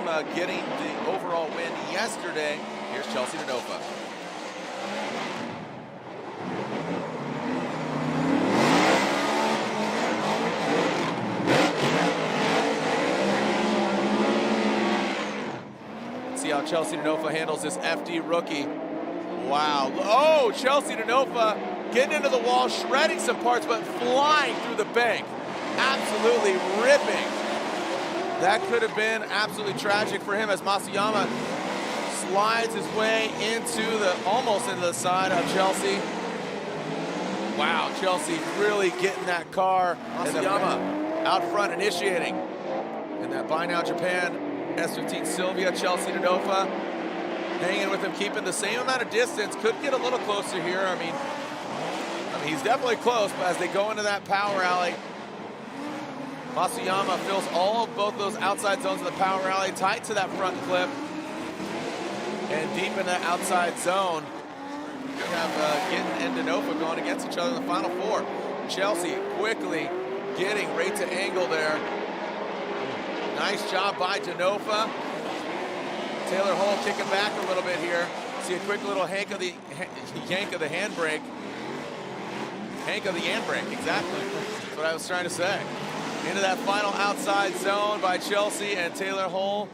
team getting the overall win yesterday. Here's Chelsea Denofa. See how Chelsea Denofa handles this FD rookie. Wow. Oh, Chelsea Denofa getting into the wall, shredding some parts, but flying through the bank. Absolutely ripping. That could have been absolutely tragic for him as Masayama slides his way almost into the side of Chelsea. Wow, Chelsea really getting that car. Masayama out front initiating. And that Buy Now Japan S15 Sylvia, Chelsea Denofa hanging with him, keeping the same amount of distance. Could get a little closer here. I mean, he's definitely close, but as they go into that power alley, Masayama fills both those outside zones of the power alley, tight to that front clip, and deep in the outside zone. We have Gittin and Denofa going against each other in the final four. Chelsea quickly getting right to angle there. Nice job by Denofa. Taylor Hull kicking back a little bit here. See a quick little yank of the handbrake. Hank of the handbrake, exactly. That's what I was trying to say. Into that final outside zone by Chelsea, and Taylor Hull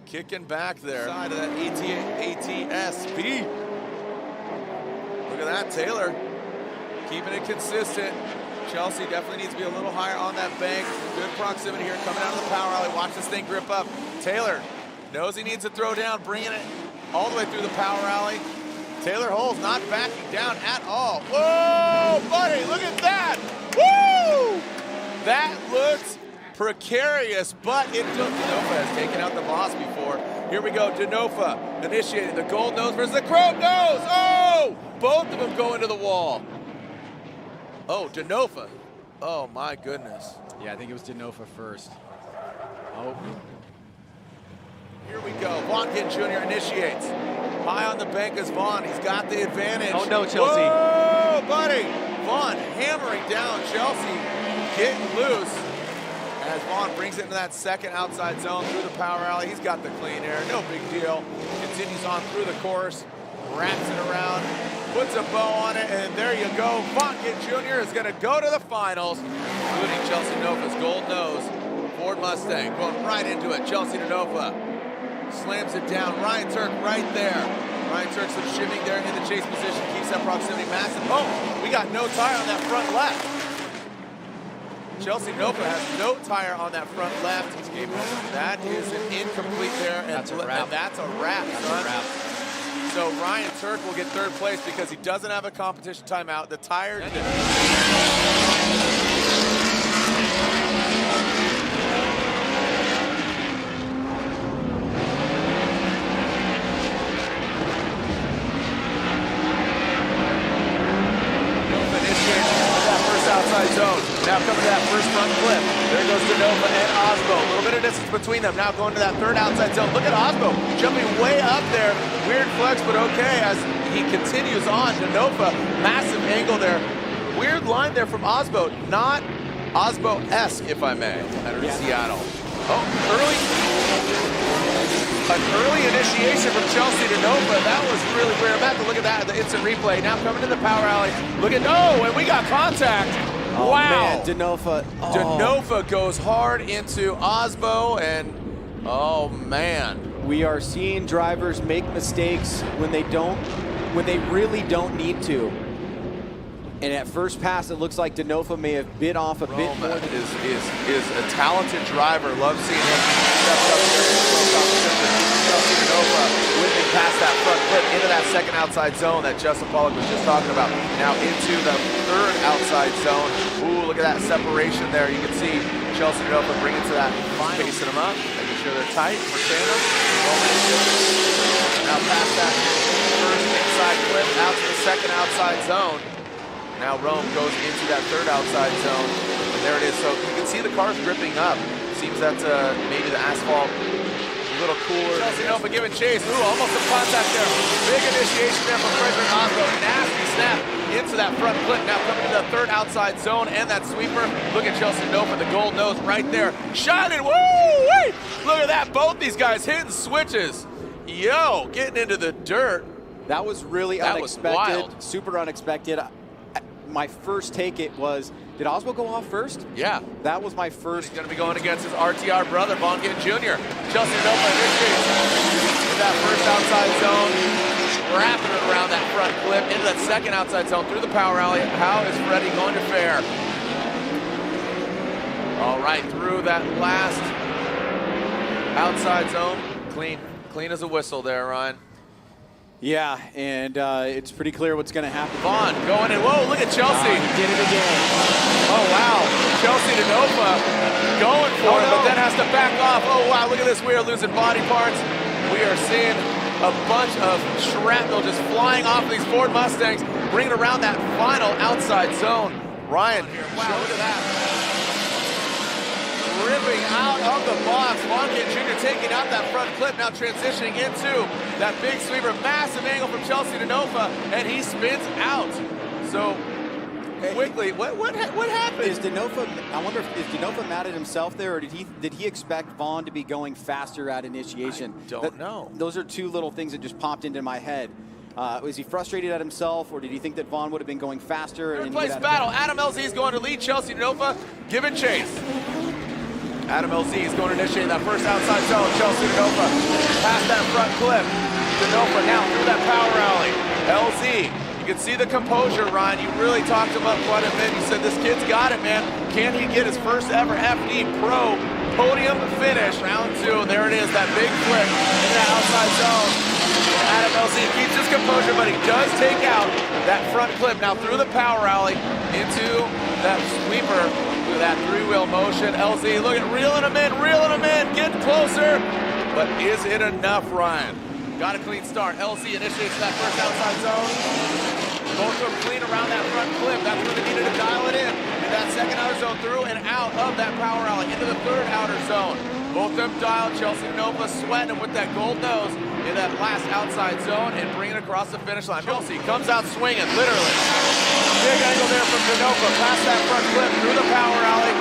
kicking back there. Side of that ATSB. Look at that, Taylor keeping it consistent. Chelsea definitely needs to be a little higher on that bank. Good proximity here, coming out of the power alley. Watch this thing grip up. Taylor knows he needs to throw down, bringing it all the way through the power alley. Taylor Hull's not backing down at all. Whoa, buddy, look at that. Woo! That looks precarious, but it took. Denofa has taken out the boss before. Here we go, Denofa initiating the gold nose versus the chrome nose. Oh, both of them go into the wall. Oh, Denofa. Oh, my goodness. Yeah, I think it was Denofa first. Oh. Here we go. Vaughn Gittin Jr. initiates. High on the bank is Vaughn. He's got the advantage. Oh, no, Chelsea. Whoa, buddy. Vaughn hammering down Chelsea. Getting loose as Vaughn brings it into that second outside zone through the power alley. He's got the clean air. No big deal. Continues on through the course. Wraps it around. Puts a bow on it, and there you go. Vaughn Gittin Jr. is going to go to the finals, including Chelsea Denofa's gold nose Ford Mustang. Going right into it. Chelsea Denofa slams it down. Ryan Turk right there. Ryan Turk's shimming there in the chase position. Keeps that proximity massive. Oh, we got no tire on that front left. Chelsea Denofa has no tire on that front left. That is an incomplete there. And that's a wrap. And that's a wrap, son. So Ryan Turk will get third place because he doesn't have a competition timeout. The tire. Outside zone. Now coming to that first front clip. There goes Denofa and Osbo. A little bit of distance between them. Now going to that third outside zone. Look at Osbo jumping way up there. Weird flex, but okay as he continues on. Denofa, massive angle there. Weird line there from Osbo. Not Osbo-esque, if I may, out of Seattle. Oh, an early initiation from Chelsea Denofa. That was really weird. I'm about to look at that, the instant replay. Now coming to the power alley. Look at, and we got contact. Oh, wow. Man, Denofa. Oh. Denofa goes hard into Osbo, and oh man. We are seeing drivers make mistakes when they really don't need to. And at first pass, it looks like Denofa may have bit off a bit more. Is a talented driver. Love seeing him step up here. Chelsea Denofa whipping past that front clip into that second outside zone that Justin Pollock was just talking about. Now into the third outside zone. Ooh, look at that separation there. You can see Chelsea Denofa bringing to that, facing them up, making sure they're tight for tandem. Now past that first inside clip out to the second outside zone. Now Rome goes into that third outside zone, and there it is. So you can see the car's gripping up. Seems that maybe the asphalt a little cooler. Chelsea Denofa giving chase. Ooh, almost a contact there. Big initiation there from Frederick Osbo. Nasty snap into that front clip. Now coming to the third outside zone and that sweeper. Look at Chelsea Nova, the gold nose right there. Shining, woo-wee! Look at that, both these guys hitting switches. Yo, getting into the dirt. That was really That unexpected, was wild. super unexpected. My first take it was, did Oswald go off first? Yeah. That was my first. He's going to be going against his RTR brother, Von Gittin Jr. Chelsea Nova initiates in that first outside zone, wrapping it around that front clip, into that second outside zone, through the power alley. How is Freddie going to fare? All right, through that last outside zone. Clean as a whistle there, Ryan. Yeah, and it's pretty clear what's going to happen. Vaughn going in. Whoa, look at Chelsea. He did it again. Oh, wow. Chelsea to Nova going for it, but then has to back off. Oh, wow, look at this. We are losing body parts. We are seeing a bunch of shrapnel just flying off of these Ford Mustangs, bringing around that final outside zone. Ryan, wow, look at that. Ripping out of the box. Von Gittin Jr. taking out that front clip, now transitioning into that big sweeper. Massive angle from Chelsea to Nova, and he spins out. So quickly, what happened? Is Denofa, I wonder if Denofa mad at himself there, or did he expect Vaughn to be going faster at initiation? I don't know. Those are two little things that just popped into my head. Was he frustrated at himself, or did he think that Vaughn would have been going faster? Third place battle. Adam LZ is going to lead Chelsea to Nova. Giving chase. Adam LZ is going to initiate that first outside zone. Chelsea to Nova. Past that front clip. To Nova now through that power alley. LZ, you can see the composure, Ryan. You really talked about quite a bit. You said this kid's got it, man. Can he get his first ever FD Pro podium finish? Round two. There it is, that big flip in that outside zone. Adam LZ keeps his composure, but he does take out that front clip. Now through the power alley into that sweeper. That three-wheel motion. LZ, look at reeling him in, getting closer. But is it enough, Ryan? Got a clean start. LZ initiates that first outside zone. Both of them clean around that front clip. That's where they needed to dial it in. And that second outer zone through and out of that power alley into the third outer zone. Both of them dialed. Chelsea Nova sweating with that gold nose in that last outside zone and bringing it across the finish line. Chelsea comes out swinging, literally. Big angle there from Denofa, past that front clip, through the power alley.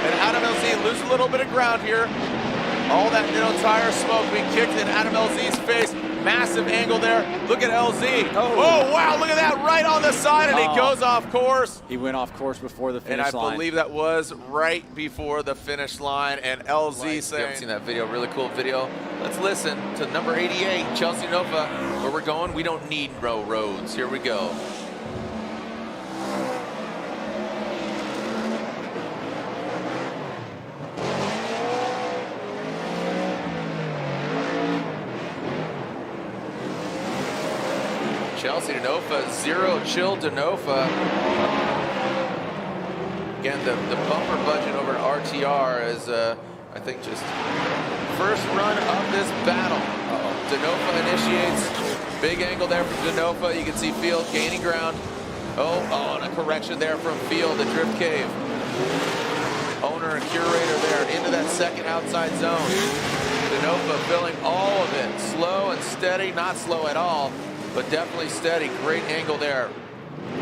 And Adam LZ loses a little bit of ground here. All that tire smoke being kicked in Adam LZ's face. Massive angle there. Look at LZ. Oh, wow, look at that, right on the side, and he goes off course. He went off course before the finish line. And I believe that was right before the finish line, and LZ saying... You haven't seen that video, really cool video. Let's listen to number 88, Chelsea Nova. Where we're going, we don't need roads. Here we go. Chelsea Denofa, zero chill Denofa. Again, the bumper budget over at RTR is, I think, just first run of this battle. Denofa initiates. Big angle there from Denofa. You can see Field gaining ground. Oh, and a correction there from Field, the drift cave. Owner and curator there into that second outside zone. Denofa filling all of it. Slow and steady, not slow at all, but definitely steady. Great angle there.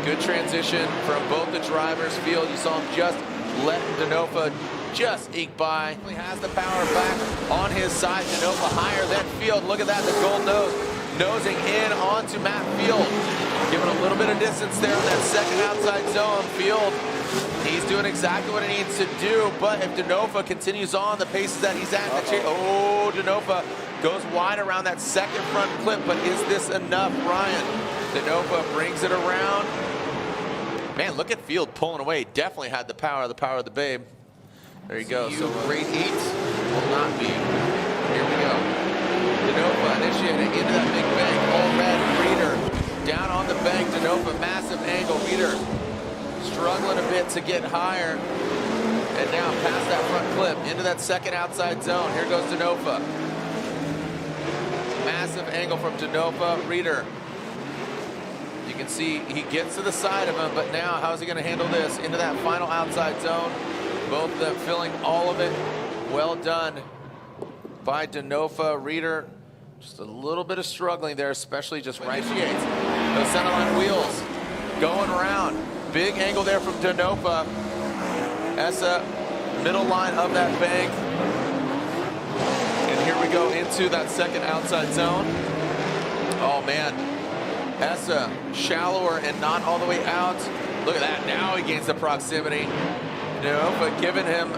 Good transition from both the drivers. Field, you saw him just let Denofa just eke by. He has the power back on his side. Denofa higher than Field. Look at that, the gold nose. Nosing in onto Matt Field. Giving a little bit of distance there in that second outside zone. Field, he's doing exactly what he needs to do, but if Denofa continues on the paces that he's at, Denofa goes wide around that second front clip, but is this enough, Ryan? Denofa brings it around. Man, look at Field pulling away. Definitely had the power of the babe. There you go. So grade 8 will not be. Here we go. Denofa initiating into that big bank. All red, Reader down on the bank. Denofa, massive angle. Reader struggling a bit to get higher. And now past that front clip into that second outside zone. Here goes Denofa. Massive angle from Denofa. Reader. You can see he gets to the side of him, but now how's he going to handle this? Into that final outside zone. Both of them filling all of it. Well done by Denofa. Reader, just a little bit of struggling there, especially just right. Those centerline wheels. going around. Big angle there from Denofa. Essa, middle line of that bank. And here we go into that second outside zone. Oh man, Essa shallower and not all the way out. Look at that, now he gains the proximity. Denofa giving him,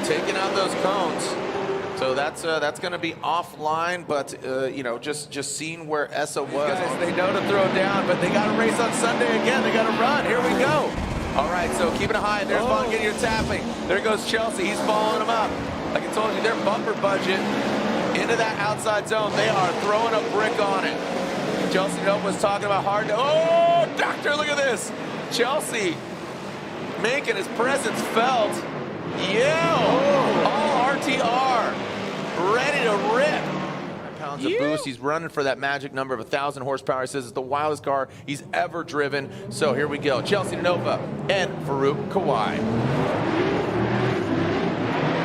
taking out those cones. So that's going to be offline, but you know, just seeing where Essa was. They know to throw down, but they got to race on Sunday again. They got to run. Here we go. All right, so keeping it high. There's Vaughn getting your tapping. There goes Chelsea. He's following him up. Like I told you, their bumper budget into that outside zone. They are throwing a brick on it. Chelsea Nope was talking about hard. Oh, doctor, look at this. Chelsea making his presence felt. Yeah, all RTR, ready to rip. 9 pounds of boost. He's running for that magic number of 1,000 horsepower. He says it's the wildest car he's ever driven. So here we go. Chelsea Denofa and Farouk Kawai.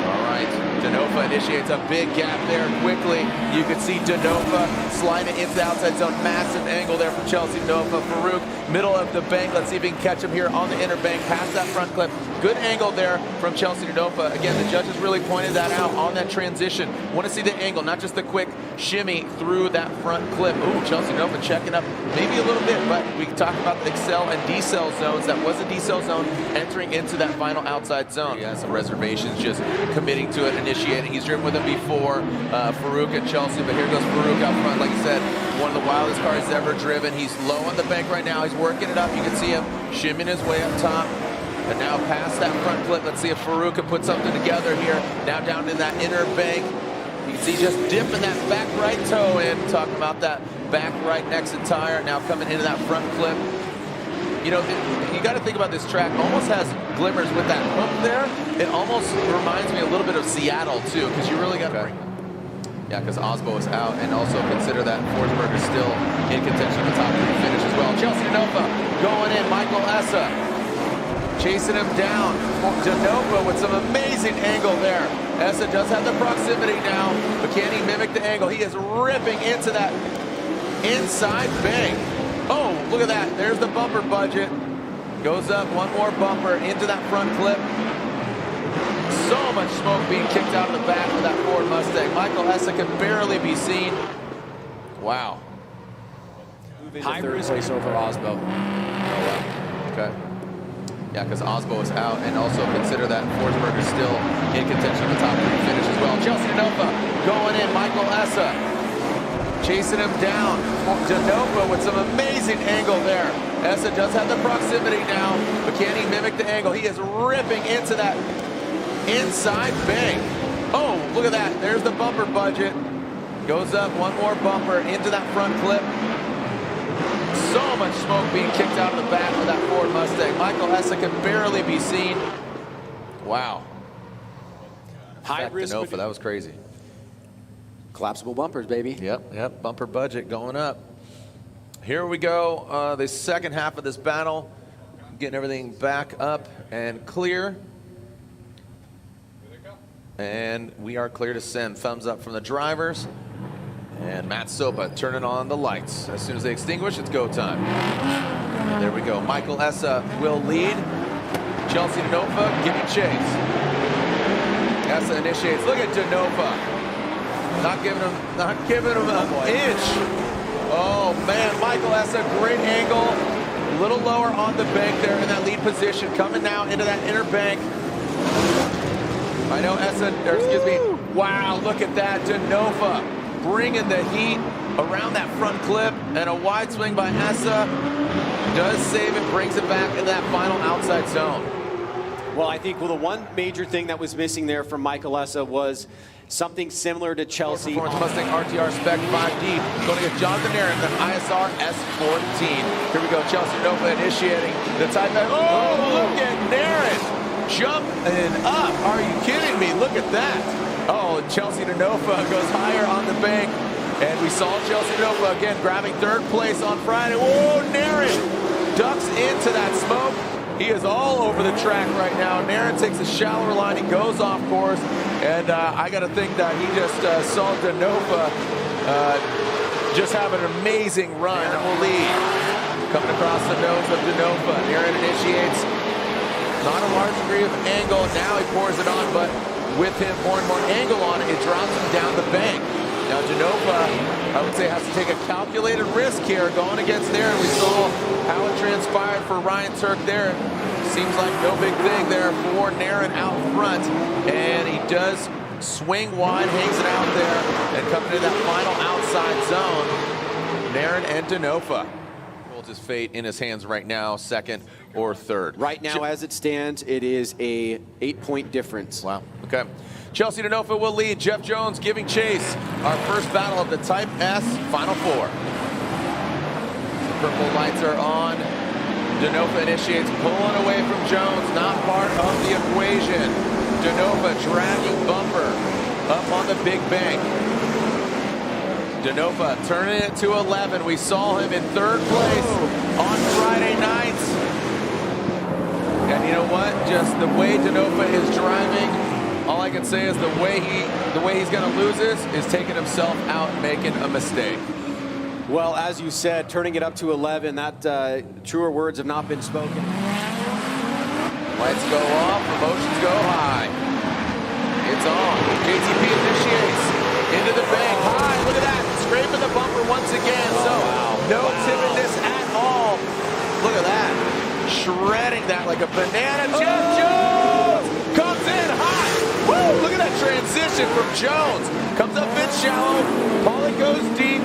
All right, Denofa initiates a big gap there quickly. You can see Denofa sliding into the outside zone. Massive angle there from Chelsea Denofa. Farouk, middle of the bank. Let's see if he can catch him here on the inner bank, past that front clip. Good angle there from Chelsea Denofa. Again, the judges really pointed that out on that transition. Want to see the angle, not just the quick shimmy through that front clip. Ooh, Chelsea Denofa checking up maybe a little bit, but we talked about the accel and decel zones. That was a decel zone entering into that final outside zone. He has some reservations, just committing to it, initiating. He's driven with him before, Farouk and Chelsea, but here goes Farouk out front. Like you said, one of the wildest cars ever driven. He's low on the bank right now. He's working it up. You can see him shimming his way up top. And now past that front clip, let's see if Farouk can put something together here. Now down in that inner bank. You can see just dipping that back right toe in. Talking about that back right exit tire. Now coming into that front clip. You know, you got to think about this track. Almost has glimmers with that hook there. It almost reminds me a little bit of Seattle too, because you really got to bring. Yeah, because Osbo is out, and also consider that Forsberg is still in contention at the top 3 finish as well. Chelsea Denofa going in. Michael Essa chasing him down. Denofa with some amazing angle there. Essa does have the proximity now, but can he mimic the angle? He is ripping into that inside bank. Oh, look at that. There's the bumper budget. Goes up one more bumper into that front clip. So much smoke being kicked out of the back of that Ford Mustang. Michael Essa can barely be seen. Wow. High third place over Osbo. Oh, wow. Okay. Yeah, because Osbo is out, and also consider that Forsberg is still in contention at the top 3 finish as well. Chelsea Denofa going in. Michael Essa chasing him down. Denofa with some amazing angle there. Essa does have the proximity now, but can he mimic the angle? He is ripping into that inside bank. Oh, look at that. There's the bumper budget. Goes up one more bumper into that front clip. So much smoke being kicked out of the back of that Ford Mustang. Michael Essa can barely be seen. Wow. High risk. That was crazy. Collapsible bumpers, baby. Yep. Bumper budget going up. Here we go. The second half of this battle. Getting everything back up and clear. And we are clear to send. Thumbs up from the drivers. And Matt Sopa turning on the lights. As soon as they extinguish, it's go time. And there we go. Michael Essa will lead. Chelsea Denofa giving chase. Essa initiates. Look at Denofa. Not giving him an inch. Oh man, Michael Essa, great angle. A little lower on the bank there in that lead position. Coming now into that inner bank. I know Essa, or excuse me. Wow, look at that. Denofa bringing the heat around that front clip, and a wide swing by Essa does save it, brings it back in that final outside zone. Well, I think the one major thing that was missing there from Michael Essa was something similar to Chelsea. Performance Mustang RTR Spec 5D going against Jonathan Aaron, the ISR S14. Here we go, Chelsea Denofa initiating the tight back. Oh, look at Aaron jumping up. Are you kidding me? Look at that. Oh, Chelsea Denofa goes higher on the bank. And we saw Chelsea Denofa again grabbing third place on Friday. Whoa, Naren ducks into that smoke. He is all over the track right now. Naren takes a shallower line. He goes off course. And I got to think that he just saw Denofa just have an amazing run and will lead. coming across the nose of Denofa. Aaron initiates. Not a large degree of angle. Now he pours it on, but with him pouring more angle on it, it drops him down the bank. Now Denofa, I would say, has to take a calculated risk here going against Aaron. We saw how it transpired for Ryan Turk there. Seems like no big thing there for Naren out front. And he does swing wide, hangs it out there, and coming to that final outside zone, Naren and Denofa. Holds his fate in his hands right now, second or third. Right now, as it stands, it is a 8-point difference. Wow, okay. Chelsea Denofa will lead. Jeff Jones giving chase. Our first battle of the Type S Final Four. The purple lights are on. Denofa initiates, pulling away from Jones, not part of the equation. Denofa dragging Bumper up on the big bank. Denofa turning it to 11. We saw him in third place on Friday night. And you know what? Just the way Denofa is driving, all I can say is the way he's going to lose this is taking himself out and making a mistake. Well, as you said, turning it up to 11, that truer words have not been spoken. Lights go off, emotions go high. It's on. JTP initiates into the bank. High, look at that. Scraping the bumper once again. No timidness at all. Look at that. Shredding that like a banana. Jeff Jones comes in hot. Woo! Look at that transition from Jones. Comes up a bit shallow. Pollock goes deep.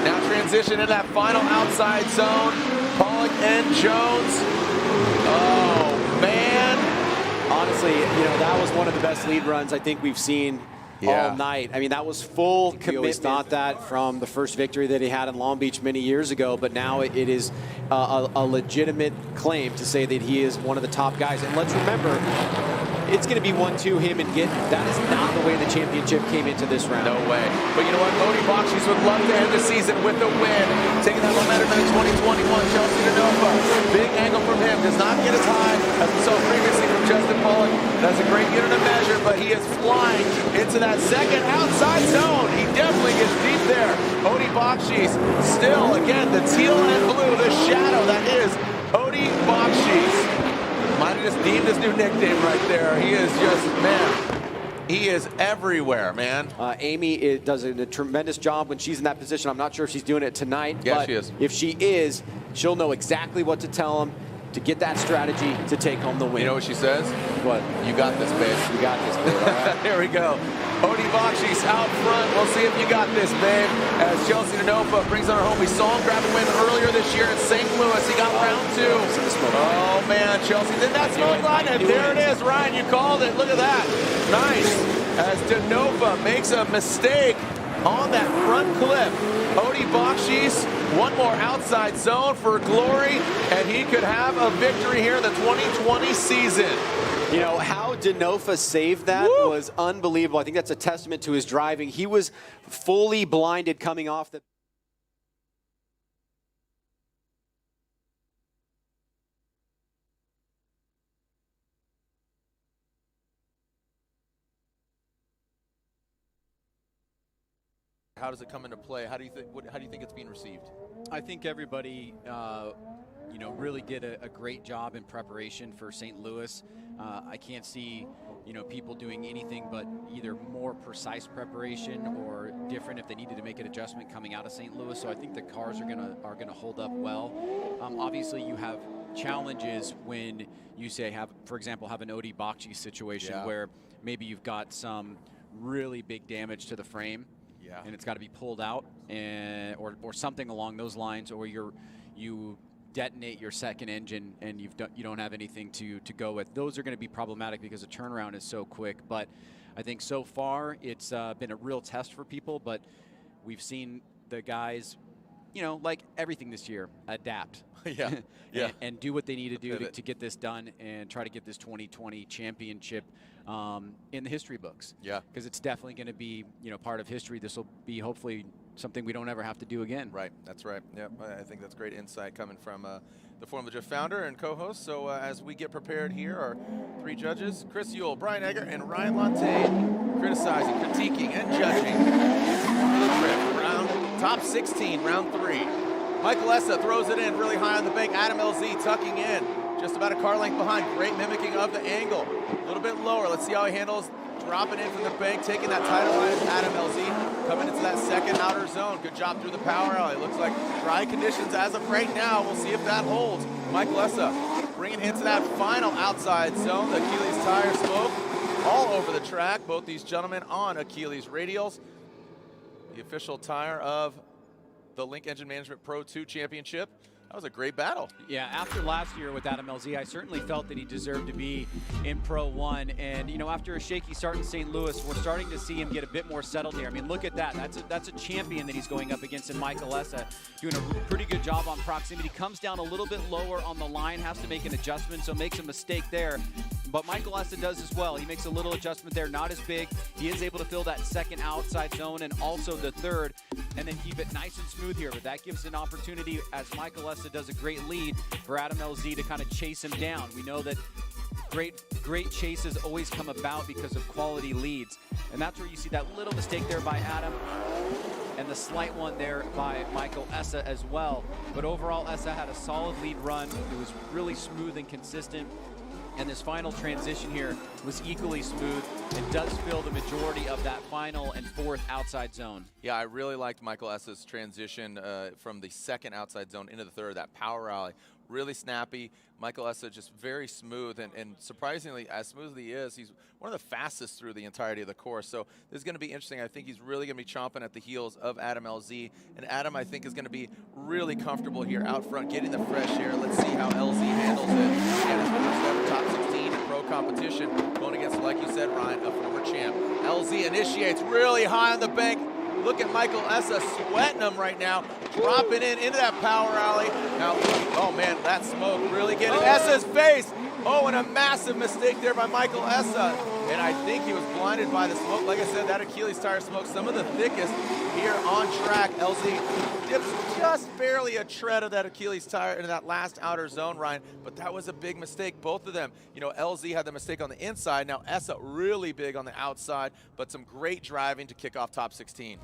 Now transition in that final outside zone. Pollock and Jones. Oh, man. Honestly, you know, that was one of the best lead runs I think we've seen all night. I mean, that was full commitment. We always thought that from the first victory that he had in Long Beach many years ago, but now it is a legitimate claim to say that he is one of the top guys. And let's remember, it's going to be 1-2 him and Gittin. That is not the way the championship came into this round. No way. But you know what? Odie Bakshis would love to end the season with a win. Taking that momentum into 2021. Chelsea Denofa. Big angle from him. Does not get as high as we saw previously from Justin Pollock. That's a great unit of measure, but he is flying into that second outside zone. He definitely gets deep there. Odie Bakshis still, again, the teal and blue, the shadow that is Odie Bakshis. Might have just deemed his new nickname right there. He is just, man, he is everywhere, man. Amy does a tremendous job when she's in that position. I'm not sure if she's doing it tonight. Yeah, but she is. If she is, she'll know exactly what to tell him to get that strategy to take home the win. You know what she says? What? You got this, babe. You got this, babe. All right. Here we go. Odie Bakshis out front. We'll see if you got this, babe. As Chelsea Denofa brings on her home. We saw him grab a win earlier this year in St. Louis. He got round 2. Oh, man, Chelsea did that smoke line, and there it is, Ryan. You called it. Look at that. Nice. As Denofa makes a mistake on that front clip. Odie Bakshis, one more outside zone for glory, and he could have a victory here in the 2020 season. You know, how Denofa saved that was unbelievable. I think that's a testament to his driving. He was fully blinded coming off the... How does it come into play? How do you think it's being received? I think everybody, you know, really did a great job in preparation for St. Louis. I can't see, you know, people doing anything but either more precise preparation or different if they needed to make an adjustment coming out of St. Louis. So I think the cars are gonna hold up well. Obviously, you have challenges when you say for example, have an Odie Bakshis situation where maybe you've got some really big damage to the frame. And it's got to be pulled out, or something along those lines, or you detonate your second engine and you don't have anything to go with. Those are going to be problematic because the turnaround is so quick. But I think so far it's been a real test for people. But we've seen the guys, you know, like everything this year, adapt. And do what they need to do to get this done and try to get this 2020 championship in the history books. Because it's definitely going to be, you know, part of history. This will be hopefully something we don't ever have to do again. Right. That's right. Yep. I think that's great insight coming from the Formula Drift founder and co-host. So as we get prepared here, our 3 judges, Chris Ewell, Brian Egger, and Ryan Lantagne, criticizing, critiquing, and judging Formula Drift round top 16, round 3. Michael Essa throws it in really high on the bank. Adam LZ tucking in, just about a car length behind. Great mimicking of the angle. A little bit lower. Let's see how he handles dropping in from the bank, taking that title line as Adam LZ coming into that second outer zone. Good job through the power alley. Looks like dry conditions as of right now. We'll see if that holds. Michael Essa bringing into that final outside zone. The Achilles tire smoke all over the track. Both these gentlemen on Achilles radials. The official tire of the Link Engine Management Pro 2 Championship. That was a great battle. Yeah, after last year with Adam LZ, I certainly felt that he deserved to be in Pro 1. And, you know, after a shaky start in St. Louis, we're starting to see him get a bit more settled here. I mean, look at that. That's a champion that he's going up against in Michael Essa, doing a pretty good job on proximity. Comes down a little bit lower on the line, has to make an adjustment, so makes a mistake there. But Michael Essa does as well. He makes a little adjustment there, not as big. He is able to fill that second outside zone and also the third, and then keep it nice and smooth here. But that gives an opportunity, as Michael Essa does a great lead, for Adam LZ to kind of chase him down. We know that great chases always come about because of quality leads. And that's where you see that little mistake there by Adam, and the slight one there by Michael Essa as well. But overall, Essa had a solid lead run. It was really smooth and consistent. And this final transition here was equally smooth and does fill the majority of that final and fourth outside zone. Yeah, I really liked Michael Essa's transition from the second outside zone into the third, that power rally. Really snappy. Michael Essa just very smooth, and surprisingly, as smooth as he is, he's one of the fastest through the entirety of the course. So this is going to be interesting. I think he's really going to be chomping at the heels of Adam LZ. And Adam, I think, is going to be really comfortable here out front, getting the fresh air. Let's see how LZ handles it. Again, his first ever top 16 in pro competition, going against, like you said, Ryan, a former champ. LZ initiates really high on the bank. Look at Michael Essa sweating him right now, dropping in into that power alley. Now, oh man, that smoke really getting Essa's face. Oh, and a massive mistake there by Michael Essa. And I think he was blinded by the smoke. Like I said, that Achilles tire smoke, some of the thickest here on track. LZ dips just barely a tread of that Achilles tire into that last outer zone, Ryan. But that was a big mistake, both of them. You know, LZ had the mistake on the inside. Now Essa really big on the outside, but some great driving to kick off top 16.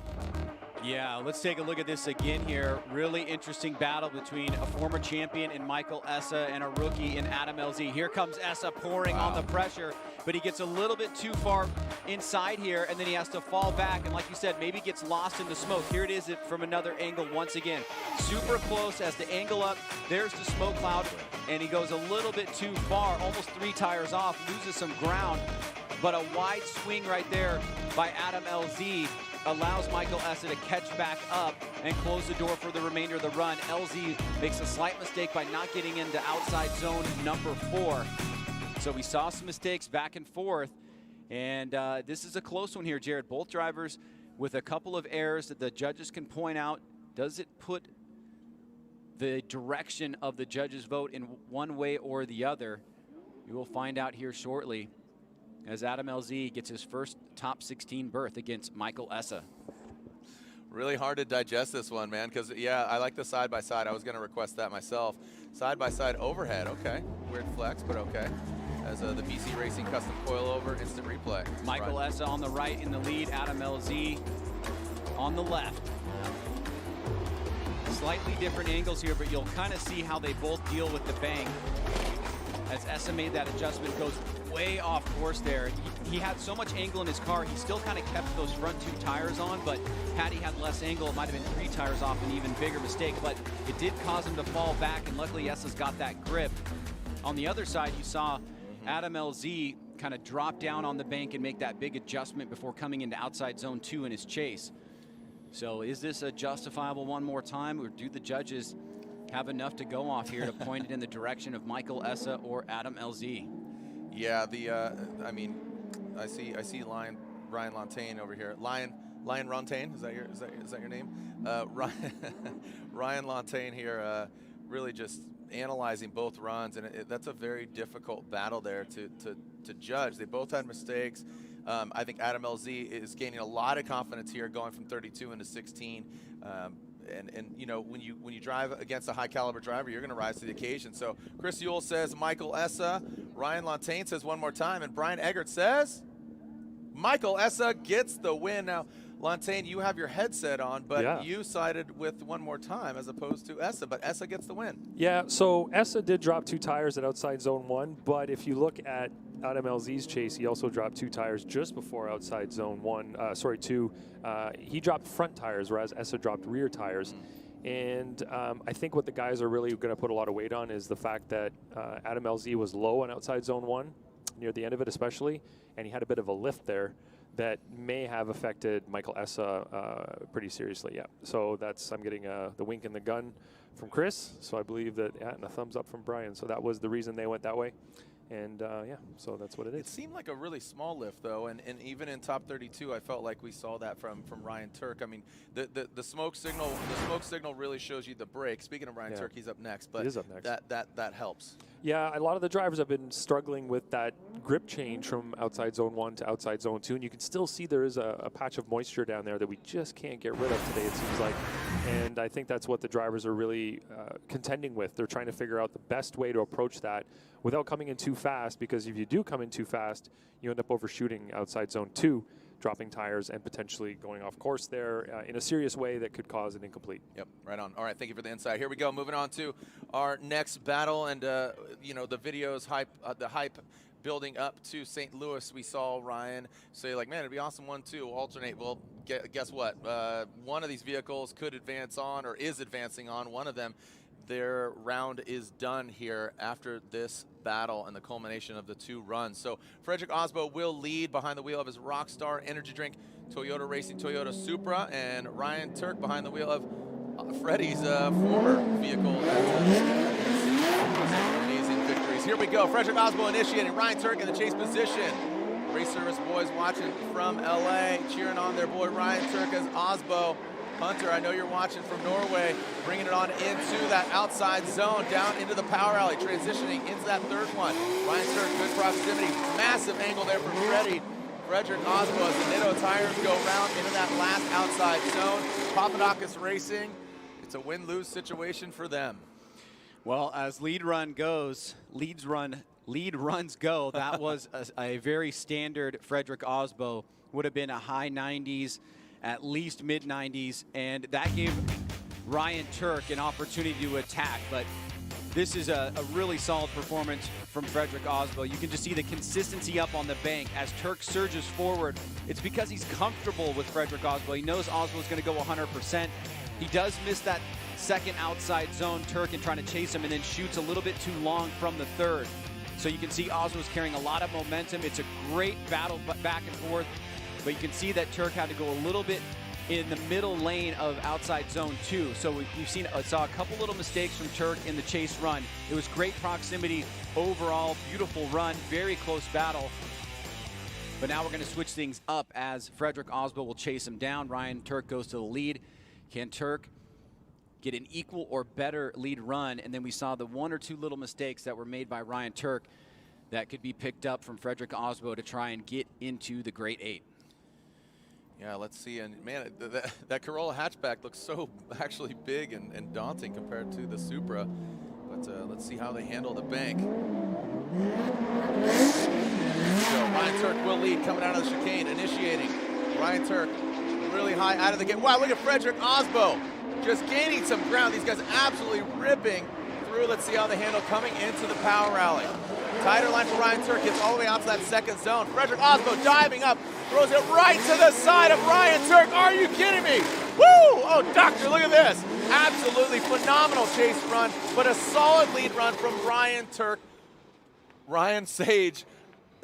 Yeah, let's take a look at this again here. Really interesting battle between a former champion in Michael Essa and a rookie in Adam LZ. Here comes Essa pouring on the pressure, but he gets a little bit too far inside here, and then he has to fall back, and like you said, maybe gets lost in the smoke. Here it is from another angle once again. Super close as the angle up. There's the smoke cloud, and he goes a little bit too far, almost 3 tires off, loses some ground, but a wide swing right there by Adam LZ allows Michael Essa to catch back up and close the door for the remainder of the run. LZ makes a slight mistake by not getting into outside zone number 4. So we saw some mistakes back and forth, and this is a close one here, Jared. Both drivers with a couple of errors that the judges can point out. Does it put the direction of the judges' vote in one way or the other? We will find out here shortly, as Adam LZ gets his first top 16 berth against Michael Essa. Really hard to digest this one, man, because, yeah, I like the side-by-side. I was going to request that myself. Side-by-side overhead, okay. Weird flex, but okay. As the BC Racing custom coilover instant replay. Michael Essa on the right in the lead, Adam LZ on the left. Slightly different angles here, but you'll kind of see how they both deal with the bank. As Essa made that adjustment, goes way off course there. He had so much angle in his car, he still kind of kept those front 2 tires on, but had he had less angle, it might have been 3 tires off, an even bigger mistake, but it did cause him to fall back, and luckily Essa's got that grip. On the other side, you saw Adam LZ kind of drop down on the bank and make that big adjustment before coming into outside zone 2 in his chase. So is this a justifiable one more time, or do the judges have enough to go off here to point it in the direction of Michael Essa or Adam LZ? Yeah, I mean, I see Ryan Lantain over here. Ryan Lantain, is that your name? Ryan Lantain here, really just analyzing both runs, and that's a very difficult battle there to judge. They both had mistakes. I think Adam LZ is gaining a lot of confidence here, going from 32 into 16. And you know, when you drive against a high caliber driver, you're going to rise to the occasion. So Chris Ewell says Michael Essa. Ryan Lantain says one more time, and Brian Eggert says Michael Essa gets the win. Now, Lantain, you have your headset on, but you sided with One More Time as opposed to Essa, but Essa gets the win. Yeah, so Essa did drop 2 tires at outside zone 1, but if you look at Adam LZ's chase, he also dropped 2 tires just before outside zone 2. He dropped front tires, whereas Essa dropped rear tires. And I think what the guys are really going to put a lot of weight on is the fact that Adam LZ was low on outside zone 1, near the end of it especially, and he had a bit of a lift there that may have affected Michael Essa pretty seriously. Yeah, so I'm getting the wink in the gun from Chris. So I believe that, and a thumbs up from Brian. So that was the reason they went that way. And so that's what it is. It seemed like a really small lift, though, and even in top 32, I felt like we saw that from Ryan Turk. I mean, the smoke signal really shows you the break. Speaking of Ryan Turk, he's up next, but he is up next. That helps. Yeah, a lot of the drivers have been struggling with that grip change from outside zone 1 to outside zone 2, and you can still see there is a patch of moisture down there that we just can't get rid of today, it seems like. And I think that's what the drivers are really contending with. They're trying to figure out the best way to approach that without coming in too fast, because if you do come in too fast, you end up overshooting outside zone 2, dropping tires and potentially going off course there in a serious way that could cause an incomplete. Yep, right on. All right, thank you for the insight. Here we go, moving on to our next battle, and the video's hype, the hype building up to St. Louis. We saw Ryan say, like, man, it'd be awesome 1-2 alternate. Well, guess what? One of these vehicles could advance on, or is advancing on. One of them, their round is done here after this battle and the culmination of the 2 runs. So Frederick Osbo will lead behind the wheel of his Rockstar energy drink Toyota Racing Toyota Supra, and Ryan Turk behind the wheel of Freddie's former vehicle. Amazing victories. Here we go. Frederick Osbo initiating. Ryan Turk in the chase position. Race Service boys watching from LA, cheering on their boy Ryan Turk as Osbo. Hunter, I know you're watching from Norway, bringing it on into that outside zone, down into the power alley, transitioning into that 3rd one. Ryan Turk, good proximity, massive angle there for Freddie. Frederick Osbo as the Nitto tires go round into that last outside zone. Papadakis Racing, it's a win-lose situation for them. Well, as lead runs go, that was a very standard Frederick Osbo. Would have been a high 90s, at least mid 90s, and that gave Ryan Turk an opportunity to attack. But this is a really solid performance from Frederick Osbo. You can just see the consistency up on the bank as Turk surges forward. It's because he's comfortable with Frederick Osbo. He knows Osbo's going to go 100%. He does miss that 2nd outside zone, Turk, and trying to chase him, and then shoots a little bit too long from the 3rd. So you can see Osbo's carrying a lot of momentum. It's a great battle back and forth. But you can see that Turk had to go a little bit in the middle lane of outside zone 2. So we've saw a couple little mistakes from Turk in the chase run. It was great proximity overall, beautiful run, very close battle. But now we're going to switch things up as Frederick Osbo will chase him down. Ryan Turk goes to the lead. Can Turk get an equal or better lead run? And then we saw the 1 or 2 little mistakes that were made by Ryan Turk that could be picked up from Frederick Osbo to try and get into the Great 8. Yeah, let's see. And man, that Corolla hatchback looks so actually big and daunting compared to the Supra. But let's see how they handle the bank. So Ryan Turk will lead coming out of the chicane, initiating. Ryan Turk really high out of the gate. Wow, look at Frederick Osbo just gaining some ground. These guys absolutely ripping through. Let's see how they handle coming into the power rally. Tighter line for Ryan Turk, gets all the way out to that 2nd zone. Frederick Osbo diving up, throws it right to the side of Ryan Turk. Are you kidding me? Woo! Oh, doctor, look at this. Absolutely phenomenal chase run, but a solid lead run from Ryan Turk. Ryan Sage,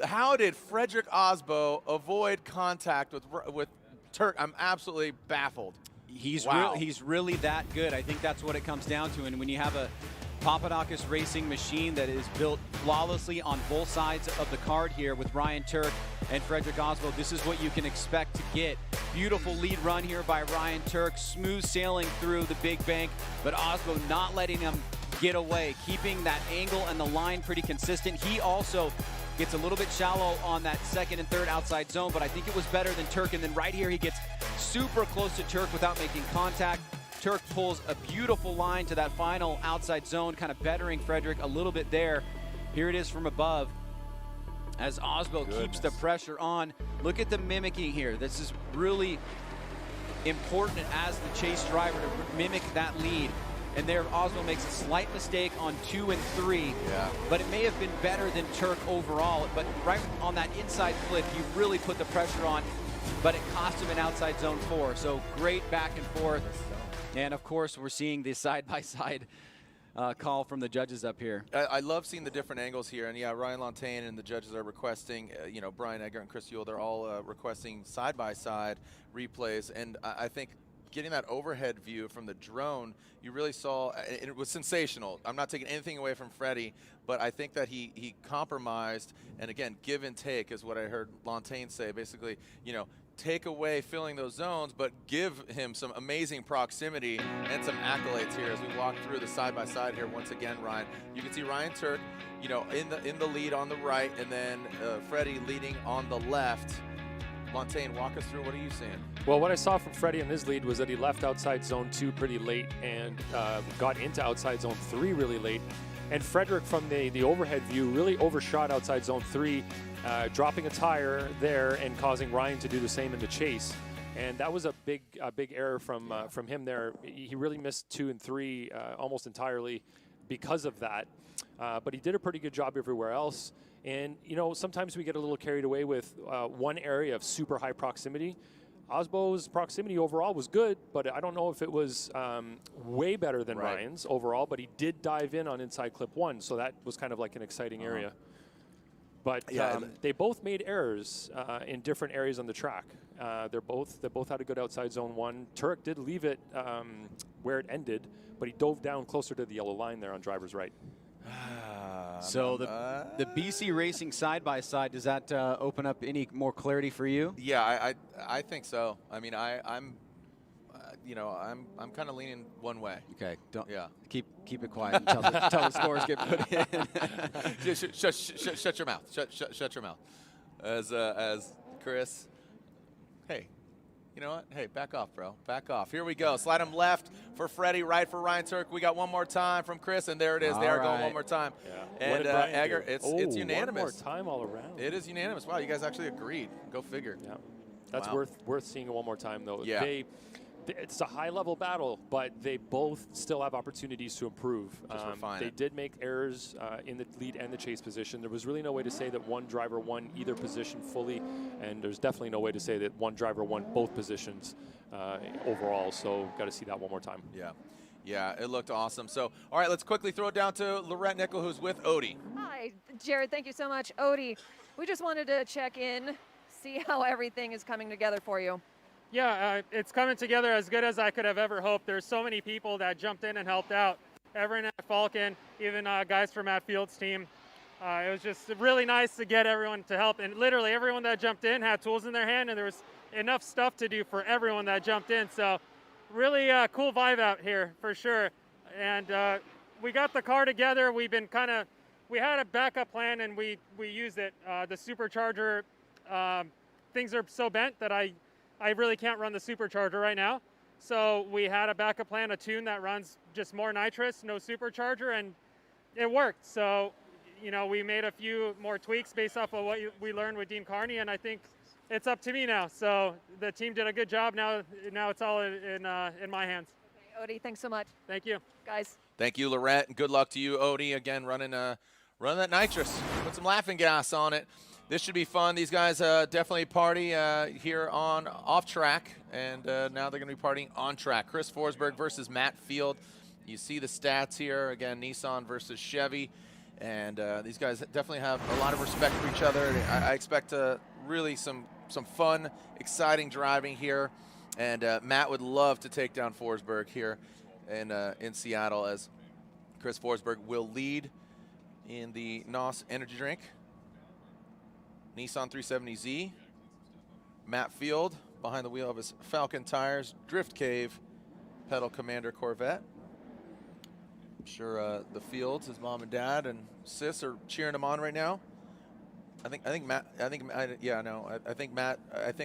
how did Frederick Osbo avoid contact with Turk? I'm absolutely baffled. He's really that good. I think that's what it comes down to. And when you have a Papadakis Racing machine that is built flawlessly on both sides of the card here with Ryan Turk and Frederick Osbo, this is what you can expect to get. Beautiful lead run here by Ryan Turk, smooth sailing through the big bank, but Osbo not letting him get away, keeping that angle and the line pretty consistent. He also gets a little bit shallow on that 2nd and 3rd outside zone, but I think it was better than Turk. And then right here, he gets super close to Turk without making contact. Turk pulls a beautiful line to that final outside zone, kind of bettering Frederick a little bit there. Here it is from above as Osbo keeps the pressure on. Look at the mimicking here. This is really important as the chase driver to mimic that lead. And there, Osmo makes a slight mistake on 2 and 3. Yeah. But it may have been better than Turk overall. But right on that inside flip, he really put the pressure on. But it cost him an outside zone 4. So great back and forth. And of course, we're seeing the side-by-side call from the judges up here. I love seeing the different angles here. And yeah, Ryan Lontaine and the judges are requesting, you know, Brian Egger and Chris Yule, they're all requesting side-by-side replays. And I think getting that overhead view from the drone, you really saw, and it was sensational. I'm not taking anything away from Freddie, but I think that he compromised, and again, give and take is what I heard Lontaine say. Basically, you know, take away filling those zones, but give him some amazing proximity and some accolades here as we walk through the side-by-side here once again, Ryan. You can see Ryan Turk, you know, in the lead on the right, and then Freddie leading on the left. Lontaine, walk us through. What are you seeing? Well, what I saw from Freddie in his lead was that he left outside zone 2 pretty late and got into outside zone 3 really late. And Frederick, from the overhead view, really overshot outside zone 3, dropping a tire there and causing Ryan to do the same in the chase. And that was a big error from him there. He really missed 2 and 3 almost entirely because of that. But he did a pretty good job everywhere else. And, you know, sometimes we get a little carried away with one area of super high proximity. Osbo's proximity overall was good, but I don't know if it was way better than Ryan's overall, but he did dive in on inside clip 1, so that was kind of like an exciting area. But they both made errors in different areas on the track. They both had a good outside zone 1. Turek did leave it where it ended, but he dove down closer to the yellow line there on driver's right. So the BC Racing side-by-side, does that open up any more clarity for you? Yeah, I think so. I mean, I'm you know, I'm kind of leaning one way. Okay, don't. Yeah. Keep it quiet until the scores get put in. Shut your mouth. Shut your mouth. As Chris, hey. You know what? Hey, back off, bro. Back off. Here we go. Slide him left for Freddie, right for Ryan Turk. We got one more time from Chris, and there it is. They are going one more time. Yeah. And Egger, it's unanimous. One more time all around. It is unanimous. Wow, you guys actually agreed. Go figure. Yeah, that's worth seeing it one more time though. Yeah. It's a high-level battle, but they both still have opportunities to improve. They did make errors in the lead and the chase position. There was really no way to say that one driver won either position fully, and there's definitely no way to say that one driver won both positions overall. So got to see that one more time. Yeah. Yeah, it looked awesome. So, all right, let's quickly throw it down to Lorette Nickel, who's with Odie. Hi, Jared. Thank you so much. Odie, we just wanted to check in, see how everything is coming together for you. Yeah, it's coming together as good as I could have ever hoped. There's so many people that jumped in and helped out. Everyone at Falcon, even guys from Matt Field's team. It was just really nice to get everyone to help. And literally everyone that jumped in had tools in their hand, and there was enough stuff to do for everyone that jumped in. So really cool vibe out here for sure. And we got the car together. We had a backup plan and we used it. The supercharger, things are so bent that I really can't run the supercharger right now. So we had a backup plan, a tune that runs just more nitrous, no supercharger, and it worked. So, you know, we made a few more tweaks based off of what we learned with Dean Carney, and I think it's up to me now. So the team did a good job. Now it's all in my hands. Okay, Odie, thanks so much. Thank you. Guys. Thank you, Lorette, and good luck to you, Odie. Again, running that nitrous. Put some laughing gas on it. This should be fun. These guys definitely party here on off track, and now they're going to be partying on track. Chris Forsberg versus Matt Field. You see the stats here. Again, Nissan versus Chevy, and these guys definitely have a lot of respect for each other. I expect really some fun, exciting driving here, and Matt would love to take down Forsberg here in Seattle, as Chris Forsberg will lead in the NOS energy drink. Nissan 370Z, Matt Field behind the wheel of his Falcon tires, Drift Cave, Pedal Commander Corvette. I'm sure the Fields, his mom and dad and sis, are cheering him on right now. I think Matt. I think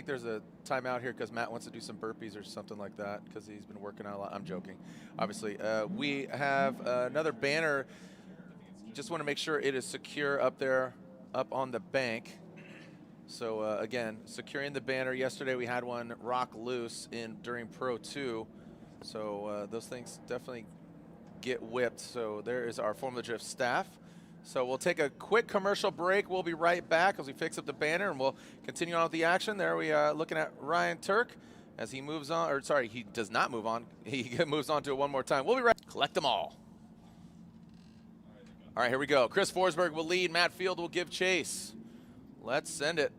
there's a timeout here because Matt wants to do some burpees or something like that because he's been working out a lot. I'm joking, obviously. We have another banner. Just want to make sure it is secure up there, up on the bank. So again, securing the banner. Yesterday we had one rock loose during Pro 2. So those things definitely get whipped. So there is our Formula Drift staff. So we'll take a quick commercial break. We'll be right back as we fix up the banner, and we'll continue on with the action. There we are looking at Ryan Turk as he moves on, or sorry, he does not move on. He moves on to it one more time. We'll be right. Collect them all. All right, here we go. Chris Forsberg will lead. Matt Field will give chase. Let's send it.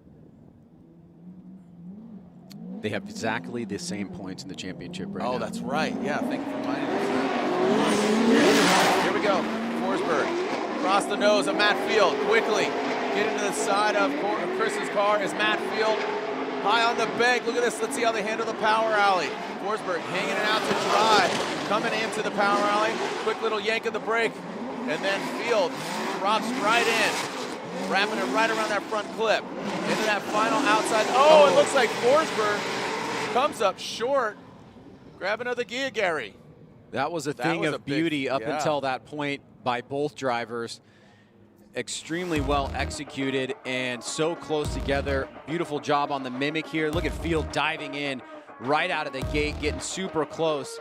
They have exactly the same points in the championship right now. Oh, that's right. Yeah, thank you for reminding us. Here we go. Forsberg across the nose of Matt Field. Quickly getting to the side of Chris's car is Matt Field. High on the bank. Look at this. Let's see how they handle the power alley. Forsberg hanging it out to dry. Coming into the power alley. Quick little yank of the brake. And then Field drops right in. Wrapping it right around that front clip. Into that final outside. Oh, it looks like Forsberg comes up short. Grab another gear, Gary. That was a thing of beauty up until that point by both drivers. Extremely well executed and so close together. Beautiful job on the Mimic here. Look at Field diving in right out of the gate, getting super close,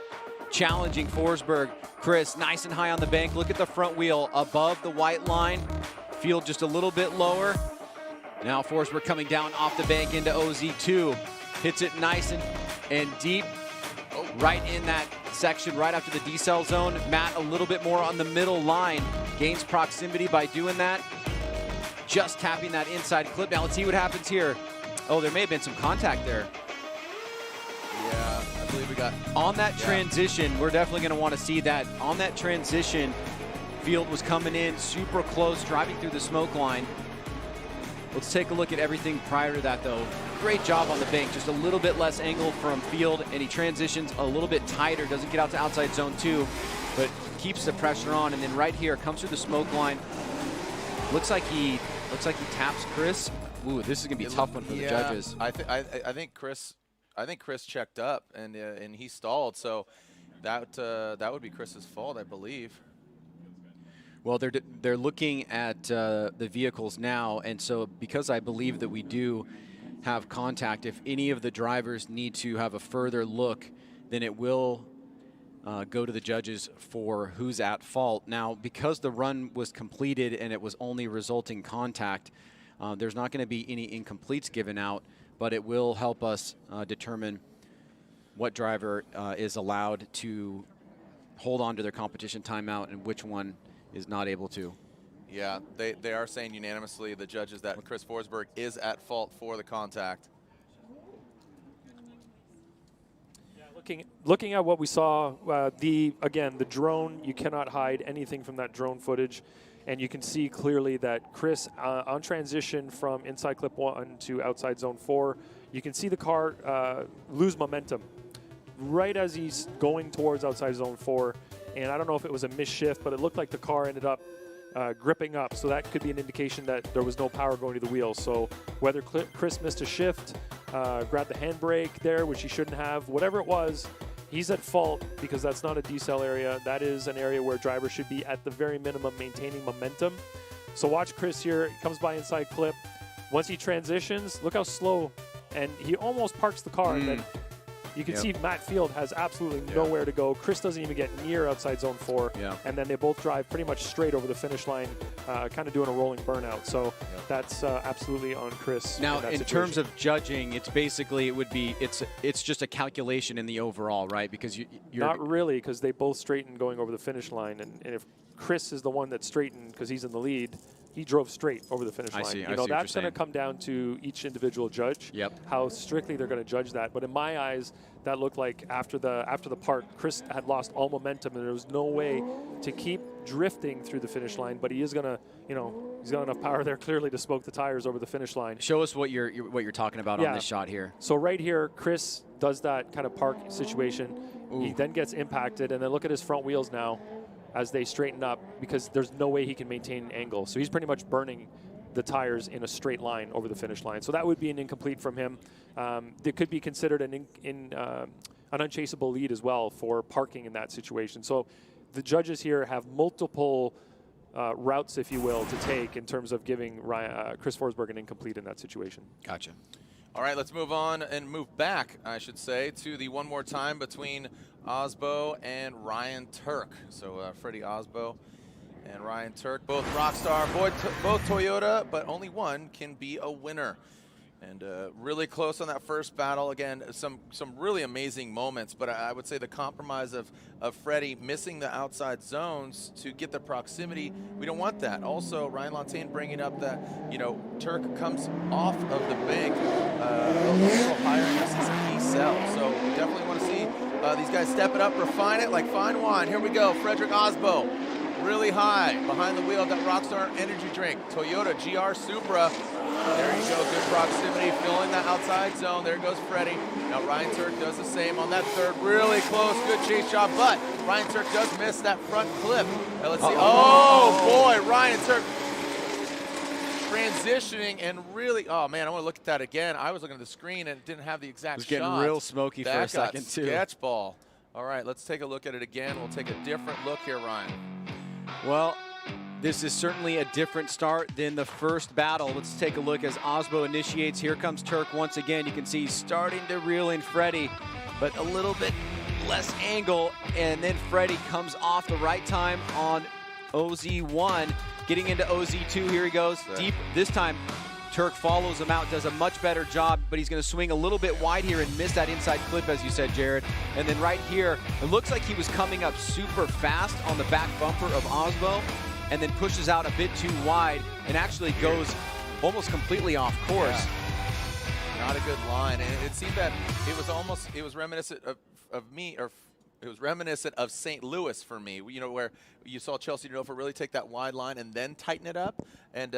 challenging Forsberg. Chris, nice and high on the bank. Look at the front wheel above the white line. Field just a little bit lower. Now Forsberg coming down off the bank into OZ2. Hits it nice and deep. Right in that section, right after the decel zone. Matt a little bit more on the middle line. Gains proximity by doing that. Just tapping that inside clip. Now let's see what happens here. Oh, there may have been some contact there. Yeah, I believe we got... On that transition, we're definitely going to want to see that. On that transition, Field was coming in super close, driving through the smoke line. Let's take a look at everything prior to that, though. Great job on the bank, just a little bit less angle from Field, and he transitions a little bit tighter, doesn't get out to outside zone 2, but keeps the pressure on. And then right here, comes through the smoke line. Looks like he taps Chris. Ooh, this is gonna be a tough one for the judges. I think Chris checked up and he stalled, so that would be Chris's fault, I believe. Well, they're looking at the vehicles now, and so because I believe that we do have contact, if any of the drivers need to have a further look, then it will go to the judges for who's at fault. Now, because the run was completed and it was only resulting contact, there's not going to be any incompletes given out, but it will help us determine what driver is allowed to hold on to their competition timeout and which one is not able to. Yeah, they are saying unanimously, the judges, that Chris Forsberg is at fault for the contact. Yeah, looking at what we saw, again, the drone, you cannot hide anything from that drone footage. And you can see clearly that Chris, on transition from inside clip 1 to outside zone 4, you can see the car lose momentum right as he's going towards outside zone 4. And I don't know if it was a misshift, but it looked like the car ended up gripping up. So that could be an indication that there was no power going to the wheels. So whether Chris missed a shift, grabbed the handbrake there, which he shouldn't have, whatever it was, he's at fault because that's not a decel area. That is an area where drivers should be at the very minimum maintaining momentum. So watch Chris here. He comes by inside clip. Once he transitions, look how slow. And he almost parks the car. And then you can see Matt Field has absolutely nowhere to go. Chris doesn't even get near outside zone 4. And then they both drive pretty much straight over the finish line, kind of doing a rolling burnout. So that's absolutely on Chris. Now, in terms of judging, it's basically, it's just a calculation in the overall, right? Because you're not really, because they both straightened going over the finish line. And if Chris is the one that straightened because he's in the lead, he drove straight over the finish line. I see That's going to come down to each individual judge, how strictly they're going to judge that. But in my eyes, that looked like after the park, Chris had lost all momentum, and there was no way to keep drifting through the finish line. But he is going to, he's got enough power there clearly to smoke the tires over the finish line. Show us what you're talking about on this shot here. So right here, Chris does that kind of park situation. Ooh. He then gets impacted, and then look at his front wheels now as they straighten up, because there's no way he can maintain an angle. So he's pretty much burning the tires in a straight line over the finish line. So that would be an incomplete from him. It could be considered an unchaseable lead as well for parking in that situation. So the judges here have multiple routes, if you will, to take in terms of giving Chris Forsberg an incomplete in that situation. Gotcha. All right, let's move on and move back, I should say, to the one more time between Osbo and Ryan Turk. So Freddie Osbo and Ryan Turk, both Rockstar, both Toyota, but only one can be a winner. And really close on that first battle. Again, some really amazing moments, but I would say the compromise of Freddie missing the outside zones to get the proximity, we don't want that. Also, Ryan Lantain bringing up that, Turk comes off of the bank a little higher in this cell. So we definitely want to see these guys step it up, refine it like fine wine. Here we go, Frederick Osbo, really high behind the wheel of that Rockstar energy drink. Toyota GR Supra. There you go, good proximity, filling that outside zone. There goes Freddie. Now Ryan Turk does the same on that third. Really close, good chase job, but Ryan Turk does miss that front clip. Now let's see. Oh boy, Ryan Turk transitioning and really, oh man, I want to look at that again. I was looking at the screen and it didn't have the exact shot. It was getting real smoky for a second too. Sketch ball. All right, let's take a look at it again. We'll take a different look here, Ryan. Well, this is certainly a different start than the first battle. Let's take a look as Osbo initiates. Here comes Turk once again. You can see he's starting to reel in Freddie, but a little bit less angle. And then Freddie comes off the right time on OZ1, getting into OZ2. Here he goes, deep. This time, Turk follows him out, does a much better job, but he's going to swing a little bit wide here and miss that inside clip, as you said, Jared. And then right here, it looks like he was coming up super fast on the back bumper of Osbo, and then pushes out a bit too wide and actually goes almost completely off course. Yeah. Not a good line. And it seemed that it was reminiscent of me, or it was reminiscent of St. Louis for me, where you saw Chelsea Nova really take that wide line and then tighten it up. And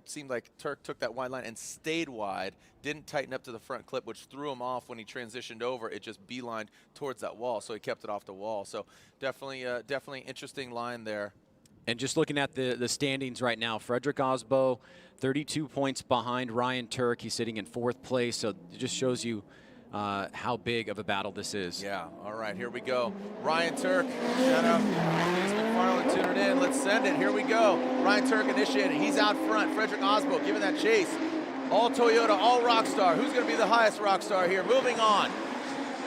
seemed like Turk took that wide line and stayed wide, didn't tighten up to the front clip, which threw him off when he transitioned over. It just beelined towards that wall, so he kept it off the wall. So definitely interesting line there. And just looking at the standings right now, Frederick Osbo, 32 points behind Ryan Turk. He's sitting in 4th place, so it just shows you how big of a battle this is. Yeah, all right, here we go. Ryan Turk, shout out. James McFarland tuning in. Let's send it. Here we go. Ryan Turk initiated. He's out front. Frederick Osbo giving that chase. All Toyota, all Rockstar. Who's going to be the highest Rockstar here? Moving on,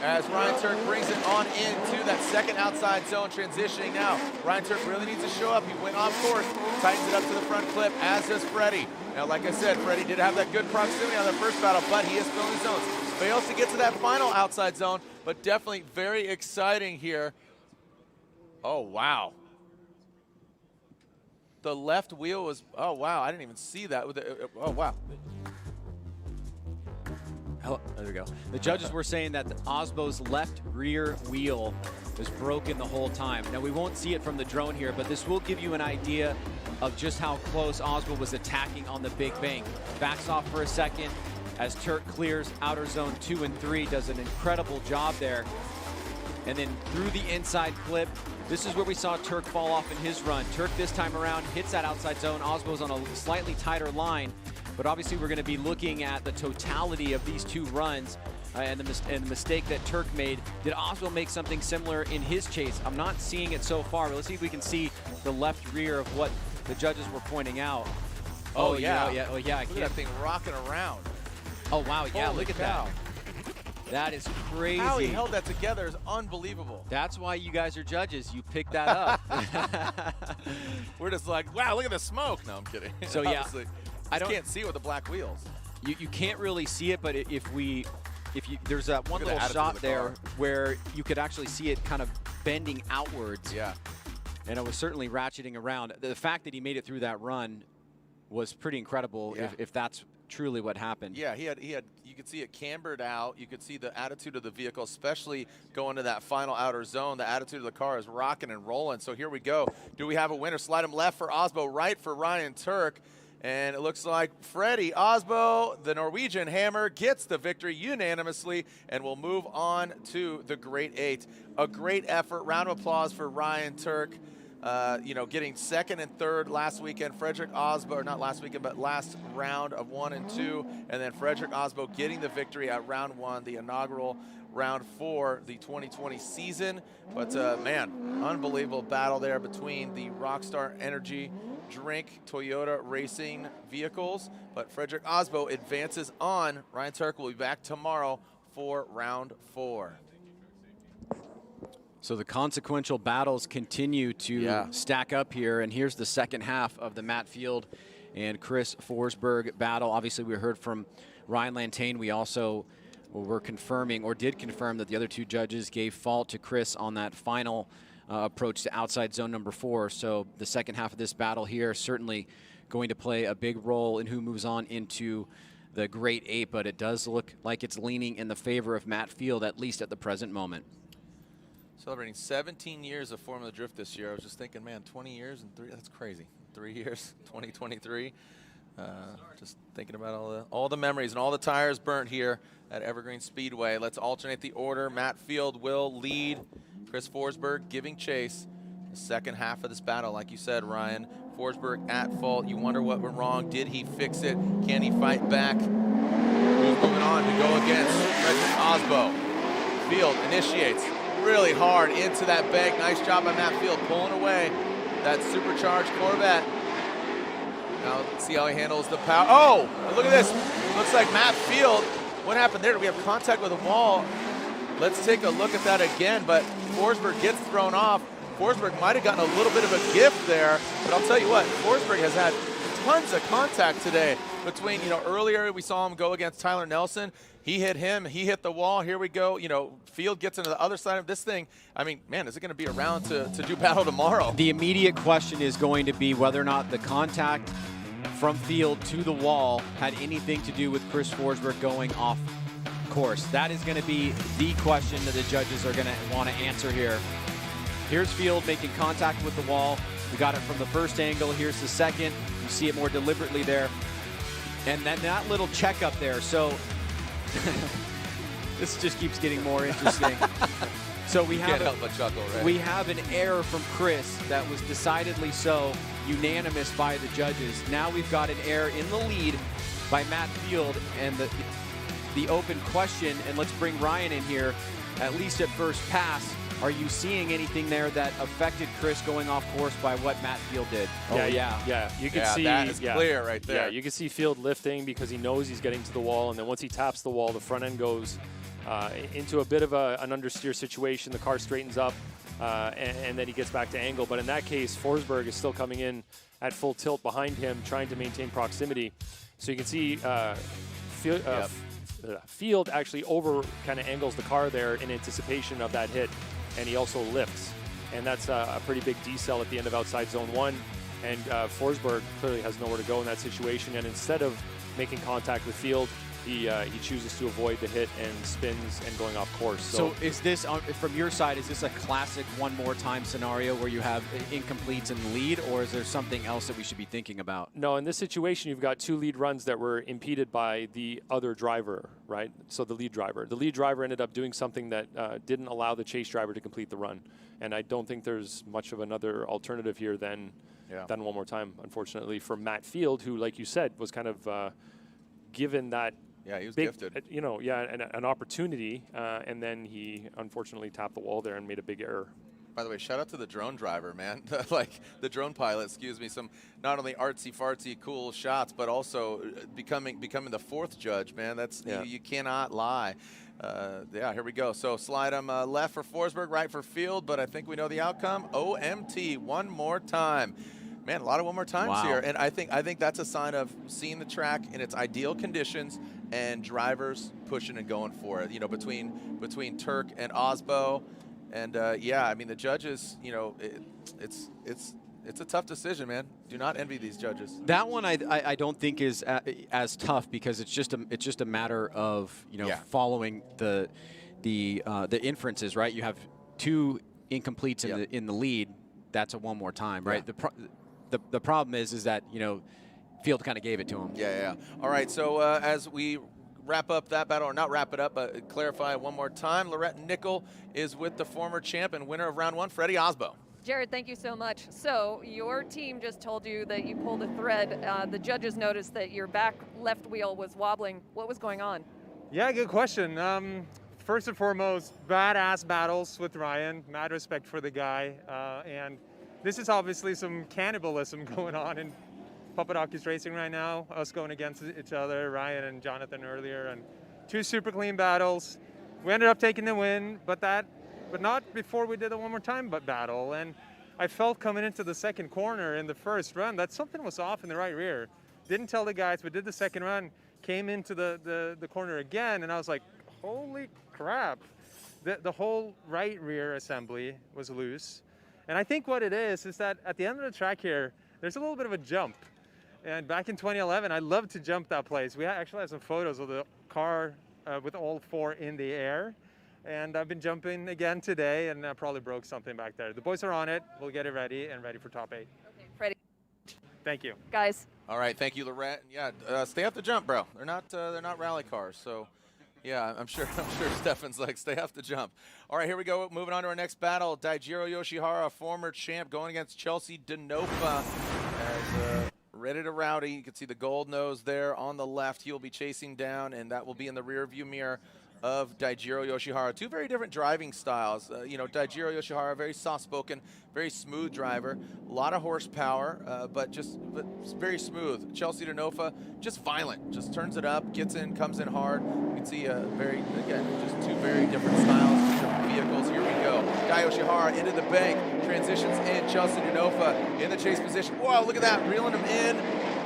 as Ryan Turk brings it on into that second outside zone, transitioning now. Ryan Turk really needs to show up. He went off course, tightens it up to the front clip, as does Freddie. Now, like I said, Freddie did have that good proximity on the first battle, but he is filling zones. Fails to get to that final outside zone, but definitely very exciting here. Oh, wow. The left wheel was, oh, wow, I didn't even see that. Oh, wow. There we go. The judges were saying that Osbo's left rear wheel was broken the whole time. Now, we won't see it from the drone here, but this will give you an idea of just how close Osbo was attacking on the big bank. Backs off for a second as Turk clears outer zone 2 and 3, does an incredible job there. And then through the inside clip, this is where we saw Turk fall off in his run. Turk this time around hits that outside zone. Osbo's on a slightly tighter line. But obviously, we're going to be looking at the totality of these two runs and the mistake that Turk made. Did Osbo make something similar in his chase? I'm not seeing it so far, but let's see if we can see the left rear of what the judges were pointing out. Oh, yeah. Yeah. Oh, yeah. Look at that thing rocking around. Oh, wow. Yeah, Holy look at cow. that. That is crazy. How he held that together is unbelievable. That's why you guys are judges. You picked that up. We're just like, wow, look at the smoke. No, I'm kidding. So, yeah. I can't see with the black wheels. You can't really see it, but there's that one little shot there where you could actually see it kind of bending outwards. Yeah. And it was certainly ratcheting around. The fact that he made it through that run was pretty incredible, yeah. if that's truly what happened. Yeah, he had. You could see it cambered out. You could see the attitude of the vehicle, especially going to that final outer zone. The attitude of the car is rocking and rolling. So here we go. Do we have a winner? Slide him left for Osbo, right for Ryan Turk. And it looks like Freddie Osbo, the Norwegian Hammer, gets the victory unanimously, and we'll move on to the Great 8. A great effort. Round of applause for Ryan Turk. you know, getting second and third last weekend. Frederick Osbo, or not last weekend, but last round of 1 and 2. And then Frederick Osbo getting the victory at round 1, the inaugural round for the 2020 season. But man, unbelievable battle there between the Rockstar Energy Drink Toyota racing vehicles. But Frederick Osbo advances on. Ryan Turk will be back tomorrow for round 4. So the consequential battles continue to stack up here, and here's the second half of the Matt Field and Chris Forsberg battle. Obviously, we heard from Ryan Lantain. We also were confirming, or did confirm, that the other 2 judges gave fault to Chris on that final approach to outside zone number 4. So the second half of this battle here certainly going to play a big role in who moves on into the Great 8, but it does look like it's leaning in the favor of Matt Field, at least at the present moment. Celebrating 17 years of Formula Drift this year. I was just thinking, man, 20 years and 3, that's crazy. 3 years, 2023. Just thinking about all the memories and all the tires burnt here at Evergreen Speedway. Let's alternate the order. Matt Field will lead. Chris Forsberg giving chase. The second half of this battle, like you said, Ryan. Forsberg at fault. You wonder what went wrong. Did he fix it? Can he fight back? Who's moving on to go against Frederick Osbo? Field initiates really hard into that bank. Nice job by Matt Field pulling away that supercharged Corvette. Now let's see how he handles the power. Oh, look at this. Looks like Matt Field. What happened there? Do we have contact with the wall? Let's take a look at that again, but Forsberg gets thrown off. Forsberg might have gotten a little bit of a gift there, but I'll tell you what, Forsberg has had tons of contact today between, you know, earlier we saw him go against Tyler Nelson. He hit him, he hit the wall. Here we go. You know, Field gets into the other side of this thing. I mean, man, is it going to be around to do battle tomorrow? The immediate question is going to be whether or not the contact from Field to the wall had anything to do with Chris Forsberg going off course. That is going to be the question that the judges are going to want to answer here. Here's Field making contact with the wall. We got it from the first angle. Here's the second. You see it more deliberately there. And then that little checkup there. So this just keeps getting more interesting. So we have help but chuckle, right? We have an error from Chris that was decidedly so unanimous by the judges. Now we've got an error in the lead by Matt Field, and the open question, and let's bring Ryan in here, at least at first pass. Are you seeing anything there that affected Chris going off course by what Matt Field did? Yeah. You can see that is clear right there. Yeah, you can see Field lifting because he knows he's getting to the wall, and then once he taps the wall, the front end goes into a bit of an understeer situation. The car straightens up, and then he gets back to angle. But in that case, Forsberg is still coming in at full tilt behind him, trying to maintain proximity. So you can see Field actually over kind of angles the car there in anticipation of that hit, and he also lifts. And that's a pretty big decel at the end of outside zone 1. And Forsberg clearly has nowhere to go in that situation. And instead of making contact with Field, he chooses to avoid the hit and spins and going off course. So is this, from your side, is this a classic one more time scenario where you have incompletes in the lead, or is there something else that we should be thinking about? No, in this situation, you've got 2 lead runs that were impeded by the other driver, right? So the lead driver ended up doing something that didn't allow the chase driver to complete the run. And I don't think there's much of another alternative here than one more time, unfortunately, for Matt Field, who, like you said, was kind of given that he was gifted. You know, an opportunity, and then he unfortunately tapped the wall there and made a big error. By the way, shout out to the drone driver, man. Like the drone pilot, excuse me. Some not only artsy-fartsy cool shots, but also becoming the 4th judge, man. That's you cannot lie. Here we go. So slide him left for Forsberg, right for Field, but I think we know the outcome. OMT, one more time. Man, a lot of one more times here, and I think that's a sign of seeing the track in its ideal conditions and drivers pushing and going for it. You know, between Turk and Osbo, and I mean the judges. You know, it's a tough decision, man. Do not envy these judges. That one I don't think is as tough because it's just a matter of following the inferences, right? You have 2 incompletes in the lead. That's a one more time, right? The problem is that, Field kind of gave it to him. Yeah. All right, so as we wrap up that battle, or not wrap it up, but clarify one more time, Lorette Nickel is with the former champ and winner of round 1, Freddie Osbo. Jared, thank you so much. So your team just told you that you pulled a thread. The judges noticed that your back left wheel was wobbling. What was going on? Yeah, good question. First and foremost, badass battles with Ryan. Mad respect for the guy. And this is obviously some cannibalism going on in Papadakis Racing right now. Us going against each other, Ryan and Jonathan earlier, and 2 super clean battles. We ended up taking the win, but not before we did the one more time battle. And I felt coming into the second corner in the first run that something was off in the right rear. Didn't tell the guys, but did the second run, came into the corner again, and I was like, holy crap. The whole right rear assembly was loose. And I think what it is that at the end of the track here, there's a little bit of a jump. And back in 2011, I loved to jump that place. We actually have some photos of the car with all 4 in the air. And I've been jumping again today, and I probably broke something back there. The boys are on it. We'll get it ready and ready for top 8. Okay, Freddie. Thank you. Guys. All right, thank you, Lorette. Yeah, stay off the jump, bro. They're not rally cars, so yeah, I'm sure Stefan's like, stay off the jump. All right, here we go. Moving on to our next battle. Daijiro Yoshihara, former champ, going against Chelsea Denofa as ready to rowdy. You can see the gold nose there on the left. He'll be chasing down, and that will be in the rear view mirror of Daijiro Yoshihara. 2 very different driving styles. Daijiro Yoshihara, very soft-spoken, very smooth driver, a lot of horsepower, but very smooth. Chelsea Denofa, just violent, just turns it up, gets in, comes in hard. You can see just 2 very different styles, different vehicles. Here we go. Dai Yoshihara into the bank, transitions in. Chelsea Denofa in the chase position. Whoa, look at that, reeling him in.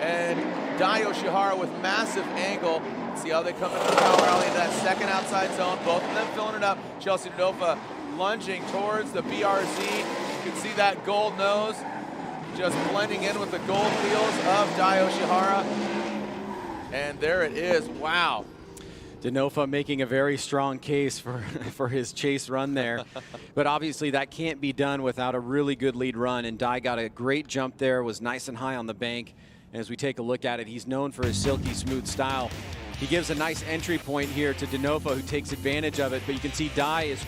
And Dai Yoshihara with massive angle. See how they come into the power alley in that second outside zone. Both of them filling it up. Chelsea Denofa lunging towards the BRZ. You can see that gold nose just blending in with the gold wheels of Dai Yoshihara. And there it is. Wow. Denofa making a very strong case for his chase run there. But obviously that can't be done without a really good lead run. And Dai got a great jump there, was nice and high on the bank. And as we take a look at it, he's known for his silky smooth style. He gives a nice entry point here to Denofa, who takes advantage of it. But you can see Dai is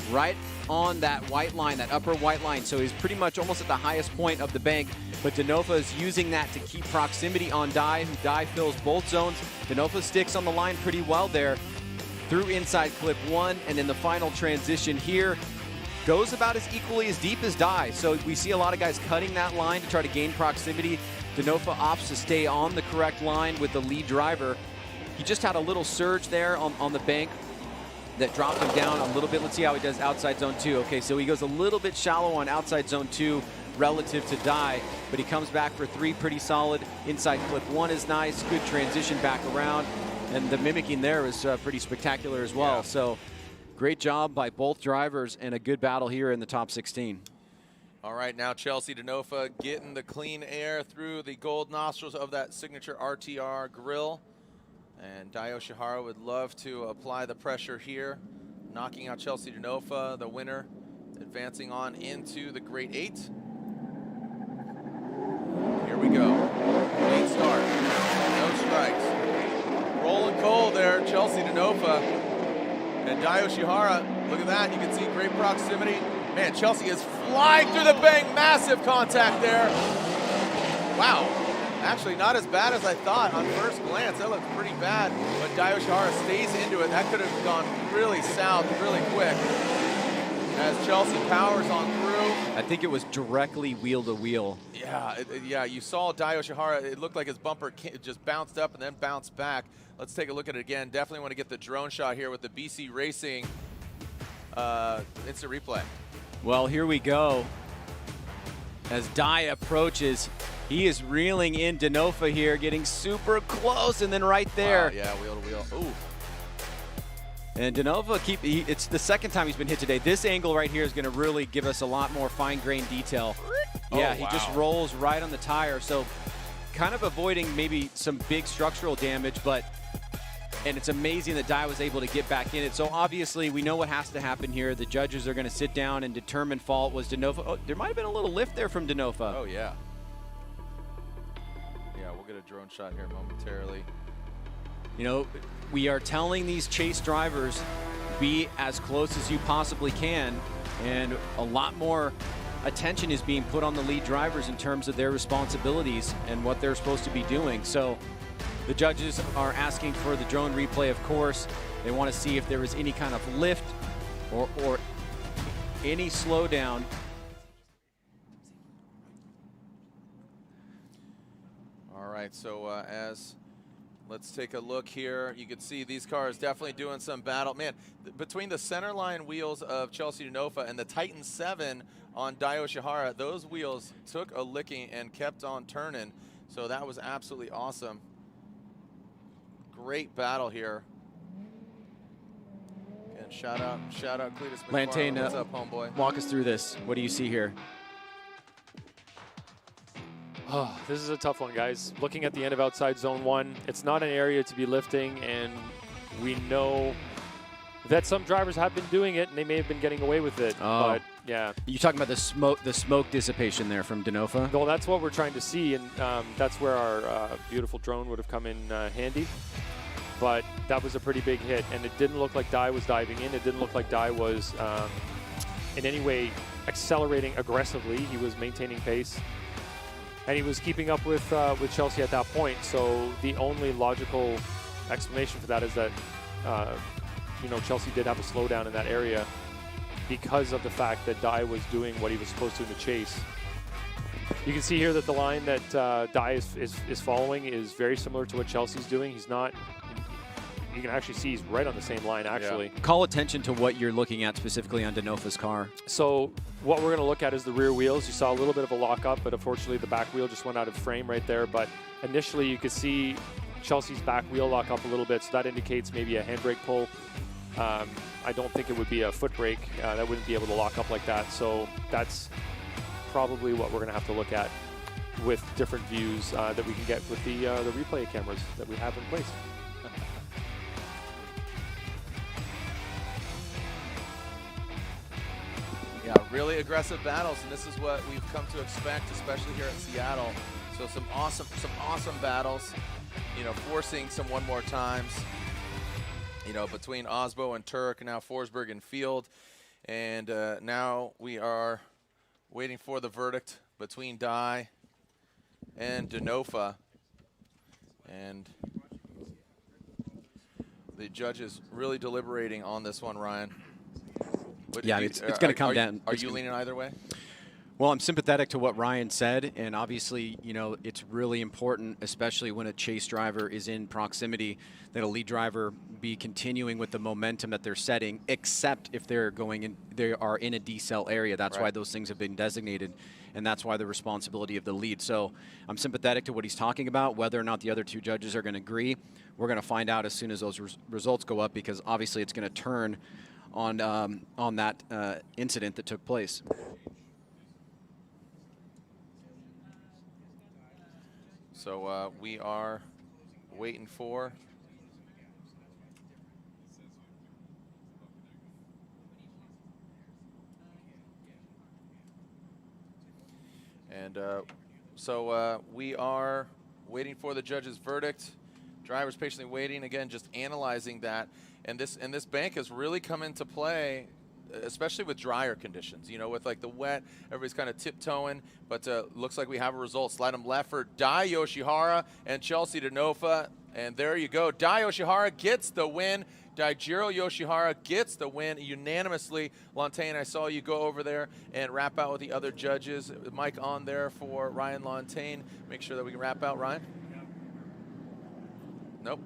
right on that white line, that upper white line. So he's pretty much almost at the highest point of the bank. But Denofa is using that to keep proximity on Dai, who Dai fills both zones. Denofa sticks on the line pretty well there through inside clip 1. And in the final transition here, goes about as equally as deep as Dai. So we see a lot of guys cutting that line to try to gain proximity. Denofa opts to stay on the correct line with the lead driver. He just had a little surge there on the bank that dropped him down a little bit. Let's see how he does outside zone 2. Okay, so he goes a little bit shallow on outside zone 2 relative to Dai, but he comes back for 3 pretty solid. Inside clip 1 is nice, good transition back around, and the mimicking there is pretty spectacular as well. Yeah. So great job by both drivers and a good battle here in the top 16. All right, now Chelsea Denofa getting the clean air through the gold nostrils of that signature RTR grill. And Dai Yoshihara would love to apply the pressure here, knocking out Chelsea Denofa, the winner, advancing on into the Great 8. Here we go. Clean start. No strikes. Rolling cold there, Chelsea Denofa. And Dai Yoshihara, look at that. You can see great proximity. Man, Chelsea is flying through the bank. Massive contact there. Wow. Actually, not as bad as I thought on first glance. That looked pretty bad, but Dai Yoshihara stays into it. That could have gone really south really quick as Chelsea powers on through. I think it was directly wheel to wheel. Yeah, you saw Dai Yoshihara. It looked like his bumper just bounced up and then bounced back. Let's take a look at it again. Definitely want to get the drone shot here with the BC Racing instant replay. Well, here we go. As Dai approaches, he is reeling in Denofa here, getting super close, and then right there. Wow, yeah, wheel to wheel. Ooh. And Denofa, it's the second time he's been hit today. This angle right here is going to really give us a lot more fine-grained detail. Yeah, he just rolls right on the tire. So kind of avoiding maybe some big structural damage, and it's amazing that Dai was able to get back in it. So obviously we know what has to happen here. The judges are going to sit down and determine fault. Was Denofa. Oh, there might have been a little lift there from Denofa. Oh, yeah. Yeah, we'll get a drone shot here momentarily. You know, we are telling these chase drivers, be as close as you possibly can, and a lot more attention is being put on the lead drivers in terms of their responsibilities and what they're supposed to be doing. So the judges are asking for the drone replay, of course. They want to see if there was any kind of lift or any slowdown. All right, so let's take a look here. You can see these cars definitely doing some battle. Man, between the center line wheels of Chelsea Denofa and the Titan 7 on Dai Yoshihara, those wheels took a licking and kept on turning. So that was absolutely awesome. Great battle here. And shout out Cletus McFarland. Lantane, what's up, homeboy? Walk us through this. What do you see here? Oh, this is a tough one, guys. Looking at the end of outside zone 1, it's not an area to be lifting, and we know that some drivers have been doing it, and they may have been getting away with it. Oh. But yeah, You're talking about the smoke dissipation there from Denofa? well, that's what we're trying to see, and that's where our beautiful drone would have come in handy. But that was a pretty big hit, and it didn't look like Dai was diving in. It didn't look like Dai was in any way accelerating aggressively. He was maintaining pace, and he was keeping up with Chelsea at that point. So the only logical explanation for that is that Chelsea did have a slowdown in that area because of the fact that Dai was doing what he was supposed to in the chase. You can see here that the line that Dai is following is very similar to what Chelsea's doing. He's not. You can actually see he's right on the same line, actually. Yeah. Call attention to what you're looking at specifically on Denofa's car. So what we're going to look at is the rear wheels. You saw a little bit of a lockup, but unfortunately the back wheel just went out of frame right there. But initially you could see Chelsea's back wheel lock up a little bit, so that indicates maybe a handbrake pull. I don't think it would be a foot brake. That wouldn't be able to lock up like that. So that's probably what we're going to have to look at with different views that we can get with the replay cameras that we have in place. Yeah, really aggressive battles, and this is what we've come to expect, especially here at Seattle. So some awesome battles, forcing some one more times, between Osbo and Turk, and now Forsberg and Field. And now we are waiting for the verdict between Dai and Denofa. And the judges really deliberating on this one, Ryan. Yeah, it's going to come down. Are you leaning either way? Well, I'm sympathetic to what Ryan said, and obviously, it's really important, especially when a chase driver is in proximity, that a lead driver be continuing with the momentum that they're setting, except if they are in a decel area. That's why those things have been designated, and that's why the responsibility of the lead. So I'm sympathetic to what he's talking about. Whether or not the other two judges are going to agree, we're going to find out as soon as those results go up, because obviously it's going to turn on that incident that took place. So we are waiting for we are waiting for the judge's verdict. Drivers patiently waiting, again, just analyzing that. And this bank has really come into play, especially with drier conditions. With like the wet, everybody's kind of tiptoeing, but looks like we have a result. Slide them left for Dai Yoshihara and Chelsea Denofa. And there you go. Dai Yoshihara gets the win. Daijiro Yoshihara gets the win unanimously. Lantane, I saw you go over there and wrap out with the other judges. Mic on there for Ryan Lantane. Make sure that we can wrap out, Ryan. Nope.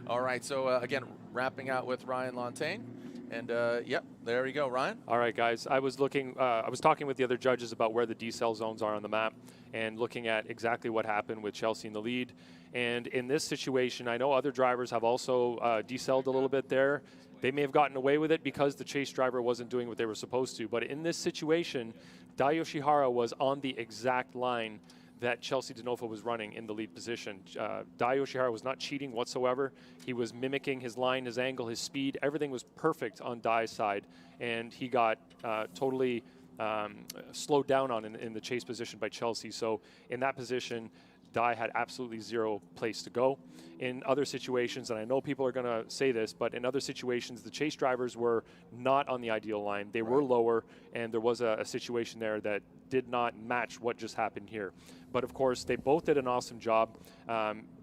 All right, so again, wrapping out with Ryan Lantane. And yep, there you go, Ryan. All right, guys. I was talking with the other judges about where the decel zones are on the map and looking at exactly what happened with Chelsea in the lead. And in this situation, I know other drivers have also decelled a little bit there. They may have gotten away with it because the chase driver wasn't doing what they were supposed to. But in this situation, Dai Yoshihara was on the exact line that Chelsea Denofa was running in the lead position. Dai Yoshihara was not cheating whatsoever. He was mimicking his line, his angle, his speed. Everything was perfect on Dai's side, and he got totally slowed down on in the chase position by Chelsea. So in that position, Dai had absolutely zero place to go. in other situations, and I know people are going to say this, but in other situations, the chase drivers were not on the ideal line. They were lower, and there was a situation there that did not match what just happened here. But of course, they both did an awesome job.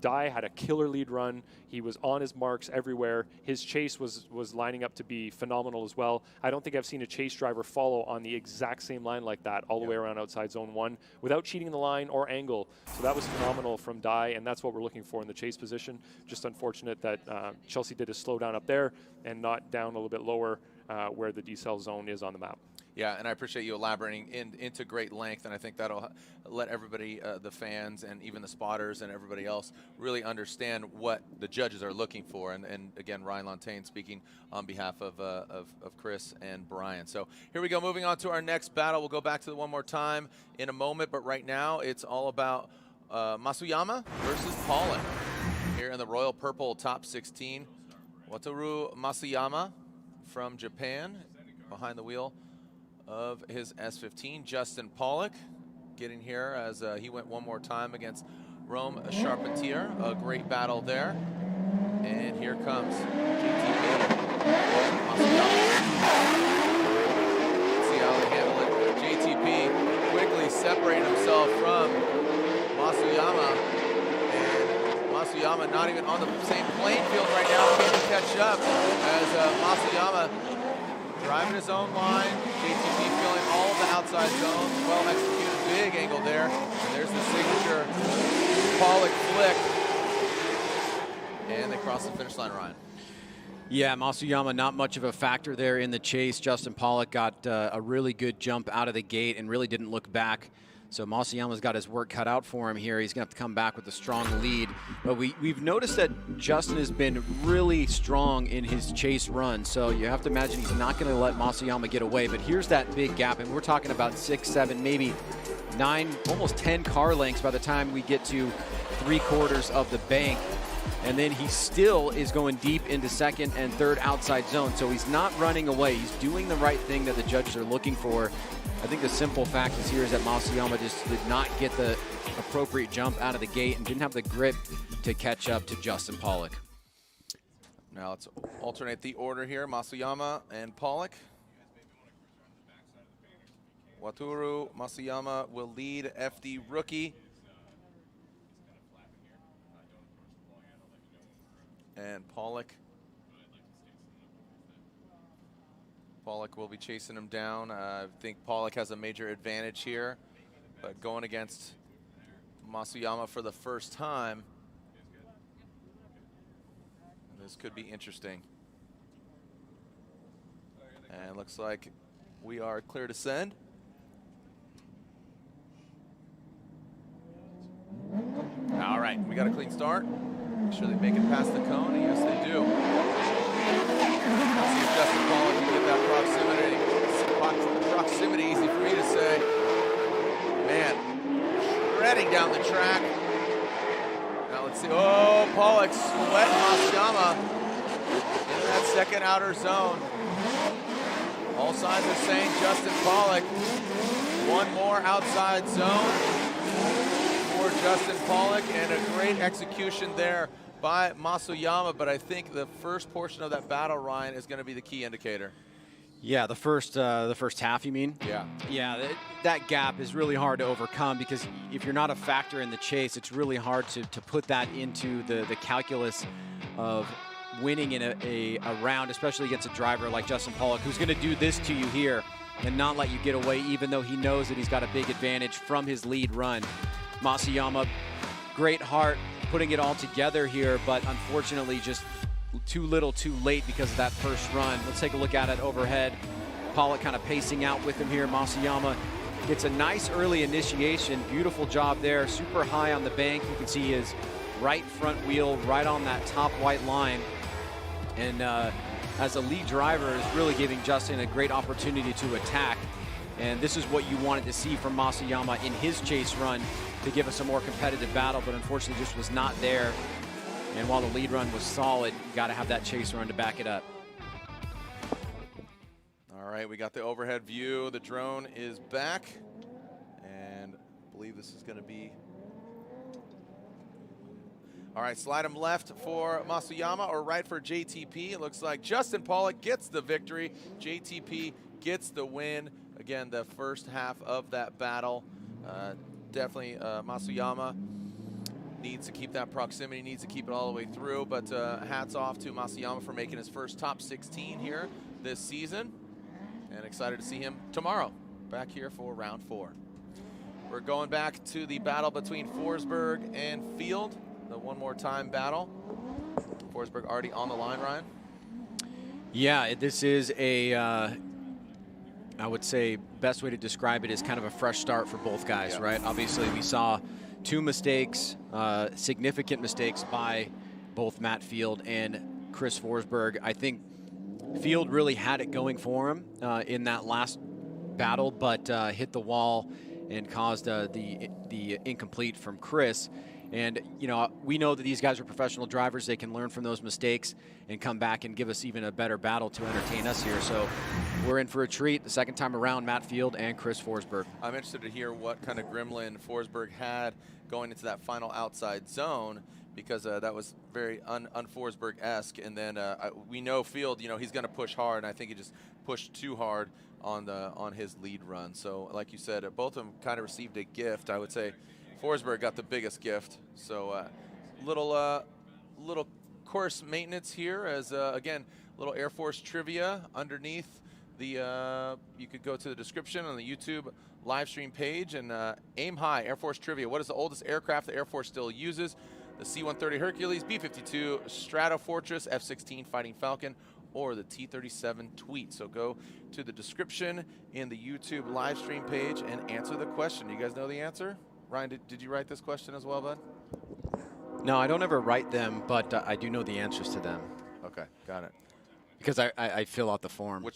Dai had a killer lead run. He was on his marks everywhere. His chase was lining up to be phenomenal as well. I don't think I've seen a chase driver follow on the exact same line like that all the way around outside zone 1 without cheating the line or angle. So that was phenomenal from Dai, and that's what we're looking for in the chase position. Just unfortunate that Chelsea did a slow down up there and not down a little bit lower where the decel zone is on the map. Yeah, and I appreciate you elaborating into great length, and I think that'll let everybody, the fans and even the spotters and everybody else, really understand what the judges are looking for. And again, Ryan Lontaine speaking on behalf of Chris and Brian. So here we go, moving on to our next battle. We'll go back to it one more time in a moment, but right now it's all about Masuyama versus Pollock here in the Royal Purple Top 16. Wataru Masuyama from Japan behind the wheel of his S15. Justin Pollock getting here as he went one more time against Rome Charpentier. A great battle there. And here comes JTP. See how they handle it. JTP quickly separating himself from Masuyama. And Masuyama not even on the same playing field right now. Can't catch up as Masuyama driving his own line. JTP feeling all of the outside zones. Well executed, big angle there. And there's the signature Pollock flick. And they cross the finish line, Ryan. Yeah, Masuyama not much of a factor there in the chase. Justin Pollock got a really good jump out of the gate and really didn't look back. So Masuyama's got his work cut out for him here. He's going to have to come back with a strong lead. But we've noticed that Justin has been really strong in his chase run. So you have to imagine he's not going to let Masuyama get away. But here's that big gap. And we're talking about 6, 7, maybe 9, almost 10 car lengths by the time we get to 3/4 of the bank. And then he still is going deep into second and third outside zone. So he's not running away. He's doing the right thing that the judges are looking for. I think the simple fact is here is that Masuyama just did not get the appropriate jump out of the gate and didn't have the grip to catch up to Justin Pollock. Now let's alternate the order here. Masuyama and Pollock. Wataru Masuyama will lead FD rookie. And Pollock will be chasing him down. I think Pollock has a major advantage here, but going against Masuyama for the first time, this could be interesting. And looks like we are clear to send. All right, we got a clean start. Make sure they make it past the cone, and yes they do. Let's see if Justin Pollock can get that proximity, easy for me to say. Man, shredding down the track. Now let's see, oh, Pollock sweating Masuyama in that second outer zone. All signs are saying Justin Pollock. One more outside zone for Justin Pollock, and a great execution there by Masuyama, but I think the first portion of that battle, Ryan, is going to be the key indicator. Yeah, the first half, you mean? Yeah. Yeah, that gap is really hard to overcome because if you're not a factor in the chase, it's really hard to put that into the calculus of winning in a round, especially against a driver like Justin Pollock, who's going to do this to you here and not let you get away, even though he knows that he's got a big advantage from his lead run. Masuyama, great heart, putting it all together here, but unfortunately just too little too late because of that first run. Let's take a look at it overhead. Pollock kind of pacing out with him here. Masuyama gets a nice early initiation. Beautiful job there. Super high on the bank. You can see his right front wheel right on that top white line. And as a lead driver is really giving Justin a great opportunity to attack. And this is what you wanted to see from Masuyama in his chase run to give us a more competitive battle, but unfortunately just was not there. And while the lead run was solid, you got to have that chase run to back it up. All right, we got the overhead view. The drone is back, and I believe this is going to be All right, slide him left for Masuyama or right for JTP. It looks like Justin Pollock gets the victory. JTP gets the win. Again, the first half of that battle. Definitely Masuyama needs to keep that proximity, needs to keep it all the way through. But hats off to Masuyama for making his first top 16 here this season. And excited to see him tomorrow back here for round 4. We're going back to the battle between Forsberg and Field. The one more time battle. Forsberg already on the line, Ryan. Yeah, this is a, I would say, best way to describe it is kind of a fresh start for both guys, right? Obviously, we saw 2 mistakes, significant mistakes by both Matt Field and Chris Forsberg. I think Field really had it going for him in that last battle, but hit the wall and caused the incomplete from Chris. And, you know, we know that these guys are professional drivers. They can learn from those mistakes and come back and give us even a better battle to entertain us here. So we're in for a treat the second time around, Matt Field and Chris Forsberg. I'm interested to hear what kind of gremlin Forsberg had going into that final outside zone, because that was very un-Forsberg-esque. And then we know Field, you know, he's going to push hard, and I think he just pushed too hard on his lead run. So like you said, both of them kind of received a gift. I would say Forsberg got the biggest gift. So little course maintenance here as, again, little Air Force trivia underneath the, you could go to the description on the YouTube live stream page and aim high, Air Force trivia. What is the oldest aircraft the Air Force still uses? The C-130 Hercules, B-52 Stratofortress, F-16 Fighting Falcon, or the T-37 Tweet. So go to the description in the YouTube live stream page and answer the question. You guys know the answer? Ryan, did you write this question as well, bud? No, I don't ever write them, but I do know the answers to them. Okay, got it. Because I fill out the form.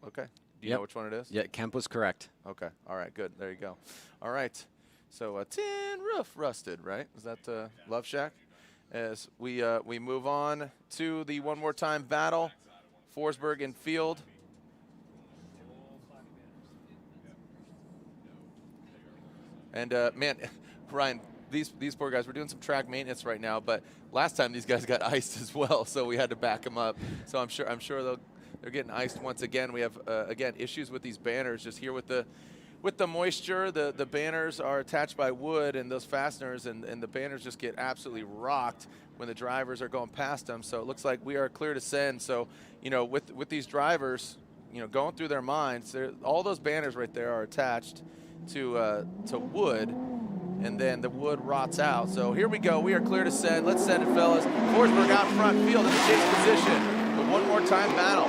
Okay. Do you know which one it is? Yeah, Kemp was correct. Okay, all right, good. There you go. All right, so tin roof rusted, right? Is that Love Shack? As we move on to the one more time battle, Forsberg and Field. And man, Ryan, these poor guys, we're doing some track maintenance right now, but last time these guys got iced as well, so we had to back them up. So I'm sure they're getting iced once again. We have again issues with these banners just here with the moisture. The banners are attached by wood and those fasteners, and the banners just get absolutely rocked when the drivers are going past them. So it looks like we are clear to send. So, you know, with these drivers, you know, going through their minds, all those banners right there are attached to wood, and then the wood rots out. So here we go. We are clear to send. Let's send it, fellas. Forsberg out front, Field in the chase position. The one more time battle.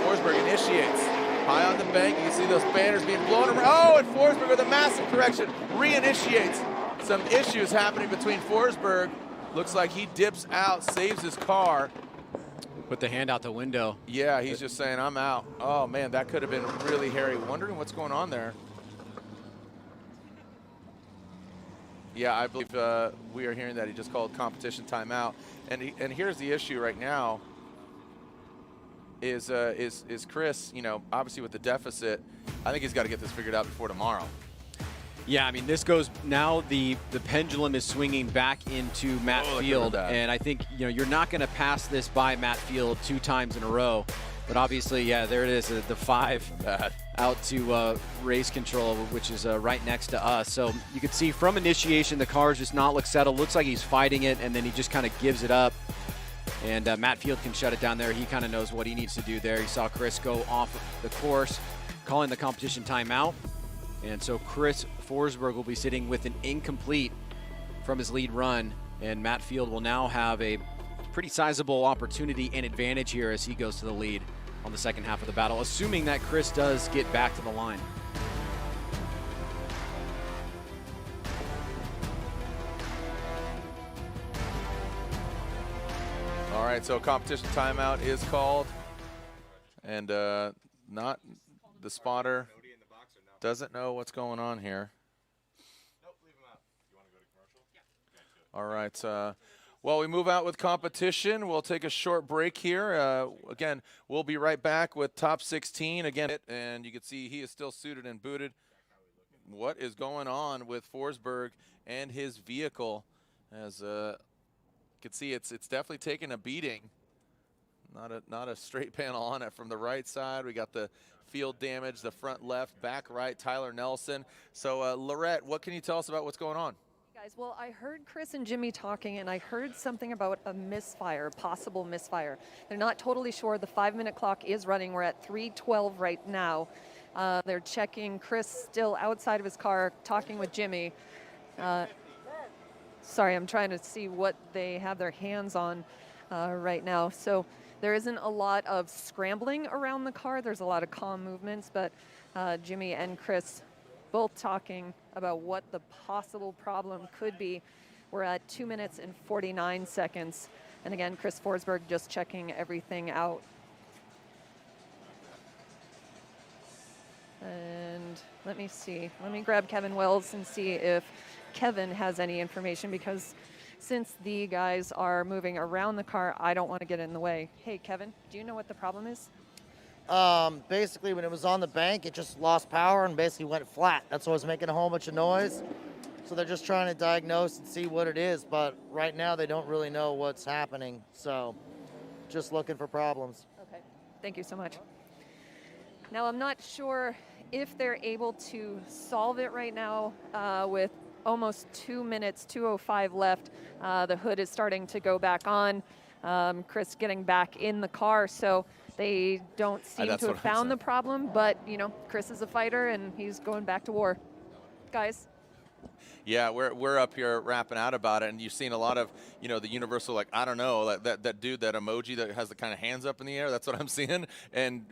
Forsberg initiates. High on the bank, you can see those banners being blown around. Oh, and Forsberg with a massive correction reinitiates. Some issues happening between Forsberg. Looks like he dips out, saves his car. Put the hand out the window. Yeah, he's just saying, I'm out. Oh, man, that could have been really hairy. Wondering what's going on there. Yeah, I believe we are hearing that he just called competition timeout. And here's the issue right now. Is Chris, you know, obviously with the deficit, I think he's got to get this figured out before tomorrow. Yeah, I mean, this goes now. The pendulum is swinging back into Matt Field, and I think, you know, you're not going to pass this by Matt Field 2 times in a row. But obviously, yeah, there it is, the 5 out to race control, which is right next to us. So you can see from initiation, the cars just not look settled. Looks like he's fighting it, and then he just kind of gives it up. And Matt Field can shut it down there. He kind of knows what he needs to do there. He saw Chris go off the course, calling the competition timeout. And so Chris Forsberg will be sitting with an incomplete from his lead run. And Matt Field will now have a pretty sizable opportunity and advantage here as he goes to the lead on the second half of the battle, assuming that Chris does get back to the line. All right, so competition timeout is called, and not the spotter doesn't know what's going on here. Nope, leave him out. You want to go to commercial? Yeah. All right. Well, we move out with competition. We'll take a short break here. Again, we'll be right back with top 16 again, and you can see he is still suited and booted. What is going on with Forsberg and his vehicle as can see it's definitely taken a beating. Not a straight panel on it from the right side. We got the field damage, the front left, back right, Tyler Nelson. So Lorette, what can you tell us about what's going on? Guys, well, I heard Chris and Jimmy talking, and I heard something about a misfire, possible misfire. They're not totally sure. The 5-minute clock is running. We're at 3:12 right now. They're checking. Chris still outside of his car talking with Jimmy. Sorry, I'm trying to see what they have their hands on right now. So there isn't a lot of scrambling around the car. There's a lot of calm movements, but Jimmy and Chris both talking about what the possible problem could be. We're at 2 minutes and 49 seconds. And again, Chris Forsberg just checking everything out. And let me see. Let me grab Kevin Wells and see if Kevin has any information, because since the guys are moving around the car, I don't want to get in the way. Hey, Kevin, do you know what the problem is? Basically, when it was on the bank, it just lost power and basically went flat. That's what was making a whole bunch of noise. So they're just trying to diagnose and see what it is. But right now, they don't really know what's happening. So just looking for problems. Okay, thank you so much. Now, I'm not sure if they're able to solve it right now with almost 2 minutes, 2:05 left. The hood is starting to go back on. Chris getting back in the car, so they don't seem to have found the problem, but, you know, Chris is a fighter, and he's going back to war. Guys? Yeah, we're up here rapping out about it, and you've seen a lot of, you know, the universal, like, I don't know, that dude, that emoji that has the kind of hands up in the air. That's what I'm seeing. And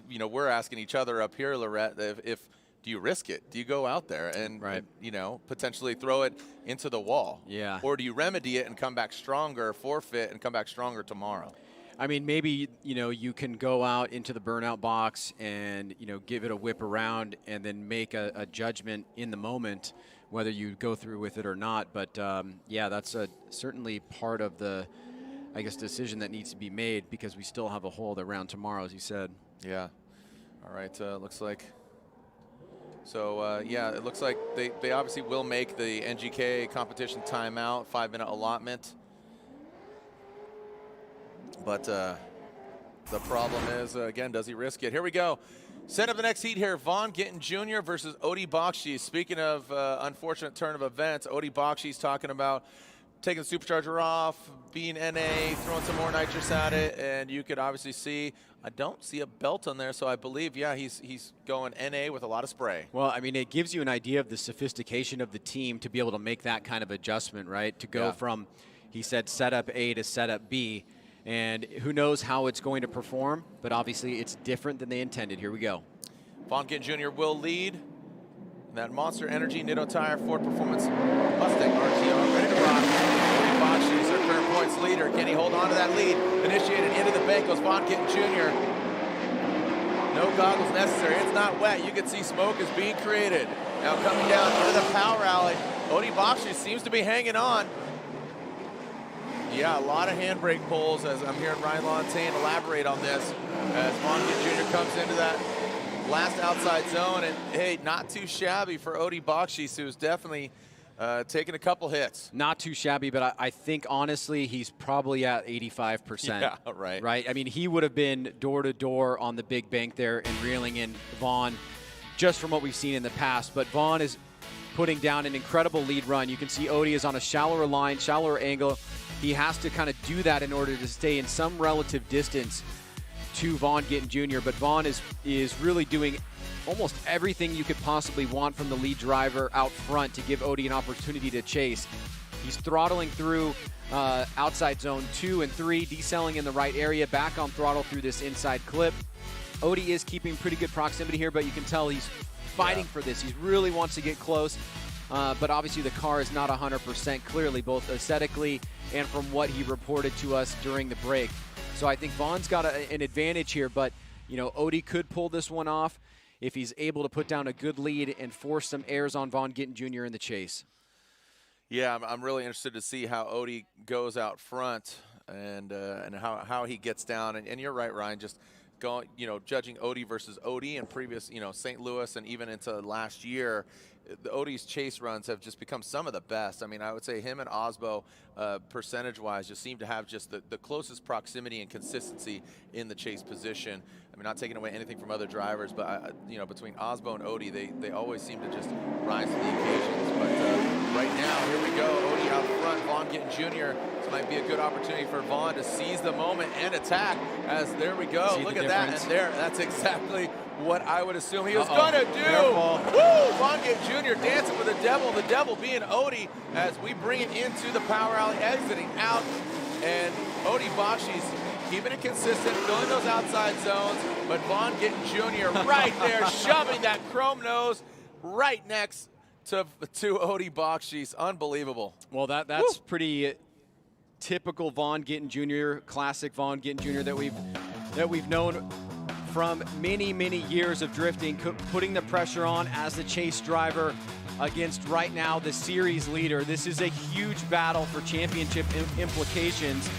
you know, we're asking each other up here, Lorette, if do you risk it? Do you go out there and, you know, potentially throw it into the wall? Yeah. Or do you remedy it and come back stronger, forfeit, and come back stronger tomorrow? I mean, maybe, you know, you can go out into the burnout box and, you know, give it a whip around and then make a judgment in the moment whether you go through with it or not. But, yeah, that's certainly part of the, I guess, decision that needs to be made, because we still have a hold around tomorrow, as you said. Yeah. All right, looks like. So, yeah, it looks like they obviously will make the NGK competition timeout, 5-minute allotment. But the problem is, again, does he risk it? Here we go. Set up the next heat here. Vaughn Gittin Jr. versus Odie Bakshi. Speaking of unfortunate turn of events, Odie Bakshi's talking about taking the supercharger off, being NA, throwing some more nitrous at it, and you could obviously see, I don't see a belt on there, so I believe, yeah, he's going NA with a lot of spray. Well, I mean, it gives you an idea of the sophistication of the team to be able to make that kind of adjustment, right? To go from, he said, setup A to setup B. And who knows how it's going to perform, but obviously it's different than they intended. Here we go. Vaughn Gittin Jr. will lead. That Monster Energy Nitto Tire Ford Performance Mustang RTR ready to rock. Odie Bakshi is our current points leader. Can he hold on to that lead? Initiated into the bank goes Vaughn Gittin Jr. No goggles necessary. It's not wet. You can see smoke is being created. Now coming down into the power alley. Odie Bakshi seems to be hanging on. Yeah, a lot of handbrake pulls, as I'm hearing Ryan Lontaine elaborate on this, as Vaughn Gittin Jr. comes into that last outside zone. And, hey, not too shabby for Odie Bakshi, who's definitely taking a couple hits. Not too shabby, but I think, honestly, he's probably at 85%. Yeah, right. Right? I mean, he would have been door-to-door on the big bank there and reeling in Vaughn just from what we've seen in the past. But Vaughn is putting down an incredible lead run. You can see Odie is on a shallower line, shallower angle. He has to kind of do that in order to stay in some relative distance to Vaughn Gittin Jr. But Vaughn is really doing almost everything you could possibly want from the lead driver out front to give Odie an opportunity to chase. He's throttling through outside zone 2 and 3, decelling in the right area, back on throttle through this inside clip. Odie is keeping pretty good proximity here, but you can tell he's fighting for this. He really wants to get close. But obviously the car is not 100% clearly, both aesthetically and from what he reported to us during the break. So I think Vaughn's got an advantage here, but, you know, Odie could pull this one off if he's able to put down a good lead and force some airs on Vaughn Gittin Jr. in the chase. Yeah, I'm really interested to see how Odie goes out front and how he gets down. And you're right, Ryan, just going, judging Odie versus Odie in previous, St. Louis and even into last year, the Odie's chase runs have just become some of the best. I mean, I would say him and Osbo, percentage-wise, just seem to have just the closest proximity and consistency in the chase position. I mean, not taking away anything from other drivers, but, between Osbo and Odie, they always seem to just rise to the occasions. But right now, here we go, Odie out front, Vaughn Gittin Jr. This might be a good opportunity for Vaughn to seize the moment and attack, as there we go. Look at that, and that's exactly what I would assume he was going to do. Careful. Woo! Vaughn Gittin Jr. dancing with the devil being Odie, as we bring it into the power alley, exiting out, and Odie Bakshi's keeping it consistent, filling those outside zones, but Vaughn Gittin Jr. right there, shoving that chrome nose right next to Odie Bakshi's. Unbelievable. Well, that's pretty typical Vaughn Gittin Jr., classic Vaughn Gittin Jr. that we've known from many, many years of drifting, putting the pressure on as the chase driver against right now the series leader. This is a huge battle for championship implications.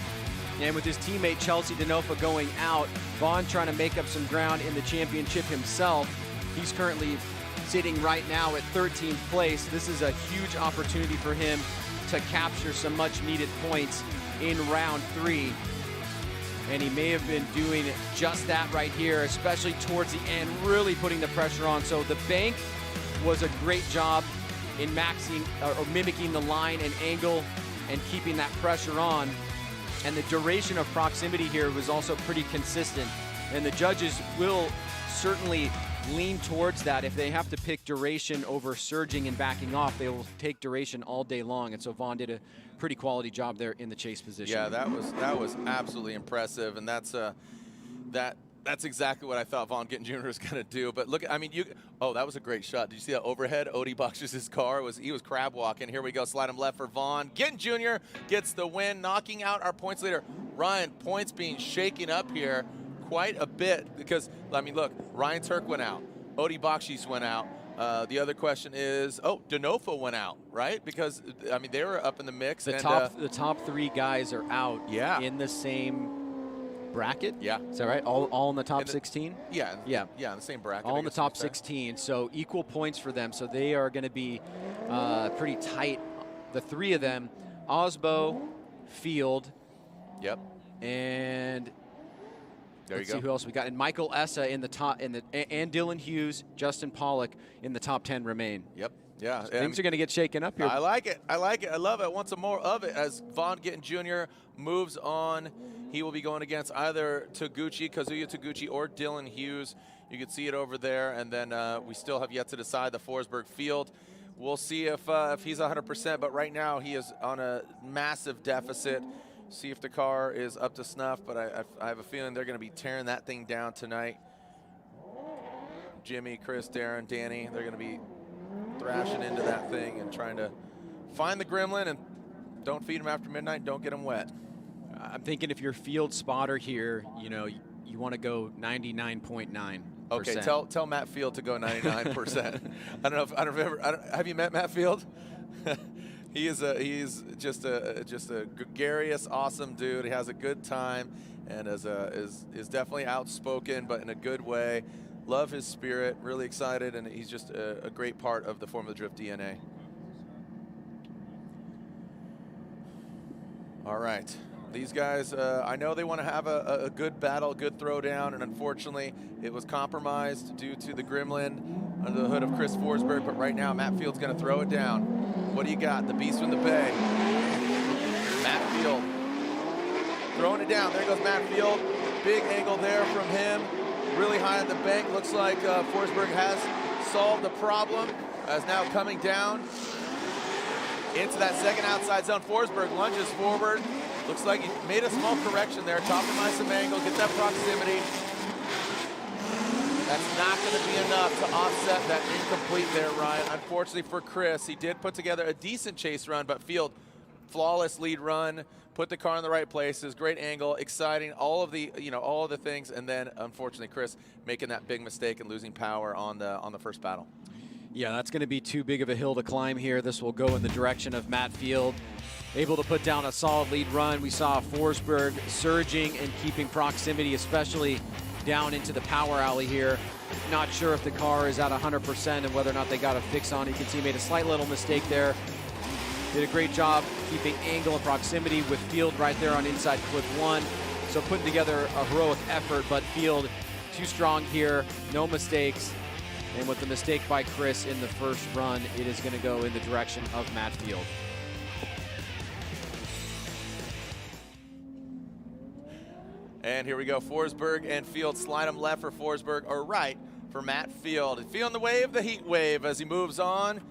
And with his teammate Chelsea Denofa going out, Vaughn trying to make up some ground in the championship himself. He's currently sitting right now at 13th place. This is a huge opportunity for him to capture some much needed points in round 3. And he may have been doing just that right here, especially towards the end, really putting the pressure on. So the bank was a great job in mimicking the line and angle and keeping that pressure on. And the duration of proximity here was also pretty consistent. And the judges will certainly lean towards that. If they have to pick duration over surging and backing off, they will take duration all day long. And so Vaughn did a pretty quality job there in the chase position. Yeah, that was absolutely impressive, and that's exactly what I thought Vaughn Gittin Jr. was going to do. But look, I mean, that was a great shot. Did you see that overhead? Odie Bakshi's car he was crab walking. Here we go, slide him left for Vaughn. Gittin Jr. gets the win, knocking out our points leader. Ryan, points being shaken up here quite a bit because, I mean, look, Ryan Turk went out. Odie Bakshi's went out. The other question is, Denofa went out, right? Because, I mean, they were up in the mix. The top 3 guys are out in the same bracket. Yeah. Is that right? All in the top 16? Yeah. Yeah. Yeah, in the same bracket. All in the top 16. So equal points for them. So they are going to be pretty tight. The 3 of them, Osbo, Field. Yep. And there let's you go. See who else we got. And Michael Essa and Dylan Hughes, Justin Pollock in the top 10 remain. Yep. Yeah. So things are going to get shaken up here. I like it. I like it. I love it. I want some more of it as Vaughn Gittin Jr. moves on. He will be going against either Kazuya Taguchi, or Dylan Hughes. You can see it over there. And then we still have yet to decide the Forsberg field. We'll see if he's 100%, but right now he is on a massive deficit. See if the car is up to snuff, but I have a feeling they're going to be tearing that thing down tonight. Jimmy, Chris, Darren, Danny, they're going to be thrashing into that thing and trying to find the gremlin, and don't feed him after midnight, don't get him wet. I'm thinking if you're field spotter here, you want to go 99.9%. Okay, tell Matt Field to go 99%. I don't know. Have you met Matt Field? He's just a gregarious, awesome dude. He has a good time and is definitely outspoken, but in a good way. Love his spirit. Really excited, and he's just a great part of the Formula Drift DNA. All right. These guys, I know they want to have a good battle, good throwdown, and unfortunately it was compromised due to the gremlin under the hood of Chris Forsberg, but right now Matt Field's going to throw it down. What do you got? The Beast from the Bay. Matt Field throwing it down. There goes Matt Field. Big angle there from him. Really high on the bank. Looks like Forsberg has solved the problem as now coming down into that second outside zone. Forsberg lunges forward. Looks like he made a small correction there, optimize some angle, get that proximity. That's not going to be enough to offset that incomplete there, Ryan. Unfortunately for Chris, he did put together a decent chase run, but Field, flawless lead run, put the car in the right places, great angle, exciting, all of the things, and then unfortunately Chris making that big mistake and losing power on the first battle. Yeah, that's going to be too big of a hill to climb here. This will go in the direction of Matt Field. Able to put down a solid lead run. We saw Forsberg surging and keeping proximity, especially down into the power alley here. Not sure if the car is at 100% and whether or not they got a fix on it. You can see he made a slight little mistake there. Did a great job keeping angle and proximity with Field right there on inside clip 1. So putting together a heroic effort, but Field too strong here, no mistakes. And with the mistake by Chris in the first run, it is going to go in the direction of Matt Field. And here we go, Forsberg and Field slide him left for Forsberg or right for Matt Field. Feeling the wave, the heat wave as he moves on,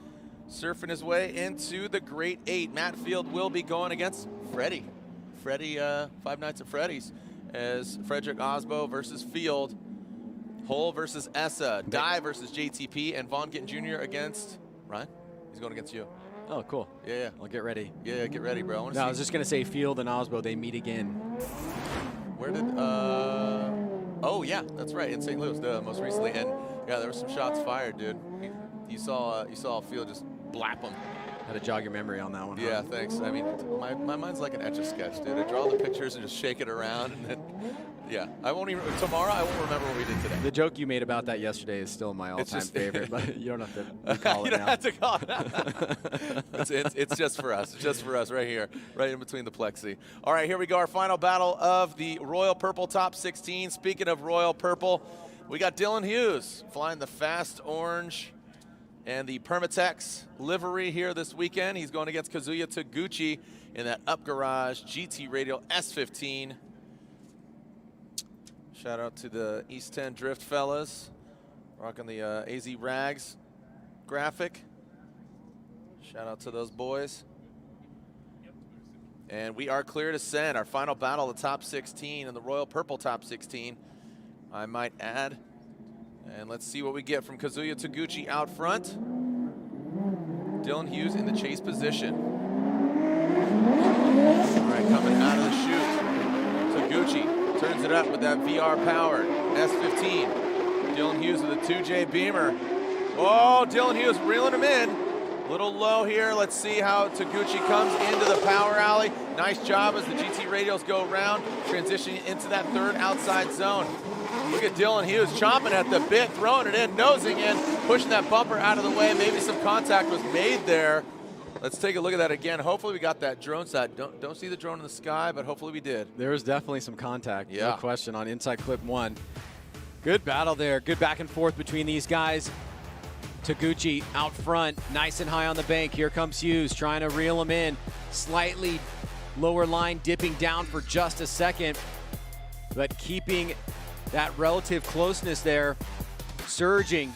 surfing his way into the Great 8. Matt Field will be going against Freddie. Freddie, Five Nights at Freddy's, as Frederick Osbo versus Field. Hull versus Essa, Dye versus JTP, and Vaughn Gittin Jr. against Ryan. He's going against you. Oh, cool. Yeah. I'll get ready. Yeah, get ready, bro. I was just going to say Field and Osbo, they meet again. Where did, oh yeah, that's right, in St. Louis, most recently. And yeah, there were some shots fired, dude. You saw Field just blap him. Had to jog your memory on that one. Yeah, huh? thanks. I mean, my mind's like an Etch-a-Sketch, dude. I draw the pictures and just shake it around, and then, yeah. Tomorrow I won't remember what we did today. The joke you made about that yesterday is still my all-time favorite, but you don't have to recall it You don't now. have to call it. It's just for us. It's just for us right here, right in between the plexi. All right, here we go. Our final battle of the Royal Purple Top 16. Speaking of Royal Purple, we got Dylan Hughes flying the Fast Orange and the Permatex livery here this weekend. He's going against Kazuya Taguchi in that Up Garage GT Radial S15. Shout out to the East 10 Drift fellas, rocking the AZ Rags graphic. Shout out to those boys. And we are clear to send our final battle of the top 16 and the Royal Purple top 16, I might add. And let's see what we get from Kazuya Taguchi out front. Dylan Hughes in the chase position. All right, coming out of the chute. Taguchi turns it up with that VR-powered S15. Dylan Hughes with a 2J Beamer. Oh, Dylan Hughes reeling him in. A little low here. Let's see how Taguchi comes into the power alley. Nice job as the GT Radials go around, transitioning into that third outside zone. Look at Dylan Hughes chomping at the bit, throwing it in, nosing in, pushing that bumper out of the way. Maybe some contact was made there. Let's take a look at that again. Hopefully we got that drone shot. Don't see the drone in the sky, but hopefully we did. There was definitely some contact, yeah. No question, on inside clip 1. Good battle there. Good back and forth between these guys. Taguchi out front, nice and high on the bank. Here comes Hughes trying to reel him in. Slightly lower line, dipping down for just a second, but keeping that relative closeness there, surging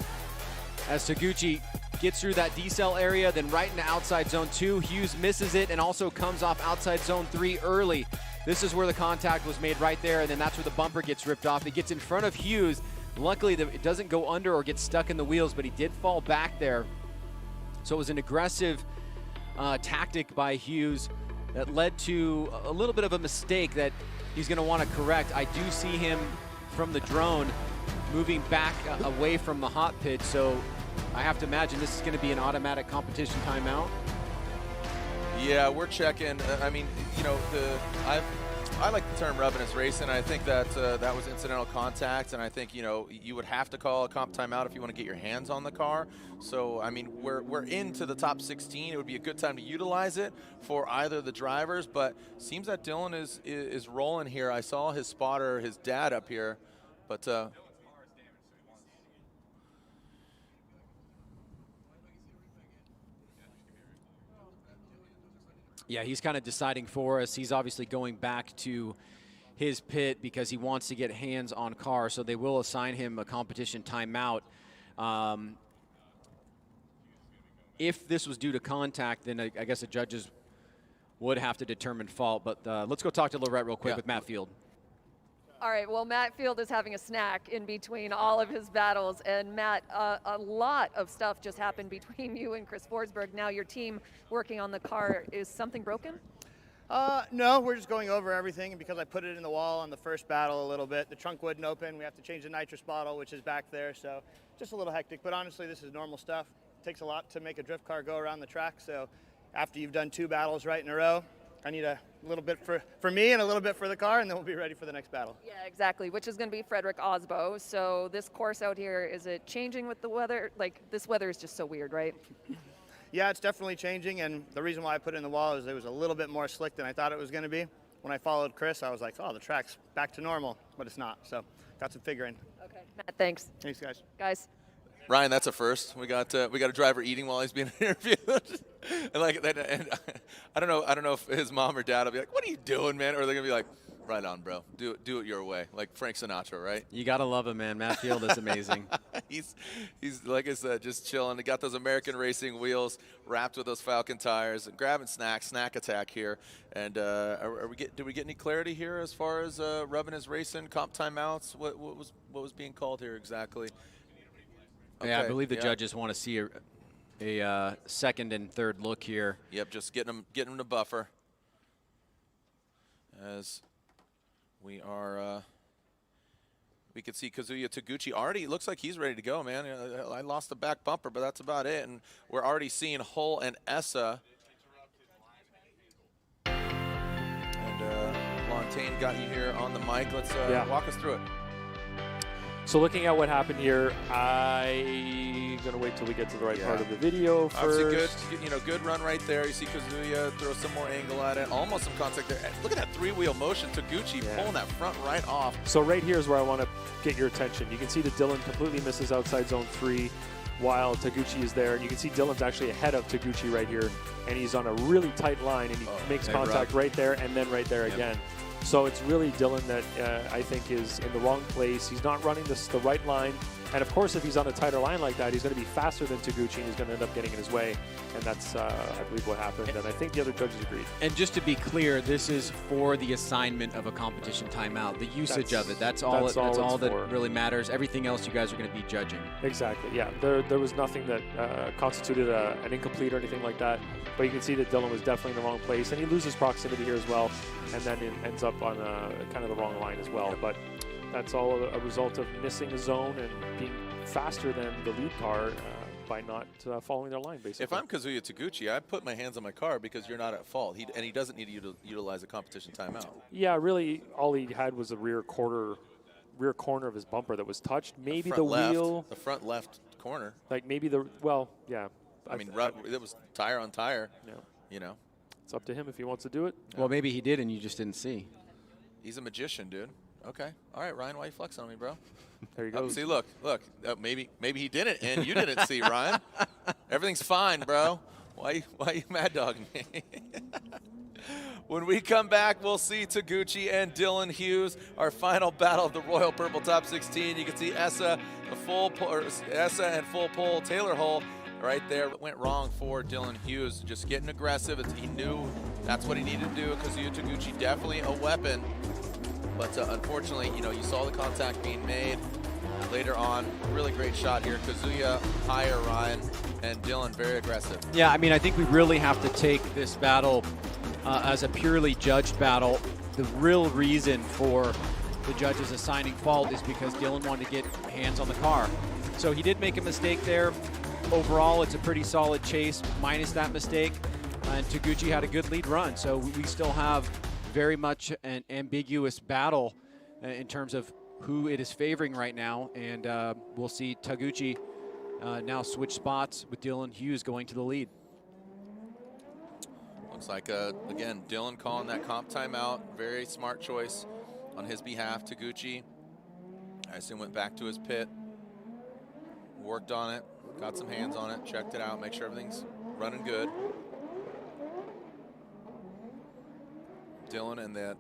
as Taguchi gets through that decel area, then right into outside zone 2. Hughes misses it and also comes off outside zone 3 early. This is where the contact was made right there, and then that's where the bumper gets ripped off. It gets in front of Hughes. Luckily, it doesn't go under or get stuck in the wheels, but he did fall back there. So it was an aggressive tactic by Hughes that led to a little bit of a mistake that he's going to want to correct. I do see him from the drone moving back away from the hot pit, so I have to imagine this is going to be an automatic competition timeout. Yeah, we're checking. I mean, you know, I like the term rubbing is racing. I think that that was incidental contact, and I think, you know, you would have to call a comp timeout if you want to get your hands on the car. So, I mean, we're into the top 16. It would be a good time to utilize it for either of the drivers, but seems that Dylan is rolling here. I saw his spotter, his dad up here, but yeah, he's kind of deciding for us. He's obviously going back to his pit because he wants to get hands on car, so they will assign him a competition timeout. If this was due to contact, then I guess the judges would have to determine fault. But let's go talk to Lorette real quick with Matt Field. All right, well, Matt Field is having a snack in between all of his battles. And Matt, a lot of stuff just happened between you and Chris Forsberg. Now your team working on the car. Is something broken? No, we're just going over everything. And because I put it in the wall on the first battle a little bit, the trunk wouldn't open. We have to change the nitrous bottle, which is back there. So just a little hectic. But honestly, this is normal stuff. It takes a lot to make a drift car go around the track. So after you've done 2 battles right in a row, I need a little bit for me and a little bit for the car, and then we'll be ready for the next battle. Yeah, exactly, which is going to be Frederick Osbo. So this course out here, is it changing with the weather? Like, this weather is just so weird, right? Yeah, it's definitely changing, and the reason why I put it in the wall is it was a little bit more slick than I thought it was going to be. When I followed Chris, I was like, oh, the track's back to normal, but it's not. So got some figuring. Okay, Matt, thanks. Thanks, guys. Guys. Ryan, that's a first. We got a driver eating while he's being interviewed, and like that. And I don't know if his mom or dad will be like, "What are you doing, man?" Or they're gonna be like, "Right on, bro. Do it your way," like Frank Sinatra, right? You gotta love him, man. Matt Field is amazing. he's like I said, just chilling. He got those American racing wheels wrapped with those Falcon tires, and grabbing snack attack here. And did we get any clarity here as far as rubbing his racing comp timeouts? What was being called here exactly? Okay, yeah, I believe the judges want to see a second and third look here. Yep, just getting them to buffer. As we are, we can see Kazuya Taguchi already looks like he's ready to go, man. I lost the back bumper, but that's about it. And we're already seeing Hull and Essa. And Lontaine got you here on the mic. Let's walk us through it. So looking at what happened here, I'm going to wait till we get to the right part of the video first. Obviously good run right there. You see Kazuya throw some more angle at it. Almost some contact there. Look at that three-wheel motion. Taguchi pulling that front right off. So right here is where I want to get your attention. You can see that Dylan completely misses outside zone 3 while Taguchi is there. And you can see Dylan's actually ahead of Taguchi right here. And he's on a really tight line, and he makes contact right there and then right there again. So it's really Dylan that I think is in the wrong place. He's not running the right line. And, of course, if he's on a tighter line like that, he's going to be faster than Taguchi, and he's going to end up getting in his way. And that's, I believe, what happened. And I think the other judges agreed. And just to be clear, this is for the assignment of a competition timeout, the usage of it. That's all that really matters. Everything else you guys are going to be judging. Exactly, yeah. There was nothing that constituted an incomplete or anything like that. But you can see that Dylan was definitely in the wrong place. And he loses proximity here as well. And then it ends up on kind of the wrong line as well. But that's all a result of missing a zone and being faster than the lead car by not following their line, basically. If I'm Kazuya Taguchi, I put my hands on my car because you're not at fault. He doesn't need to utilize a competition timeout. Yeah, really, all he had was a rear corner of his bumper that was touched. Maybe the wheel. The front left corner. Like maybe yeah. I mean, it was tire on tire. Yeah. You know. It's up to him if he wants to do it. Well, maybe he did and you just didn't see. He's a magician, dude. Okay. All right, Ryan, why you flexing on me, bro? There you go. See, look. Maybe he didn't, and you didn't see, Ryan. Everything's fine, bro. Why you mad dogging me? When we come back, we'll see Taguchi and Dylan Hughes, our final battle of the Royal Purple Top 16. You can see Essa and full pole Taylor Hull right there. It went wrong for Dylan Hughes, just getting aggressive. He knew that's what he needed to do. Kazuya Taguchi, definitely a weapon. But unfortunately, you saw the contact being made later on. Really great shot here. Kazuya higher, Ryan, and Dylan very aggressive. Yeah, I mean, I think we really have to take this battle as a purely judged battle. The real reason for the judges assigning fault is because Dylan wanted to get hands on the car. So he did make a mistake there. Overall, it's a pretty solid chase minus that mistake. And Taguchi had a good lead run. So we still have very much an ambiguous battle in terms of who it is favoring right now. And we'll see Taguchi now switch spots with Dylan Hughes going to the lead. Looks like, again, Dylan calling that comp timeout. Very smart choice on his behalf. Taguchi, I assume, went back to his pit, worked on it, got some hands on it, checked it out, make sure everything's running good. Dylan and that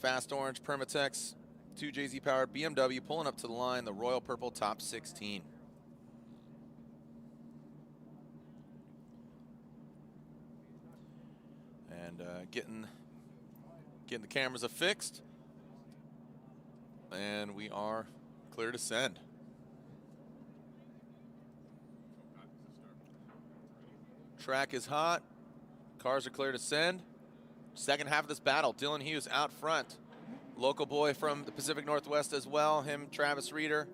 fast orange Permatex 2JZ powered BMW pulling up to the line, the Royal Purple Top 16. And getting the cameras affixed, and we are clear to send. Track is hot, cars are clear to send. Second half of this battle, Dylan Hughes out front. Local boy from the Pacific Northwest as well. Him, Travis Reeder,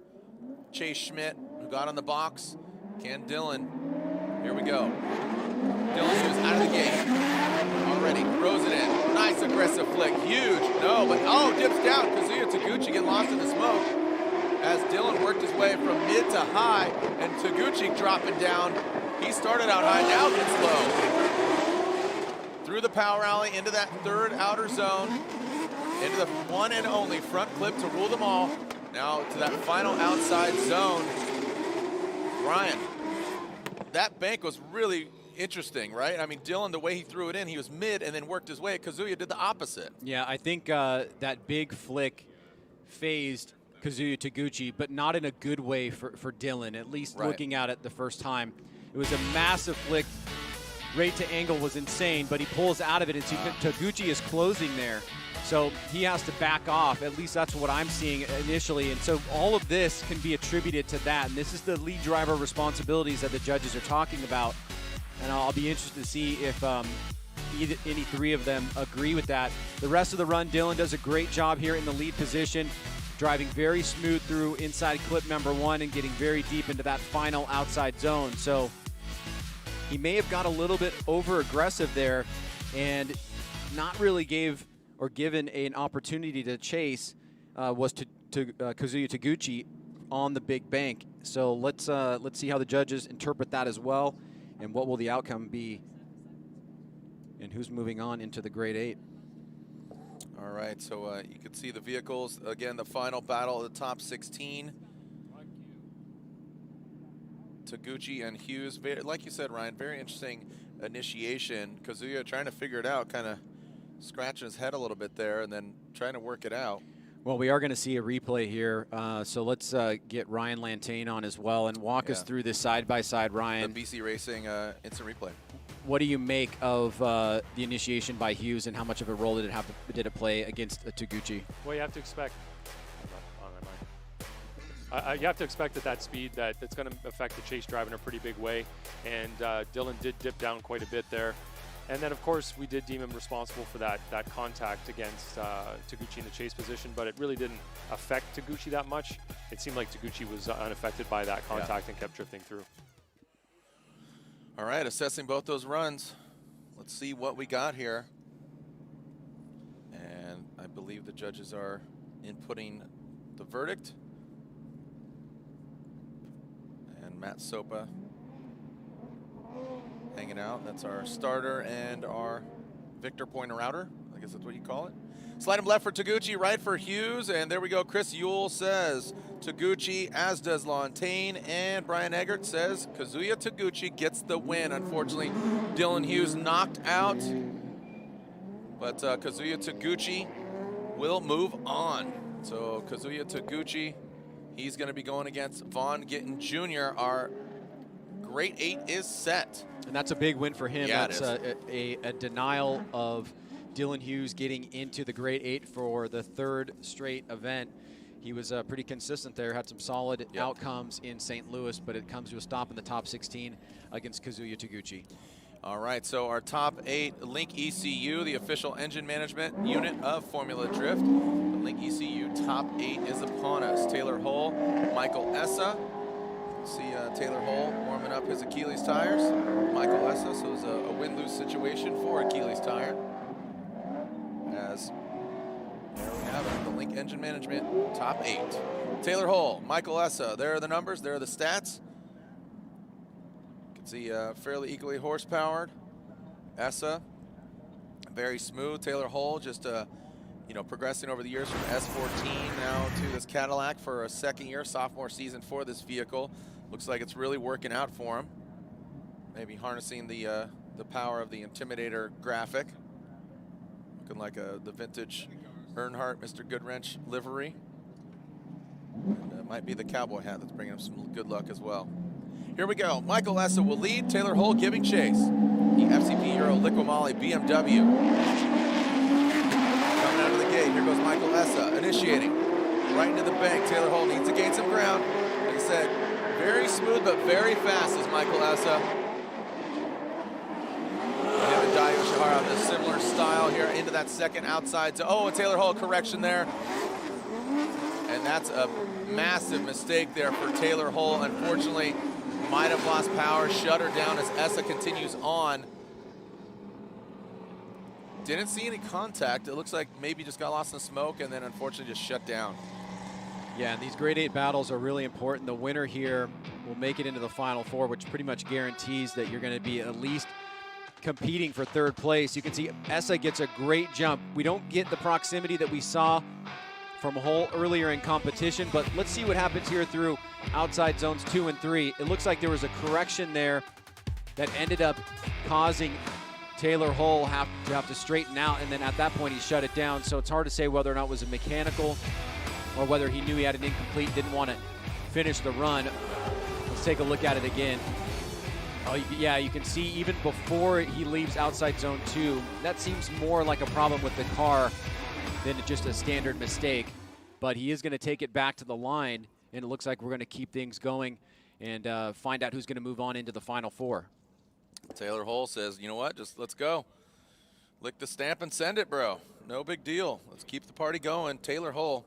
Chase Schmidt, who got on the box. Can Dylan, here we go. Dylan Hughes out of the gate. Already throws it in. Nice aggressive flick. Huge. No, but dips down. Kazuya Taguchi getting lost in the smoke as Dylan worked his way from mid to high, and Taguchi dropping down. He started out high, now gets low. Through the power alley into that third outer zone, into the one and only front clip to rule them all. Now to that final outside zone. Ryan, that bank was really interesting, right? I mean, Dylan, the way he threw it in, he was mid and then worked his way. Kazuya did the opposite. Yeah, I think that big flick phased Kazuya Taguchi, but not in a good way for Dylan, at least looking at it the first time. It was a massive flick. Rate to angle was insane, but he pulls out of it, and Taguchi is closing there. So he has to back off. At least that's what I'm seeing initially. And so all of this can be attributed to that. And this is the lead driver responsibilities that the judges are talking about. And I'll be interested to see if any three of them agree with that. The rest of the run, Dylan does a great job here in the lead position, driving very smooth through inside clip number 1 and getting very deep into that final outside zone. So he may have got a little bit over aggressive there and not really given an opportunity to chase was to Kazuya Taguchi on the big bank. So let's see how the judges interpret that as well, and what will the outcome be, and who's moving on into the grade 8. All right, so you can see the vehicles. Again, the final battle of the top 16. Taguchi and Hughes, like you said, Ryan, very interesting initiation. Kazuya trying to figure it out, kind of scratching his head a little bit there and then trying to work it out. Well, we are going to see a replay here, so let's get Ryan Lantane on as well and walk us through this side-by-side, Ryan. The BC Racing instant replay. What do you make of the initiation by Hughes, and how much of a role did it play against Taguchi? Well, you have to expect. You have to expect that speed that's going to affect the chase drive in a pretty big way, and Dylan did dip down quite a bit there. And then, of course, we did deem him responsible for that contact against Taguchi in the chase position, but it really didn't affect Taguchi that much. It seemed like Taguchi was unaffected by that contact and kept drifting through. All right, assessing both those runs. Let's see what we got here. And I believe the judges are inputting the verdict. And Matt Sopa hanging out. That's our starter and our Victor pointer router. I guess that's what you call it. Slide him left for Taguchi, right for Hughes, and there we go. Chris Yule says Taguchi, as does Lantane, and Brian Eggert says Kazuya Taguchi gets the win. Unfortunately, Dylan Hughes knocked out, but Kazuya Taguchi will move on. So Kazuya Taguchi, he's going to be going against Vaughn Gittin Jr. Our grade 8 is set. And that's a big win for him. Yeah, that's a denial of Dylan Hughes getting into the grade 8 for the third straight event. He was pretty consistent there, had some solid outcomes in St. Louis, but it comes to a stop in the top 16 against Kazuya Taguchi. All right, so our top 8, Link ECU, the official engine management unit of Formula Drift. The Link ECU top 8 is upon us. Taylor Hull, Michael Essa. See Taylor Hull warming up his Achilles tires. Michael Essa, so it was a win-lose situation for Achilles tire. As there we have it, the Link engine management top 8. Taylor Hull, Michael Essa, there are the numbers, there are the stats. You can see fairly equally horsepowered. Essa, very smooth. Taylor Hull just progressing over the years from S14 now to this Cadillac for a second year, sophomore season for this vehicle. Looks like it's really working out for him. Maybe harnessing the power of the Intimidator graphic. Looking like the vintage Earnhardt Mr. Goodwrench livery. And might be the cowboy hat that's bringing him some good luck as well. Here we go. Michael Essa will lead. Taylor Hull giving chase. The FCP Euro Liqui-Moly BMW. Coming out of the gate. Here goes Michael Essa initiating. Right into the bank. Taylor Hull needs to gain some ground. Like I said, very smooth but very fast is Michael Essa. Him and Dio Shihara have a similar style here into that second outside. Oh, and Taylor Hull correction there. And And that's a massive mistake there for Taylor Hull. Unfortunately, might have lost power, shut her down as Essa continues on. Didn't see any contact. It looks like maybe just got lost in the smoke and then unfortunately just shut down. Yeah, and these grade 8 battles are really important. The winner here will make it into the Final Four, which pretty much guarantees that you're going to be at least competing for 3rd place. You can see Essa gets a great jump. We don't get the proximity that we saw from Hull earlier in competition, but let's see what happens here through outside zones 2 and 3. It looks like there was a correction there that ended up causing Taylor Hull have to straighten out, and then at that point he shut it down. So it's hard to say whether or not it was a mechanical or whether he knew he had an incomplete, didn't want to finish the run. Let's take a look at it again. Oh, yeah, you can see even before he leaves outside zone 2, that seems more like a problem with the car than just a standard mistake. But he is going to take it back to the line, and it looks like we're going to keep things going and find out who's going to move on into the Final Four. Taylor Hull says, you know what, just let's go. Lick the stamp and send it, bro. No big deal. Let's keep the party going. Taylor Hull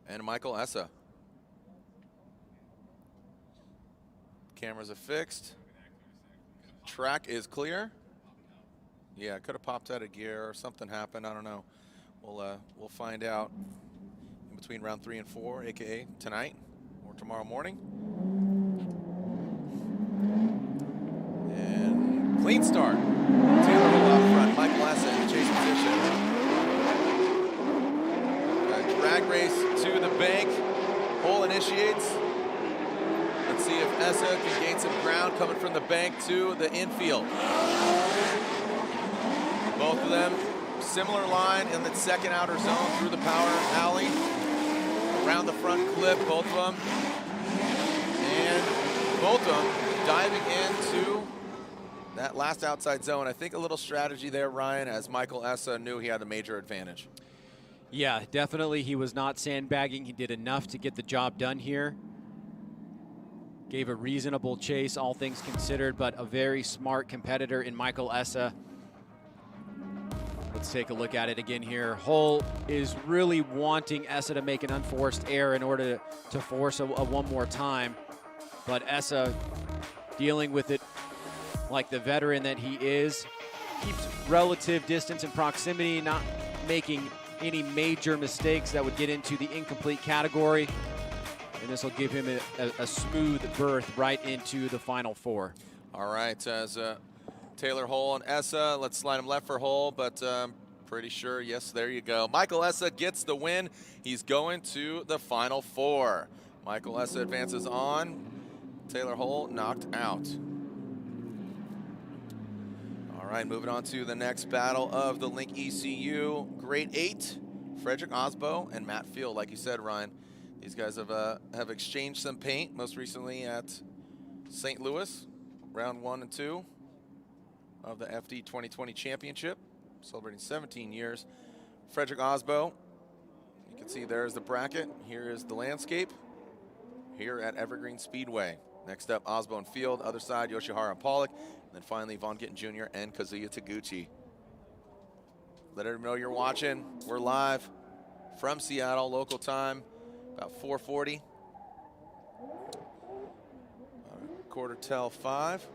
and Michael Essa. Cameras are fixed. Track is clear. Yeah, could have popped out of gear or something happened. I don't know. We'll find out in between round 3 and 4, aka tonight or tomorrow morning. And clean start. Taylor Hull out front. Michael Essa in chase position. Drag race to the bank. Hull initiates. Let's see if Essa can gain some ground coming from the bank to the infield. Both of them, similar line in the second outer zone through the power alley. Around the front clip, both of them. And both of them diving into that last outside zone. I think a little strategy there, Ryan, as Michael Essa knew he had a major advantage. Yeah, definitely he was not sandbagging. He did enough to get the job done here. Gave a reasonable chase, all things considered, but a very smart competitor in Michael Essa. Let's take a look at it again here. Hull is really wanting Essa to make an unforced error in order to force a one more time. But Essa, dealing with it like the veteran that he is, keeps relative distance and proximity, not making any major mistakes that would get into the incomplete category. And this will give him a smooth berth right into the Final Four. All right, as Taylor Hull and Essa, let's slide him left for Hull, but pretty sure, yes, there you go. Michael Essa gets the win. He's going to the Final Four. Michael Essa advances on. Taylor Hull knocked out. All right, moving on to the next battle of the Link ECU. Grade 8, Frederick Osbo and Matt Field. Like you said, Ryan, these guys have exchanged some paint, most recently at St. Louis, round 1 and 2 of the FD 2020 Championship, celebrating 17 years. Frederick Osbo, you can see there's the bracket. Here is the landscape here at Evergreen Speedway. Next up, Osbo and Field. Other side, Yoshihara and Pollock. And then finally, Von Gittin Jr. and Kazuya Taguchi. Let everyone know you're watching. We're live from Seattle, local time, about 4:40. Quarter till 5.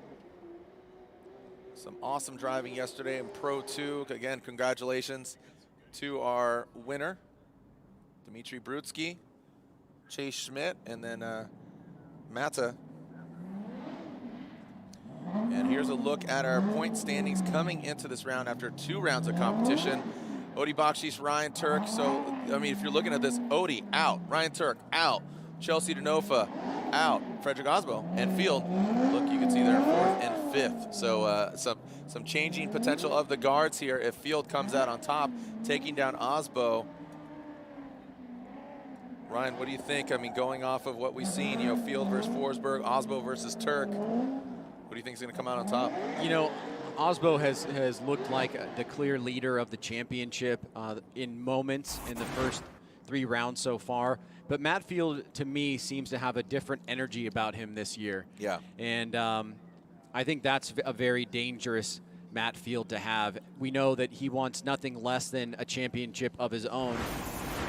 Some awesome driving yesterday in Pro 2. Again, congratulations to our winner, Dmitry Brutsky, Chase Schmidt, and then Mata. And here's a look at our point standings coming into this round after 2 rounds of competition. Odi Bakshish, Ryan Turk. So, I mean, if you're looking at this, Odi out, Ryan Turk out, Chelsea Denofa out, Frederick Osbo and Field. Look, you can see they're 4th and 5th. So some changing potential of the guards here if Field comes out on top, taking down Osbo. Ryan, what do you think? I mean, going off of what we've seen, you know, Field versus Forsberg, Osbo versus Turk. What do you think is going to come out on top? You know, Osbo has looked like the clear leader of the championship in moments in the first 3 rounds so far. But Matt Field, to me, seems to have a different energy about him this year. Yeah. And I think that's a very dangerous Matt Field to have. We know that he wants nothing less than a championship of his own.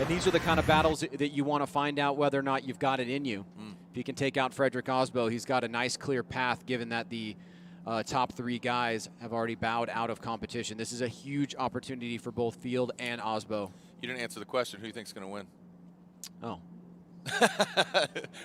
And these are the kind of battles that you want to find out whether or not you've got it in you. If you can take out Frederick Osbo, he's got a nice clear path given that the top 3 guys have already bowed out of competition. This is a huge opportunity for both Field and Osbo. You didn't answer the question. Who you think's going to win? Oh.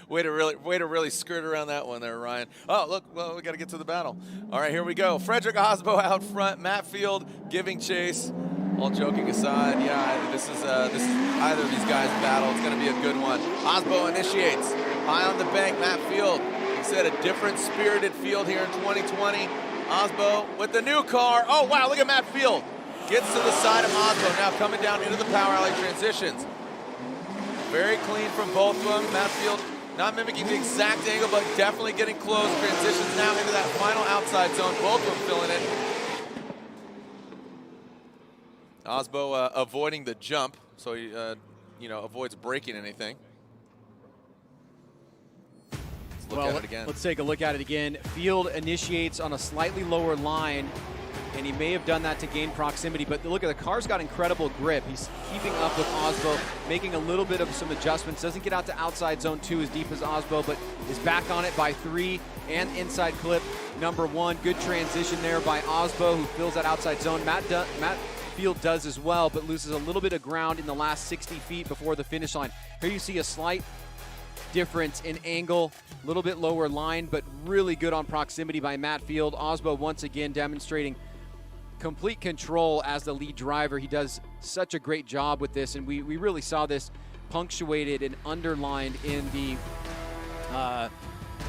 way to really skirt around that one there, Ryan. Oh, look, well, we got to get to the battle. All right, here we go. Frederick Osbo out front, Matt Field giving chase. All joking aside, yeah, this is either of these guys' battle. It's going to be a good one. Osbo initiates. High on the bank, Matt Field. He said a different spirited Field here in 2020. Osbo with the new car. Oh, wow, look at Matt Field. Gets to the side of Osbo, now coming down into the power alley transitions. Very clean from both of them. Matt Field not mimicking the exact angle, but definitely getting close. Transitions now into that final outside zone. Both of them filling it. Osbo avoiding the jump, so he avoids breaking anything. Let's look at it again. Let's take a look at it again. Field initiates on a slightly lower line, and he may have done that to gain proximity, but look at the car's got incredible grip. He's keeping up with Osbo, making a little bit of some adjustments. Doesn't get out to outside zone 2 as deep as Osbo, but is back on it by 3 and inside clip number 1. Good transition there by Osbo, who fills that outside zone. Matt Field does as well, but loses a little bit of ground in the last 60 feet before the finish line. Here you see a slight difference in angle, a little bit lower line, but really good on proximity by Matt Field. Osbo once again demonstrating complete control as the lead driver. He does such a great job with this, and we really saw this punctuated and underlined in the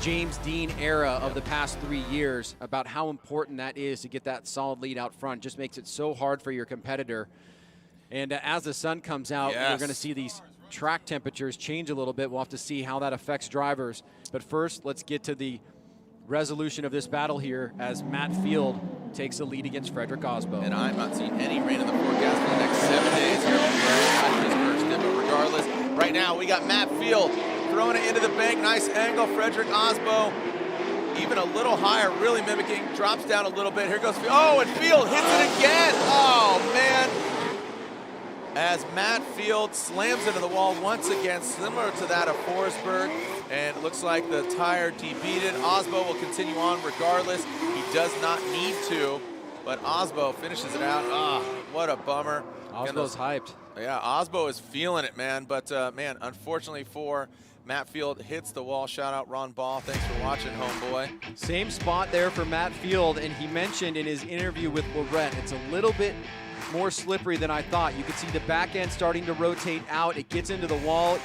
James Dean era of the past 3 years about how important that is to get that solid lead out front. Just makes it so hard for your competitor. And as the sun comes out, we're going to see these track temperatures change a little bit. We'll have to see how that affects drivers. But first, let's get to the resolution of this battle here as Matt Field takes the lead against Frederick Osbo. And I'm not seeing any rain in the forecast for the next 7 days here from this first dip. But regardless, right now we got Matt Field throwing it into the bank. Nice angle. Frederick Osbo even a little higher, really mimicking. Drops down a little bit. Here goes Field. Oh, and Field hits it again. Oh, man. As Matt Field slams into the wall once again, similar to that of Forsberg. And it looks like the tire debeated. Osbo will continue on regardless. He does not need to, but Osbo finishes it out. Ah, what a bummer. Osbo's hyped. Yeah, Osbo is feeling it, man. But, man, unfortunately for Matt Field, hits the wall. Shout out Ron Ball. Thanks for watching, homeboy. Same spot there for Matt Field, and he mentioned in his interview with Lorette, it's a little bit more slippery than I thought. You could see the back end starting to rotate out. It gets into the wall.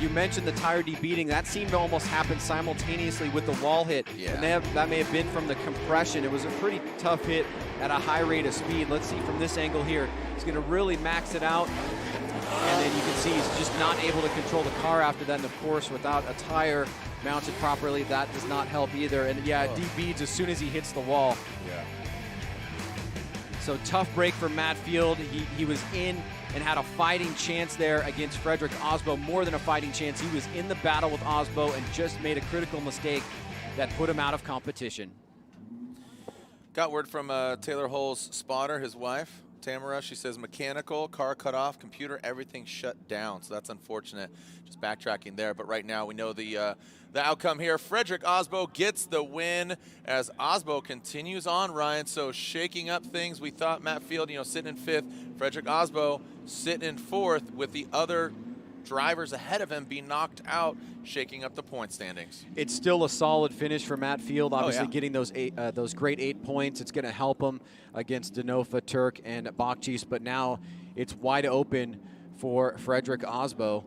You mentioned the tire debeating. That seemed to almost happen simultaneously with the wall hit. Yeah. And that may have been from the compression. It was a pretty tough hit at a high rate of speed. Let's see from this angle here. He's going to really max it out. And then you can see he's just not able to control the car after that. And of course, without a tire mounted properly, that does not help either. And yeah, it debeats as soon as he hits the wall. Yeah. So tough break for Matt Field. He was in and had a fighting chance there against Frederick Osbo, more than a fighting chance. He was in the battle with Osbo and just made a critical mistake that put him out of competition. Got word from Taylor Hull's spotter, his wife, Tamara. She says mechanical, car cut off, computer, everything shut down. So that's unfortunate. Just backtracking there. But right now we know the outcome here. Frederick Osbo gets the win as Osbo continues on, Ryan. So shaking up things. We thought Matt Field, sitting in 5th. Frederick Osbo sitting in 4th with the other drivers ahead of him being knocked out, shaking up the point standings. It's still a solid finish for Matt Field, obviously getting those great 8 points. It's going to help him against Denofa, Turk, and Bakchis, but now it's wide open for Frederick Osbo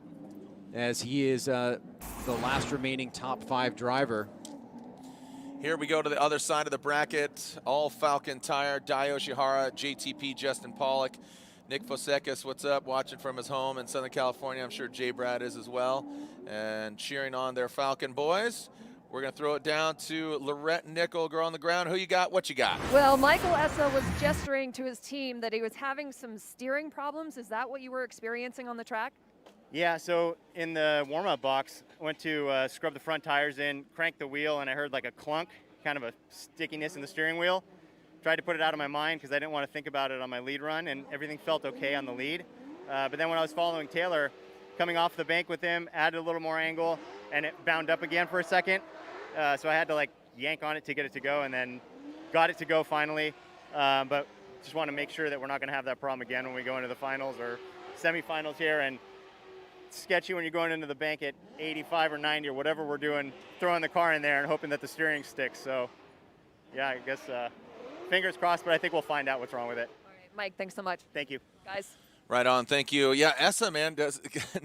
as he is the last remaining top 5 driver. Here we go to the other side of the bracket. All Falcon Tire, Dai Yoshihara, JTP, Justin Pollock, Nick Fosekis, what's up? Watching from his home in Southern California. I'm sure Jay Brad is as well. And cheering on their Falcon boys. We're going to throw it down to Lorette Nickel, girl on the ground. Who you got? What you got? Well, Michael Essa was gesturing to his team that he was having some steering problems. Is that what you were experiencing on the track? Yeah, so in the warm-up box, I went to scrub the front tires in, cranked the wheel, and I heard like a clunk, kind of a stickiness in the steering wheel. Tried to put it out of my mind because I didn't want to think about it on my lead run, and everything felt okay on the lead. But then when I was following Taylor, coming off the bank with him, added a little more angle, and it bound up again for a second. So I had to like yank on it to get it to go, and then got it to go finally. But just want to make sure that we're not going to have that problem again when we go into the finals or semifinals here. And it's sketchy when you're going into the bank at 85 or 90 or whatever we're doing, throwing the car in there and hoping that the steering sticks. So yeah, I guess fingers crossed, but I think we'll find out what's wrong with it. All right, Mike, thanks so much. Thank you. Guys. Right on, thank you. Yeah, Essa, man, does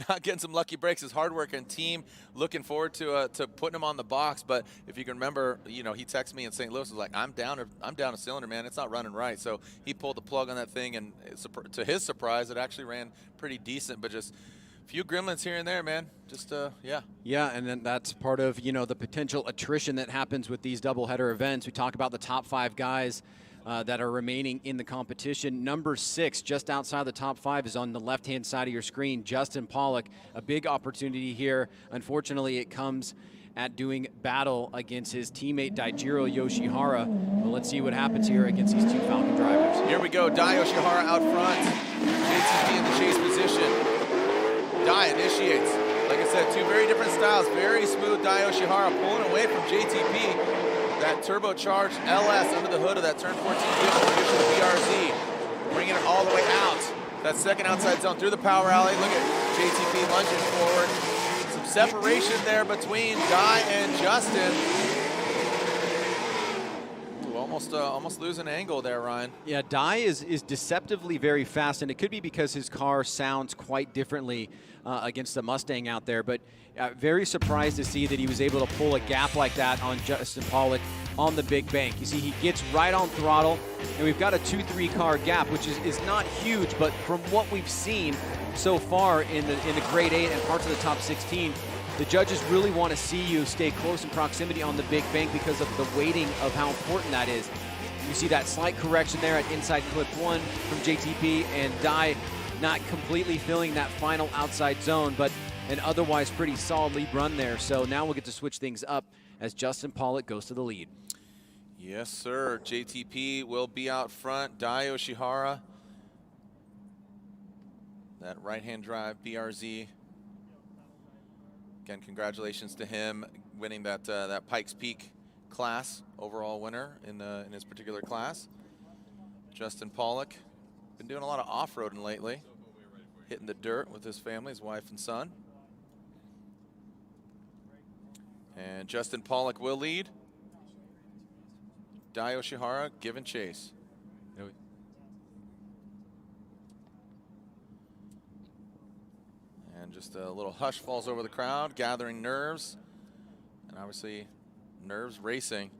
not getting some lucky breaks. His hard-working team, looking forward to putting him on the box. But if you can remember, he texted me in St. Louis, was like, I'm down a cylinder, man. It's not running right. So he pulled the plug on that thing, and to his surprise, it actually ran pretty decent. But just a few gremlins here and there, man. Just yeah. Yeah, and then that's part of the potential attrition that happens with these doubleheader events. We talk about the top 5 guys that are remaining in the competition. Number 6, just outside the top 5, is on the left-hand side of your screen, Justin Pollock. A big opportunity here. Unfortunately, it comes at doing battle against his teammate Daijiro Yoshihara. Well, let's see what happens here against these 2 Falcon drivers. Here we go, Dai Yoshihara out front. JTP in the chase position. Dai initiates. Like I said, 2 very different styles. Very smooth Dai Yoshihara pulling away from JTP. That turbocharged LS under the hood of that turn 14 vehicle, traditional BRZ, bringing it all the way out. That second outside zone through the power alley. Look at JTP lunging forward. Some separation there between Dai and Justin. Ooh, almost losing angle there, Ryan. Yeah, Dai is deceptively very fast, and it could be because his car sounds quite differently against the Mustang out there, but very surprised to see that he was able to pull a gap like that on Justin Pollock on the big bank. You see, he gets right on throttle, and we've got a 2-3 car gap, which is not huge, but from what we've seen so far in the grade 8 and parts of the top 16, the judges really want to see you stay close in proximity on the big bank because of the weighting of how important that is. You see that slight correction there at inside clip 1 from JTP, and Dai not completely filling that final outside zone, but an otherwise pretty solid lead run there. So now we'll get to switch things up as Justin Pollock goes to the lead. Yes, sir. JTP will be out front. Dai Yoshihara, that right-hand drive BRZ. Again, congratulations to him winning that Pikes Peak class, overall winner in his particular class. Justin Pollock, been doing a lot of off-roading lately, hitting the dirt with his family, his wife and son. And Justin Pollock will lead. Dai Yoshihara giving chase. And just a little hush falls over the crowd, gathering nerves. And obviously, nerves racing.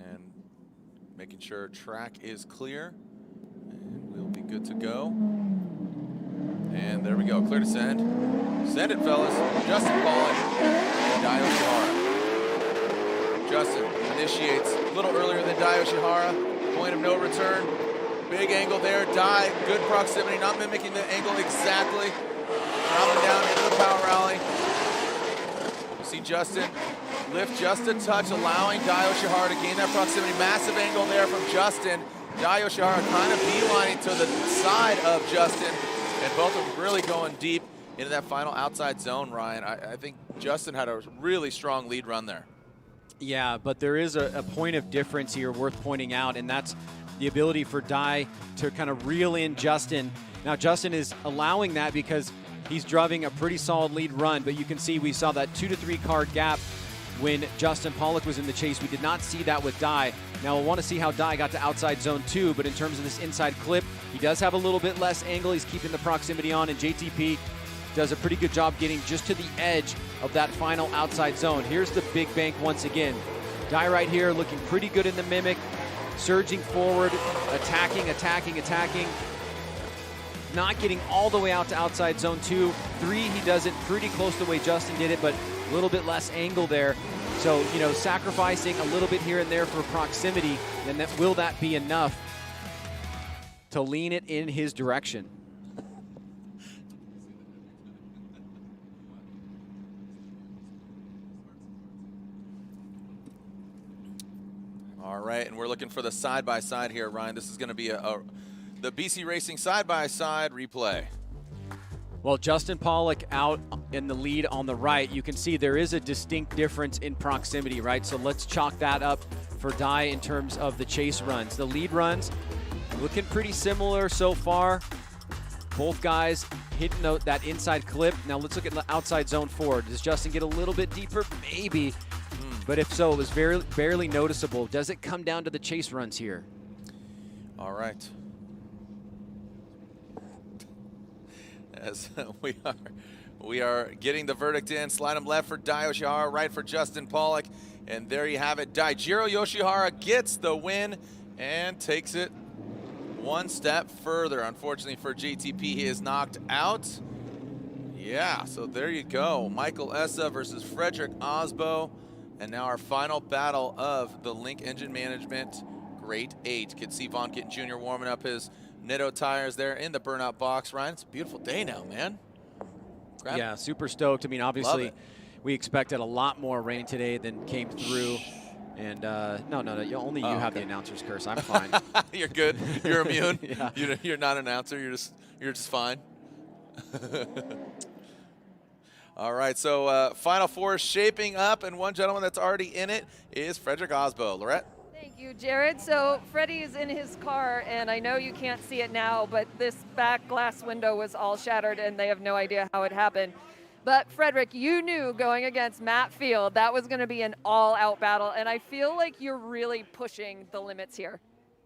And making sure track is clear. And we'll be good to go. And there we go, clear to send. Send it, fellas. Justin Pollock and Dai Yoshihara. Justin initiates a little earlier than Dai Yoshihara. Point of no return. Big angle there. Dai, good proximity, not mimicking the angle exactly. Dropping down into the power alley. You see Justin lift just a touch, allowing Dai Yoshihara to gain that proximity. Massive angle there from Justin. Dai Yoshihara kind of beelining to the side of Justin. And both of them really going deep into that final outside zone, Ryan. I think Justin had a really strong lead run there. Yeah, but there is a point of difference here worth pointing out, and that's the ability for Dai to kind of reel in Justin. Now, Justin is allowing that because he's driving a pretty solid lead run, but you can see we saw that 2 to 3 car gap when Justin Pollock was in the chase. We did not see that with Dai. Now, we'll want to see how Dai got to outside zone 2, but in terms of this inside clip, he does have a little bit less angle. He's keeping the proximity on, and JTP does a pretty good job getting just to the edge of that final outside zone. Here's the big bank once again. Dai right here looking pretty good in the Mimic, surging forward, attacking. Not getting all the way out to outside zone 2. 3, he does it pretty close to the way Justin did it, but a little bit less angle there. So, sacrificing a little bit here and there for proximity, and will that be enough to lean it in his direction? All right, and we're looking for the side-by-side here, Ryan. This is going to be the BC Racing side-by-side replay. Well, Justin Pollock out in the lead on the right. You can see there is a distinct difference in proximity, right? So let's chalk that up for Dye in terms of the chase runs. The lead runs looking pretty similar so far. Both guys hitting that inside clip. Now let's look at the outside zone 4. Does Justin get a little bit deeper? Maybe. But if so, it was barely noticeable. Does it come down to the chase runs here? All right. As we are getting the verdict in. Slide him left for Dai Yoshihara, right for Justin Pollock. And there you have it. Daijiro Yoshihara gets the win and takes it one step further. Unfortunately for JTP, he is knocked out. Yeah, so there you go. Michael Essa versus Frederick Osbo. And now our final battle of the Link Engine Management Grade 8. Can see Vaughn Gittin Jr. warming up his Nitto tires there in the burnout box. Ryan, it's a beautiful day now, man. Yeah, super stoked. I mean, obviously, we expected a lot more rain today than came through. And no, only you have the announcer's curse. I'm fine. You're good. You're immune. Yeah. You're not an announcer. You're just fine. All right, so Final Four is shaping up, and one gentleman that's already in it is Frederick Osbo. Lorette? Thank you, Jared. So Freddie is in his car, and I know you can't see it now, but this back glass window was all shattered, and they have no idea how it happened. But Frederick, you knew going against Matt Field that was going to be an all-out battle, and I feel like you're really pushing the limits here.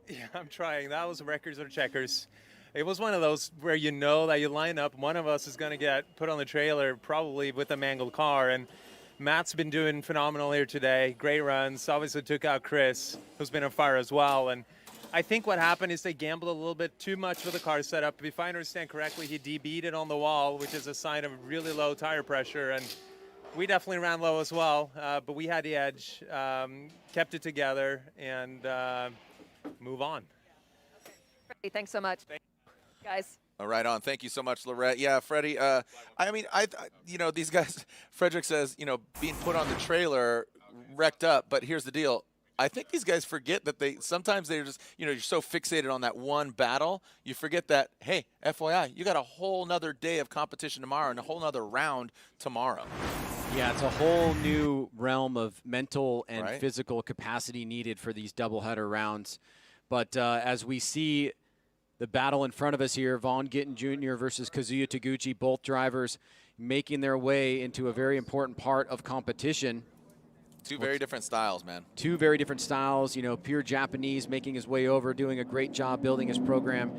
Yeah, I'm trying. That was records or checkers. It was one of those where you know that you line up, one of us is going to get put on the trailer, probably with a mangled car, and Matt's been doing phenomenal here today. Great runs. Obviously took out Chris, who's been on fire as well. And I think what happened is they gambled a little bit too much with the car setup. If I understand correctly, he DB'd it on the wall, which is a sign of really low tire pressure. And we definitely ran low as well, but we had the edge, kept it together, and move on. Freddie, thanks so much. Guys. Right on. Thank you so much, Lorette. Yeah, Freddie, I mean, these guys, Frederick says, being put on the trailer wrecked up, but here's the deal. I think these guys forget that sometimes they're just, you're so fixated on that one battle, you forget that, hey, FYI, you got a whole nother day of competition tomorrow and a whole nother round tomorrow. Yeah, it's a whole new realm of mental and physical capacity needed for these doubleheader rounds. But as we see the battle in front of us here, Vaughn Gittin Jr. versus Kazuya Taguchi, both drivers making their way into a very important part of competition. Two very different styles, man. Two very different styles. Pure Japanese making his way over, doing a great job building his program,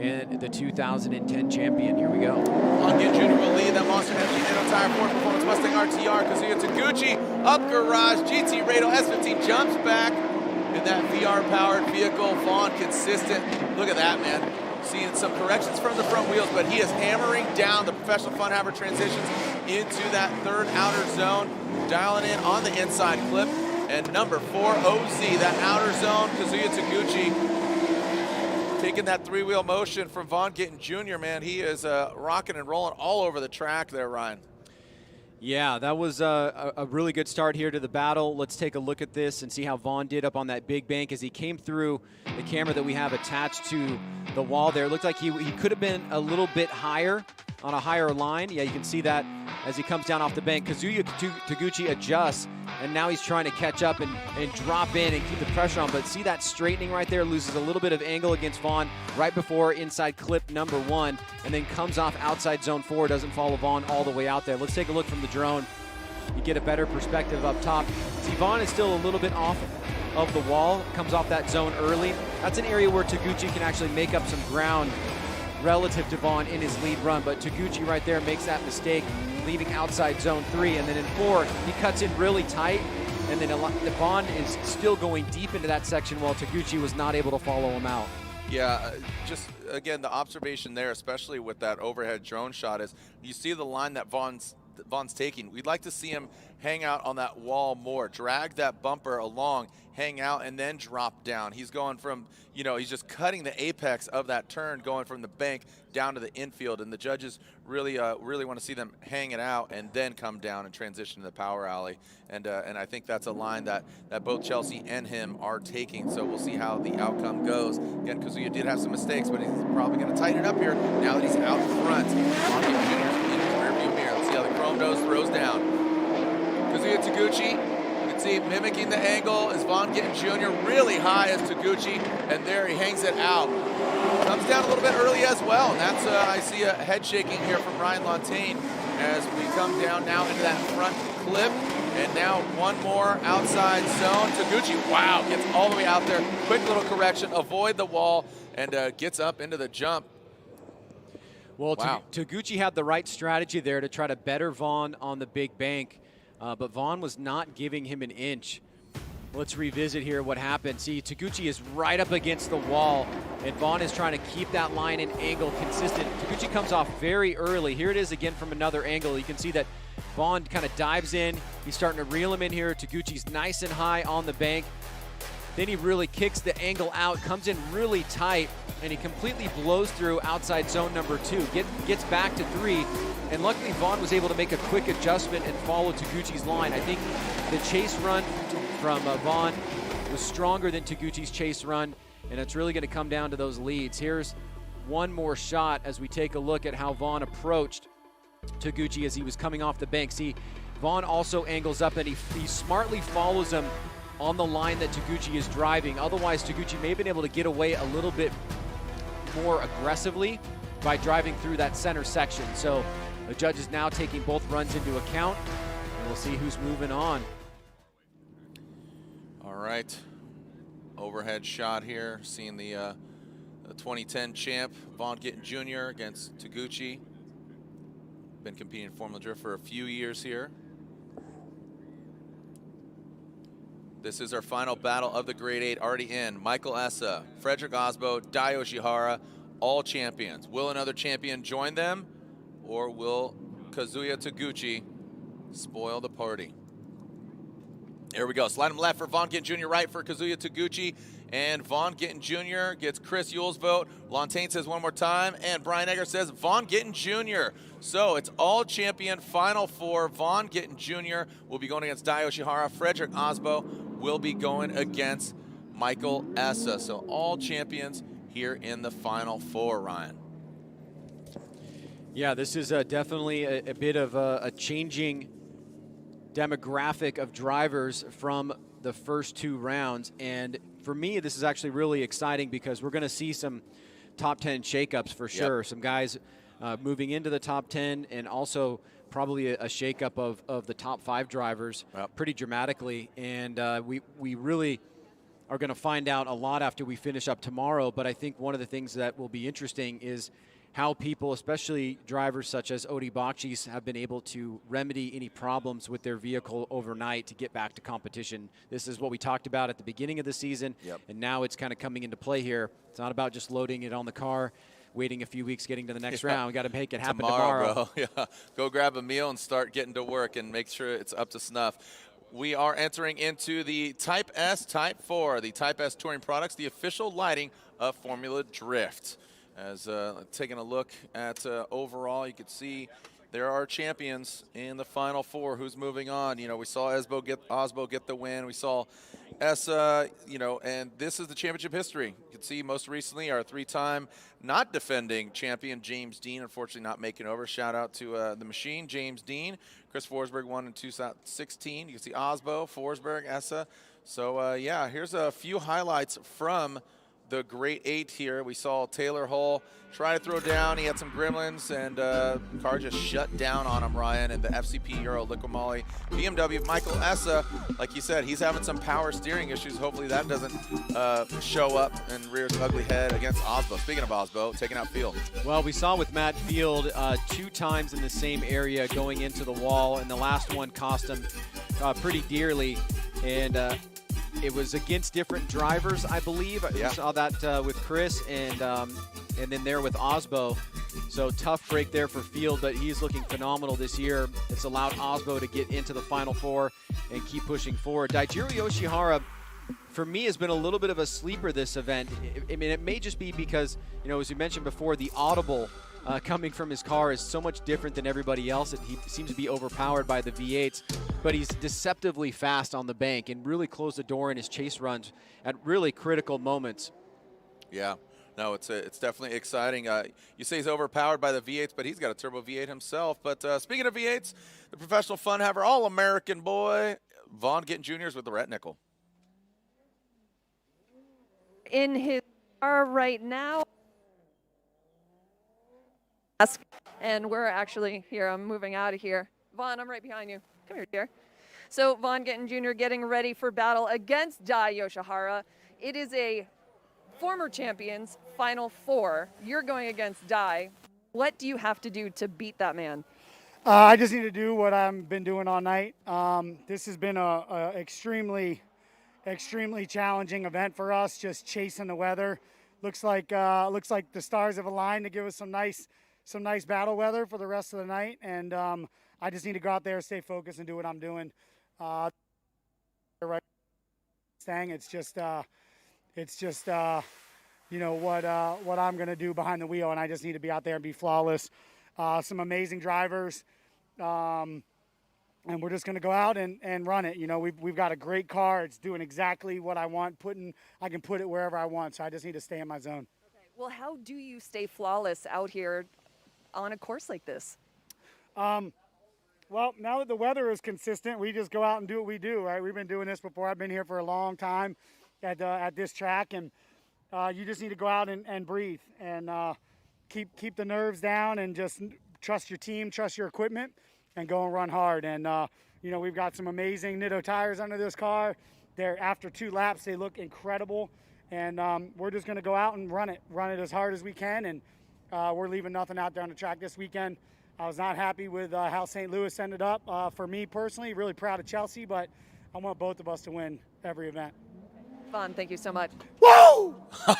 and the 2010 champion. Here we go. Vaughn Gittin Jr. will lead that Monster Energy Nitto Tire Ford Performance Mustang RTR. Kazuya Taguchi up garage. GT Rado S15 jumps back in that VR-powered vehicle. Vaughn consistent. Look at that, man. Seeing some corrections from the front wheels, but he is hammering down the professional fun hammer transitions into that third outer zone, dialing in on the inside clip. And number 4, OZ, that outer zone, Kazuya Taguchi, taking that three-wheel motion from Vaughn Gittin Jr., man. He is rocking and rolling all over the track there, Ryan. Yeah, that was a really good start here to the battle. Let's take a look at this and see how Vaughn did up on that big bank as he came through the camera that we have attached to the wall there. It looked like he could have been a little bit higher on a higher line. Yeah, you can see that as he comes down off the bank. Kazuya Taguchi adjusts, and now he's trying to catch up and drop in and keep the pressure on. But see that straightening right there, loses a little bit of angle against Vaughn right before inside clip number 1, and then comes off outside zone 4, doesn't follow Vaughn all the way out there. Let's take a look from the drone. You get a better perspective up top. See, Vaughn is still a little bit off of the wall, comes off that zone early. That's an area where Taguchi can actually make up some ground relative to Vaughn in his lead run, but Taguchi right there makes that mistake, leaving outside zone 3, and then in 4, he cuts in really tight, and then Vaughn is still going deep into that section while Taguchi was not able to follow him out. Yeah, just, again, the observation there, especially with that overhead drone shot, is you see the line that Vaughn's Vaughn's taking. We'd like to see him hang out on that wall more, drag that bumper along, hang out, and then drop down. He's going from, he's just cutting the apex of that turn, going from the bank down to the infield, and the judges really want to see them hang it out and then come down and transition to the power alley. And I think that's a line that both Chelsea and him are taking, so we'll see how the outcome goes. Again, Kazuya did have some mistakes, but he's probably going to tighten it up here now that he's out front. Vaughn Gittin Jr.'s in his rearview mirror. Let's see how the chrome nose throws down. Kazuya Taguchi, you can see mimicking the angle is Vaughn Gittin Jr. really high as Taguchi, and there he hangs it out. Comes down a little bit early as well, and that's, I see a head shaking here from Ryan Lantagne as we come down now into that front clip. And now one more outside zone. Taguchi, wow, gets all the way out there. Quick little correction, avoid the wall, and gets up into the jump. Well, wow. Taguchi had the right strategy there to try to better Vaughn on the big bank, but Vaughn was not giving him an inch. Let's revisit here what happened. See, Taguchi is right up against the wall, and Vaughn is trying to keep that line and angle consistent. Taguchi comes off very early. Here it is again from another angle. You can see that Vaughn kind of dives in. He's starting to reel him in here. Taguchi's nice and high on the bank. Then he really kicks the angle out, comes in really tight, and he completely blows through outside zone number 2. Gets back to 3, and luckily Vaughn was able to make a quick adjustment and follow Taguchi's line. I think the chase run from Vaughn was stronger than Taguchi's chase run, and it's really going to come down to those leads. Here's one more shot as we take a look at how Vaughn approached Taguchi as he was coming off the bank. See, Vaughn also angles up, and he smartly follows him on the line that Taguchi is driving. Otherwise, Taguchi may have been able to get away a little bit more aggressively by driving through that center section. So the judge is now taking both runs into account, and we'll see who's moving on. All right, overhead shot here, seeing the 2010 champ, Vaughn Gittin Jr. against Taguchi. Been competing in Formula Drift for a few years here. This is our final battle of the Grade 8 already in. Michael Essa, Frederick Osbo, Dai Yoshihara, all champions. Will another champion join them, or will Kazuya Taguchi spoil the party? There we go. Slide him left for Vaughn Gittin Jr., right for Kazuya Taguchi. And Vaughn Gittin Jr. gets Chris Yule's vote. Lantagne says one more time. And Brian Egger says Vaughn Gittin Jr. So it's all champion final 4. Vaughn Gittin Jr. will be going against Dai Yoshihara. Frederick Osbo will be going against Michael Essa. So all champions here in the final 4, Ryan. Yeah, this is definitely a bit of a changing demographic of drivers from the first 2 rounds. And for me, this is actually really exciting because we're going to see some top 10 shakeups for sure. Yep. Some guys moving into the top 10, and also probably a shakeup of the top 5 drivers pretty dramatically. And we really are going to find out a lot after we finish up tomorrow. But I think one of the things that will be interesting is how people, especially drivers such as Odi Bakshis, have been able to remedy any problems with their vehicle overnight to get back to competition. This is what we talked about at the beginning of the season, and now it's kind of coming into play here. It's not about just loading it on the car, waiting a few weeks, getting to the next round. We got to make it happen tomorrow. Bro. Yeah, go grab a meal and start getting to work and make sure it's up to snuff. We are entering into the Type S, Type 4, the Type S Touring Products, the official lighting of Formula Drift. As taking a look at overall, you can see there are champions in the final 4. Who's moving on? You know, we saw Osbo get the win. We saw Essa, and this is the championship history. You can see most recently our 3-time not defending champion, James Dean, unfortunately not making over. Shout out to the machine, James Dean. Chris Forsberg won in 2016. You can see Osbo, Forsberg, Essa. So, yeah, here's a few highlights from the Grade 8 here. We saw Taylor Hull try to throw down. He had some gremlins, and car just shut down on him, Ryan, and the FCP Euro Liquimoly BMW. Michael Essa, like you said, he's having some power steering issues. Hopefully that doesn't show up and rear its ugly head against Osbo. Speaking of Osbo, taking out Field. Well, we saw with Matt Field 2 times in the same area going into the wall, and the last one cost him pretty dearly. And it was against different drivers, I believe. I saw that with Chris, and then there with Osbo. So tough break there for Field, but he's looking phenomenal this year. It's allowed Osbo to get into the Final Four and keep pushing forward. Daijiro Yoshihara, for me, has been a little bit of a sleeper this event. I mean, it may just be because, you know, as you mentioned before, the audible coming from his car is so much different than everybody else. He seems to be overpowered by the V8s, but he's deceptively fast on the bank and really closed the door in his chase runs at really critical moments. Yeah. No, it's definitely exciting. You say he's overpowered by the V8s, but he's got a turbo V8 himself. But speaking of V8s, the professional fun haver, All-American boy, Vaughn Gittin Jr. is with the red nickel. In his car right now. And we're actually here. I'm moving out of here. Vaughn, I'm right behind you. Come here, dear. So Vaughn Gittin Jr. getting ready for battle against Dai Yoshihara. It is a former champions Final Four. You're going against Dai. What do you have to do to beat that man? I just need to do what I've been doing all night. This has been a extremely challenging event for us, just chasing the weather. Looks like the stars have aligned to give us some nice battle weather for the rest of the night, and I just need to go out there, stay focused, and do what I'm doing. Right, staying. It's just you know what I'm gonna do behind the wheel, and I just need to be out there and be flawless. Some amazing drivers, and we're just gonna go out and run it. You know, we've got a great car. It's doing exactly what I want. I can put it wherever I want. So I just need to stay in my zone. Okay. Well, how do you stay flawless out here on a course like this? Well, now that the weather is consistent, we just go out and do what we do, right? We've been doing this before. I've been here for a long time at this track, and you just need to go out and breathe and keep the nerves down and just trust your team, trust your equipment, and go and run hard. And you know, we've got some amazing Nitto tires under this car. They're after 2 laps, they look incredible, and we're just going to go out and run it as hard as we can, and we're leaving nothing out there on the track this weekend. I was not happy with how St. Louis ended up. For me personally, really proud of Chelsea, but I want both of us to win every event. Vaughn, thank you so much. Woo!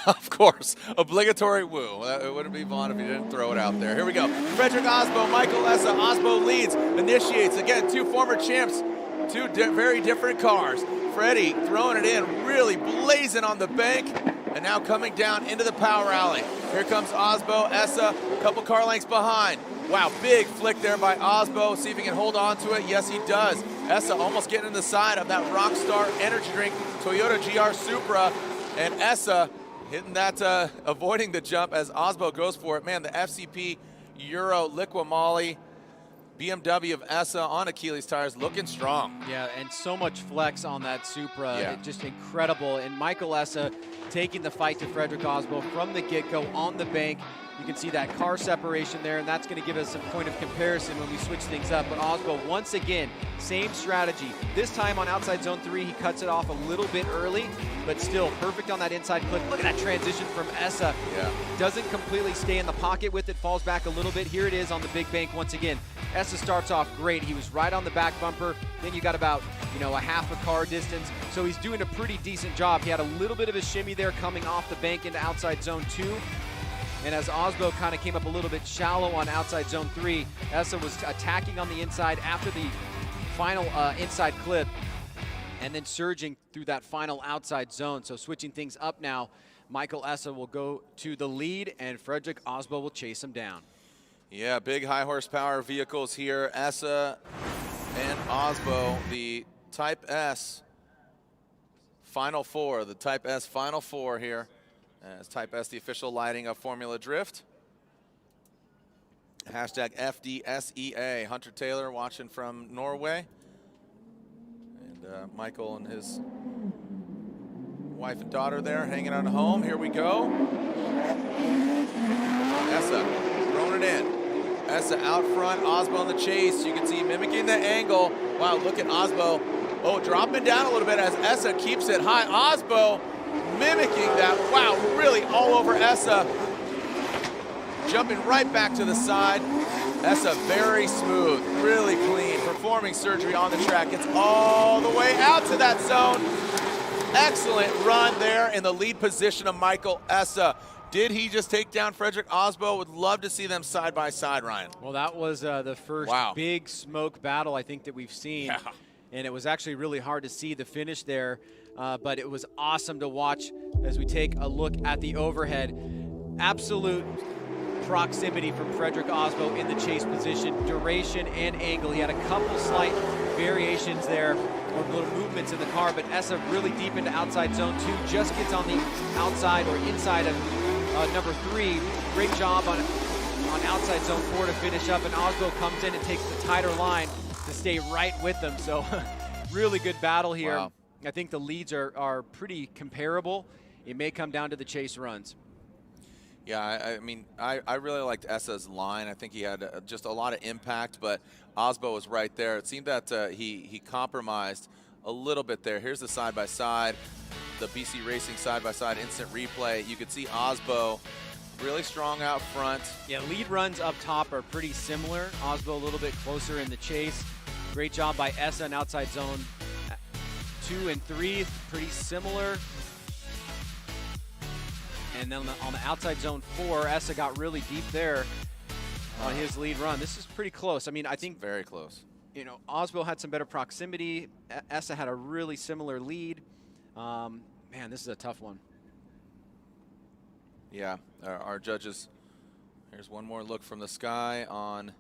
Of course, obligatory woo. It wouldn't be Vaughn if you didn't throw it out there. Here we go. Frederick Osbo, Michael Essa. Osbo leads, initiates. Again, 2 former champs, 2 very different cars. Freddie throwing it in, really blazing on the bank, and now coming down into the power alley. Here comes Osbo, Essa, a couple car lengths behind. Wow, big flick there by Osbo. See if he can hold on to it. Yes, he does. Essa almost getting in the side of that Rockstar Energy Drink Toyota GR Supra. And Essa hitting that, avoiding the jump as Osbo goes for it. Man, the FCP Euro Liqui-Moly BMW of Essa on Achilles tires looking strong. Yeah, and so much flex on that Supra. Yeah. Just incredible. And Michael Essa taking the fight to Frederick Osbo from the get-go on the bank. You can see that car separation there, and that's going to give us a point of comparison when we switch things up. But Osbo, once again, same strategy. This time on outside zone 3, he cuts it off a little bit early, but still perfect on that inside clip. Look at that transition from Essa. Yeah. Doesn't completely stay in the pocket with it, falls back a little bit. Here it is on the big bank once again. Essa starts off great. He was right on the back bumper. Then you got about, you know, a half a car distance. So he's doing a pretty decent job. He had a little bit of a shimmy there coming off the bank into outside zone 2. And as Osbo kind of came up a little bit shallow on outside zone 3, Essa was attacking on the inside after the final inside clip and then surging through that final outside zone. So switching things up now, Michael Essa will go to the lead and Frederick Osbo will chase him down. Yeah, big high horsepower vehicles here. Essa and Osbo, the Type S Final Four, the Type S Final Four here. As Type S, the official lighting of Formula Drift. Hashtag FDSEA. Hunter Taylor watching from Norway. And Michael and his wife and daughter there hanging out at home. Here we go. Essa throwing it in. Essa out front, Osbo in the chase. You can see mimicking the angle. Wow, look at Osbo. Oh, dropping down a little bit as Essa keeps it high. Osbo mimicking that. Wow, really all over Essa. Jumping right back to the side. Essa very smooth, really clean, performing surgery on the track. It's all the way out to that zone. Excellent run there in the lead position of Michael Essa. Did he just take down Frederick Osbo? Would love to see them side by side, Ryan. Well, that was the first big smoke battle I think that we've seen. Yeah. And it was actually really hard to see the finish there, but it was awesome to watch as we take a look at the overhead. Absolute proximity from Frederick Osbo in the chase position, duration and angle. He had a couple slight variations there, or little movements in the car, but Essa really deep into outside zone 2, just gets on the outside or inside of number 3. Great job on outside zone 4 to finish up, and Osbo comes in and takes the tighter line to stay right with them. So really good battle here. Wow. I think the leads are pretty comparable. It may come down to the chase runs. Yeah, I mean, I really liked Essa's line. I think he had just a lot of impact, but Osbo was right there. It seemed that he compromised a little bit there. Here's the side-by-side, the BC Racing side-by-side instant replay. You could see Osbo really strong out front. Yeah, lead runs up top are pretty similar. Osbo a little bit closer in the chase. Great job by Essa in outside zone 2 and 3, pretty similar. And then on the outside zone 4, Essa got really deep there on his lead run. This is pretty close. I mean, I think very close. You know, Osbo had some better proximity. Essa had a really similar lead. Man, this is a tough one. Yeah, our judges. Here's one more look from the sky on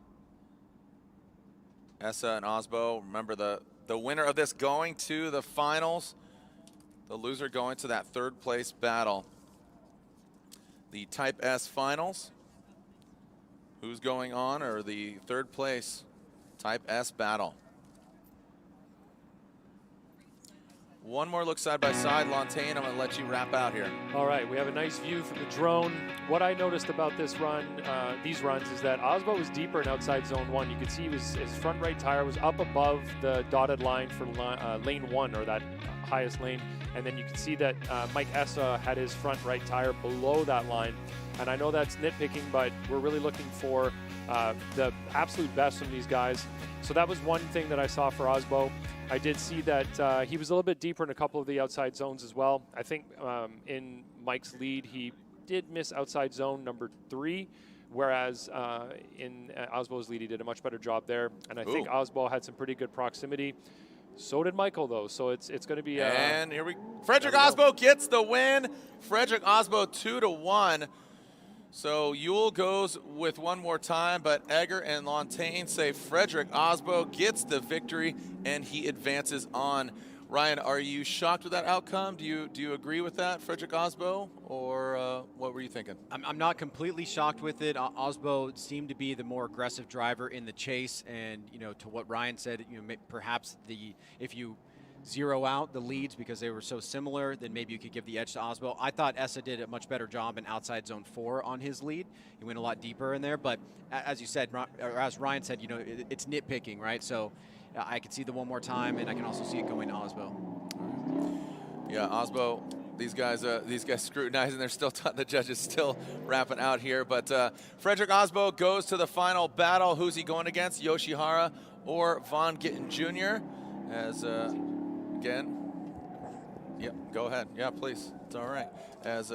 Essa and Osbo. Remember, the winner of this going to the finals, the loser going to that third place battle. The Type S finals. Who's going on, or the third place Type S battle. One more look side by side. Lontaine, I'm going to let you wrap out here. All right, we have a nice view from the drone. What I noticed about this run, these runs, is that Osbo was deeper in outside zone 1. You could see his front right tire was up above the dotted line for lane 1, or that highest lane. And then you can see that Mike Essa had his front right tire below that line. And I know that's nitpicking, but we're really looking for the absolute best from these guys. So that was one thing that I saw for Osbo. I did see that he was a little bit deeper in a couple of the outside zones as well. I think in Mike's lead, he did miss outside zone number 3, whereas in Osbo's lead, he did a much better job there. And I think Osbo had some pretty good proximity. So did Michael, though. So it's going to be. And here Frederick Osbo gets the win. Frederick Osbo 2-1. So Yule goes with one more time, but Egger and Lontaine say Frederick Osbo gets the victory and he advances on. Ryan, are you shocked with that outcome? Do you agree with that, Frederick Osbo, or what were you thinking? I'm not completely shocked with it. Osbo seemed to be the more aggressive driver in the chase, and you know, to what Ryan said, you know, perhaps if you zero out the leads because they were so similar, then maybe you could give the edge to Osbo. I thought Essa did a much better job in outside zone 4 on his lead. He went a lot deeper in there, but as you said, or as Ryan said, you know, it's nitpicking, right? So I could see the one more time, and I can also see it going to Osbo. Yeah, Osbo, these guys scrutinizing. They're still the judges still wrapping out here, but Frederick Osbo goes to the final battle. Who's he going against? Yoshihara or Von Gittin Jr. As again, yep, go ahead. Yeah, please. It's all right. As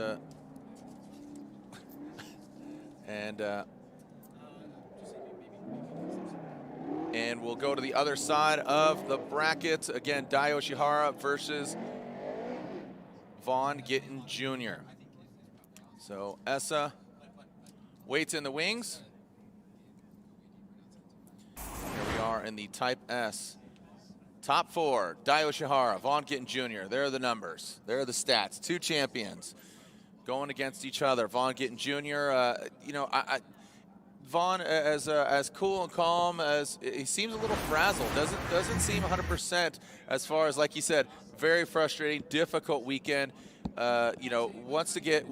and we'll go to the other side of the bracket. Again, Dai Yoshihara versus Von Gittin Jr. So Essa waits in the wings. Here we are in the Type S. Top 4, Dai Yoshihara, Von Gittin Jr. There are the numbers. There are the stats. 2 champions going against each other. Von Gittin Jr., you know, Von, as cool and calm as he seems, a little frazzled. Doesn't seem 100% as far as, like you said, very frustrating, difficult weekend. You know, wants to get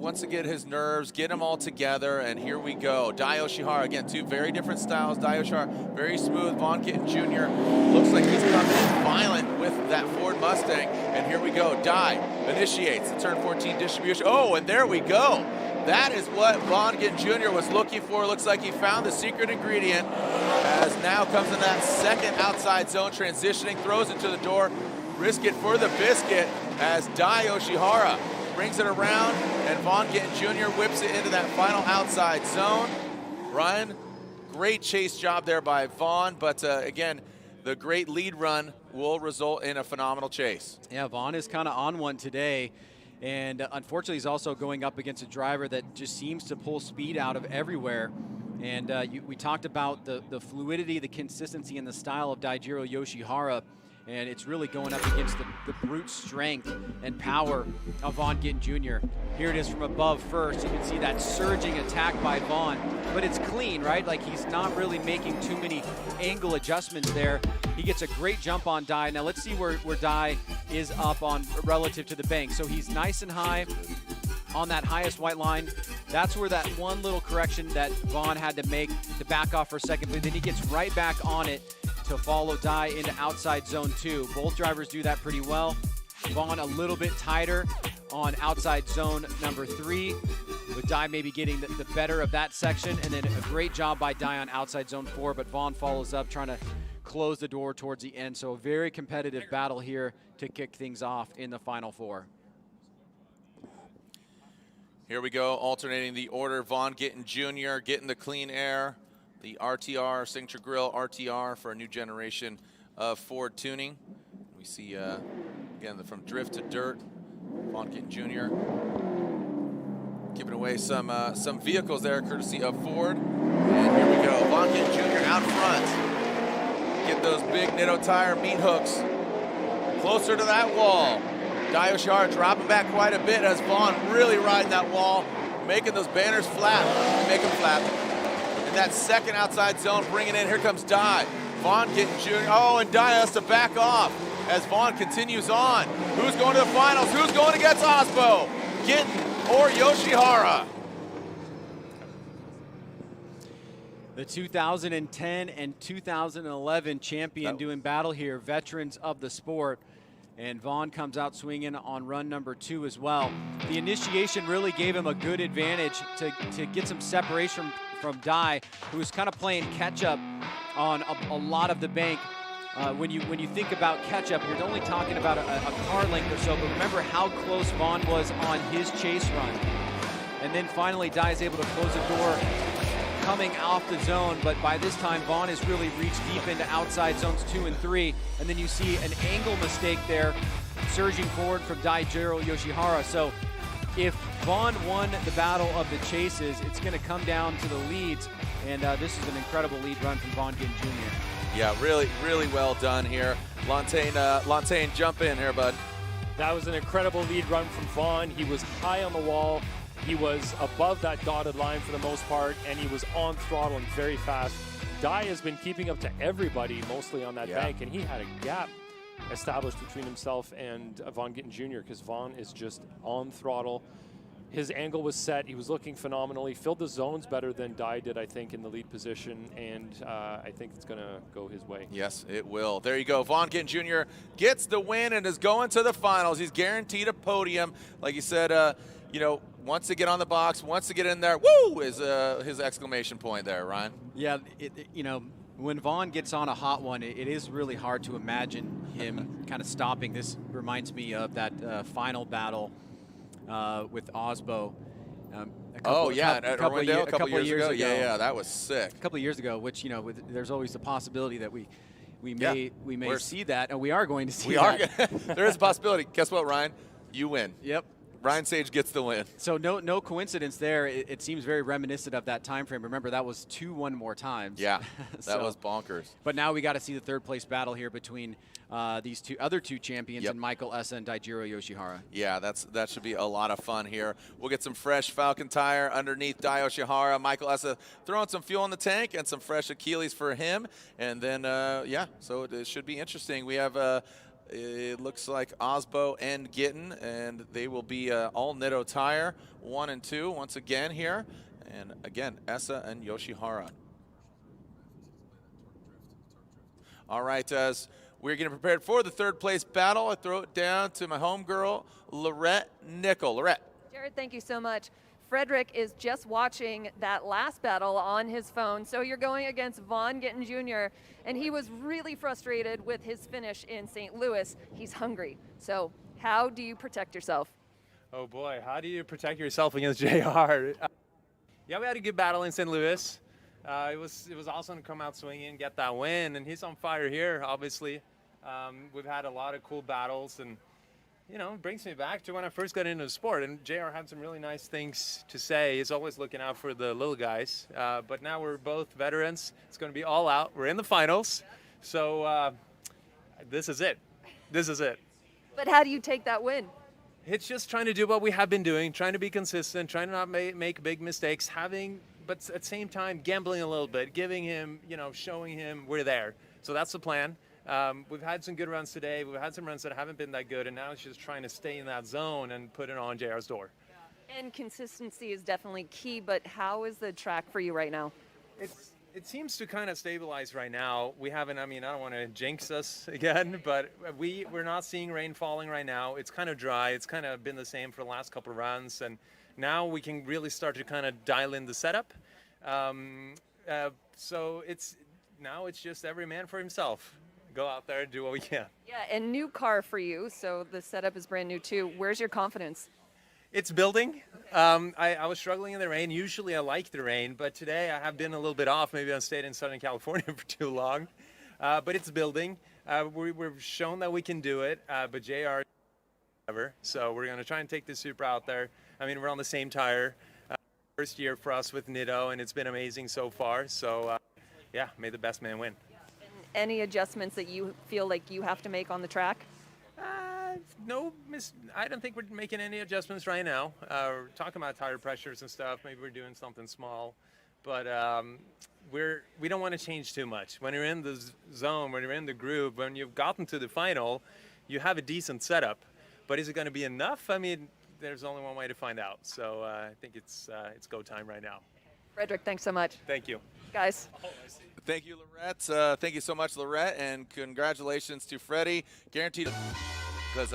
his nerves, get them all together, and here we go. Dai Yoshihara, again, 2 very different styles. Dai Yoshihara, very smooth. Von Gittin Jr. looks like he's coming in violent with that Ford Mustang, and here we go. Dai initiates the turn 14 distribution. Oh, and there we go. That is what Von Gittin Jr. was looking for. Looks like he found the secret ingredient, as now comes in that second outside zone, transitioning, throws it to the door. Risk it for the biscuit as Dai Yoshihara brings it around, and Vaughn Gittin Jr. whips it into that final outside zone. Ryan, great chase job there by Vaughn, but again, the great lead run will result in a phenomenal chase. Yeah, Vaughn is kind of on one today. And unfortunately, he's also going up against a driver that just seems to pull speed out of everywhere. And we talked about the fluidity, the consistency, and the style of Daijiro Yoshihara. And it's really going up against the brute strength and power of Vaughn Gittin Jr. Here it is from above first. You can see that surging attack by Vaughn. But it's clean, right? Like, he's not really making too many angle adjustments there. He gets a great jump on Dai. Now let's see where Dai is up on relative to the bank. So he's nice and high on that highest white line. That's where that one little correction that Vaughn had to make to back off for a second, but then he gets right back on it to follow Dai into outside zone 2. Both drivers do that pretty well. Vaughn a little bit tighter on outside zone number 3, with Dai maybe getting the better of that section, and then a great job by Dai on outside zone 4, but Vaughn follows up trying to close the door towards the end. So a very competitive battle here to kick things off in the final 4. Here we go, alternating the order. Vaughn Gittin Jr. getting the clean air, the RTR, Signature Grill RTR for a new generation of Ford tuning. We see, again, from drift to dirt, Vaughn Gittin Jr. giving away some vehicles there, courtesy of Ford. And here we go, Vaughn Gittin Jr. out front. Get those big Nitto tire meat hooks closer to that wall. Dai Yoshihara dropping back quite a bit as Vaughn really riding that wall, making those banners flap, make them flap. In that second outside zone, bringing in, here comes Dai. Vaughn Gittin Jr. Oh, and Dai has to back off as Vaughn continues on. Who's going to the finals? Who's going against Osbo? Gittin or Yoshihara? The 2010 and 2011 champion doing battle here, veterans of the sport. And Vaughn comes out swinging on run number 2 as well. The initiation really gave him a good advantage to get some separation from Dai, who was kind of playing catch up on a lot of the bank. When you think about catch up, you're only talking about a car length or so, but remember how close Vaughn was on his chase run. And then finally Dai is able to close the door coming off the zone, but by this time Vaughn has really reached deep into outside zones 2 and 3, and then you see an angle mistake there surging forward from Daijiro Yoshihara. So if Vaughn won the battle of the chases, it's going to come down to the leads, and this is an incredible lead run from Vaughn Gittin Jr. Yeah, really, really well done here. Lantain, jump in here, bud. That was an incredible lead run from Vaughn. He was high on the wall. He was above that dotted line for the most part, and he was on throttle and very fast. Dai has been keeping up to everybody, mostly on that bank, and he had a gap established between himself and Vaughn Gittin Jr. because Vaughn is just on throttle. His angle was set. He was looking phenomenal. He filled the zones better than Dai did, I think, in the lead position, and I think it's going to go his way. Yes, it will. There you go. Vaughn Gittin Jr. gets the win and is going to the finals. He's guaranteed a podium. Like you said, you know, wants to get on the box, wants to get in there. Woo! Is his exclamation point there, Ryan. Yeah, you know, when Vaughn gets on a hot one, it is really hard to imagine him kind of stopping. This reminds me of that final battle with Osbo. A couple years ago. Yeah, that was sick. A couple of years ago, which, you know, there's always the possibility that we may see that, and we are going to see that. There is a possibility. Guess what, Ryan? You win. Yep. Ryan Sage gets the win. So no coincidence there. It seems very reminiscent of that time frame. Remember, that was 2-1 more times. Yeah, that was bonkers. But now we got to see the third place battle here between these other two champions, and Michael Essa and Daijiro Yoshihara. Yeah, that should be a lot of fun here. We'll get some fresh Falcon tire underneath Dai Yoshihara. Michael Essa throwing some fuel in the tank and some fresh Achilles for him. And then, so it should be interesting. We have it looks like Osbo and Gittin, and they will be all Nitto tire, 1 and 2 once again here. And again, Essa and Yoshihara. All right, as we're getting prepared for the third place battle, I throw it down to my homegirl, Lorette Nickel. Lorette. Jared, thank you so much. Frederick is just watching that last battle on his phone. So you're going against Vaughn Gittin Jr., and he was really frustrated with his finish in St. Louis. He's hungry. So how do you protect yourself? Oh boy, how do you protect yourself against JR? Yeah, we had a good battle in St. Louis. It was awesome to come out swinging, get that win, and he's on fire here, obviously. We've had a lot of cool battles, and you know, it brings me back to when I first got into the sport, and JR had some really nice things to say. He's always looking out for the little guys, but now we're both veterans. It's going to be all out. We're in the finals, so this is it. This is it. But how do you take that win? It's just trying to do what we have been doing, trying to be consistent, trying to not make big mistakes, but at the same time, gambling a little bit, giving him, you know, showing him we're there. So that's the plan. We've had some good runs today. We've had some runs that haven't been that good, and now it's just trying to stay in that zone and put it on JR's door. And consistency is definitely key, but how is the track for you right now? It seems to kind of stabilize right now. We haven't, I mean, I don't want to jinx us again, but we're not seeing rain falling right now. It's kind of dry. It's kind of been the same for the last couple of runs, and now we can really start to kind of dial in the setup. So it's just every man for himself. Go out there and do what we can. Yeah, and new car for you, so the setup is brand new too. Where's your confidence? It's building. I was struggling in the rain. Usually I like the rain, but today I have been a little bit off. Maybe I stayed in Southern California for too long. But it's building. We've shown that we can do it, but JR never. So we're going to try and take this Supra out there. I mean, we're on the same tire. First year for us with Nitto, and it's been amazing so far. So, yeah, may the best man win. Any adjustments that you feel like you have to make on the track? No, I don't think we're making any adjustments right now. We're talking about tire pressures and stuff. Maybe we're doing something small, but we don't want to change too much. When you're in the zone, when you're in the groove, when you've gotten to the final, you have a decent setup. But is it going to be enough? I mean, there's only one way to find out. So I think it's go time right now. Frederick, thanks so much. Thank you. Guys. Thank you, Lorette. Thank you so much, Lorette, and congratulations to Freddie. Guaranteed, because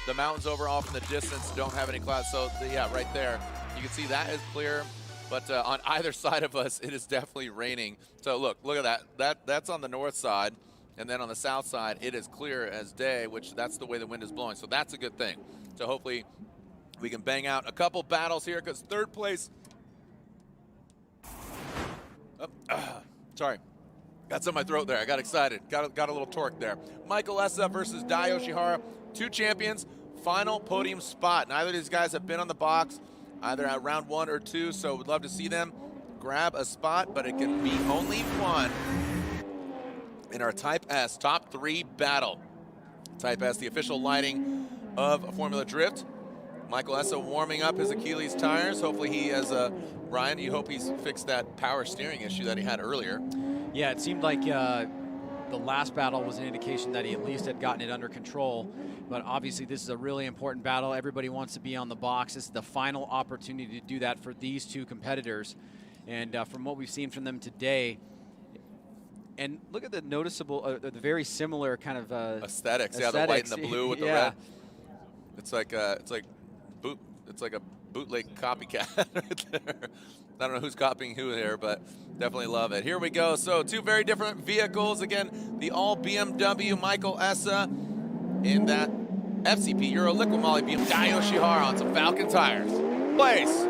the mountains over off in the distance don't have any clouds. So, yeah, right there, you can see that is clear. But on either side of us, it is definitely raining. So, look at that. That's on the north side. And then on the south side, it is clear as day, which that's the way the wind is blowing. So that's a good thing. So hopefully we can bang out a couple battles here, because third place. Sorry, got some in my throat there. I got excited. Got a little torque there. Michael Essa versus Dai Yoshihara, two champions, final podium spot. Neither of these guys have been on the box, either at round 1 or 2, so we'd love to see them grab a spot, but it can be only one in our Type S top 3 battle. Type S, the official lighting of Formula Drift. Michael Essa warming up his Achilles tires. Hopefully he has Ryan, you hope he's fixed that power steering issue that he had earlier. Yeah, it seemed like the last battle was an indication that he at least had gotten it under control. But obviously this is a really important battle. Everybody wants to be on the box. This is the final opportunity to do that for these two competitors. And from what we've seen from them today, and look at the noticeable, the very similar kind of aesthetics. Yeah, the white and the blue with the red. It's like a bootleg copycat right there. I don't know who's copying who there, but definitely love it. Here we go. So two very different vehicles. Again, the all BMW Michael Essa in that FCP Euro Liquid Moly BMW. Dai Yoshihara on some Falcon tires. Place.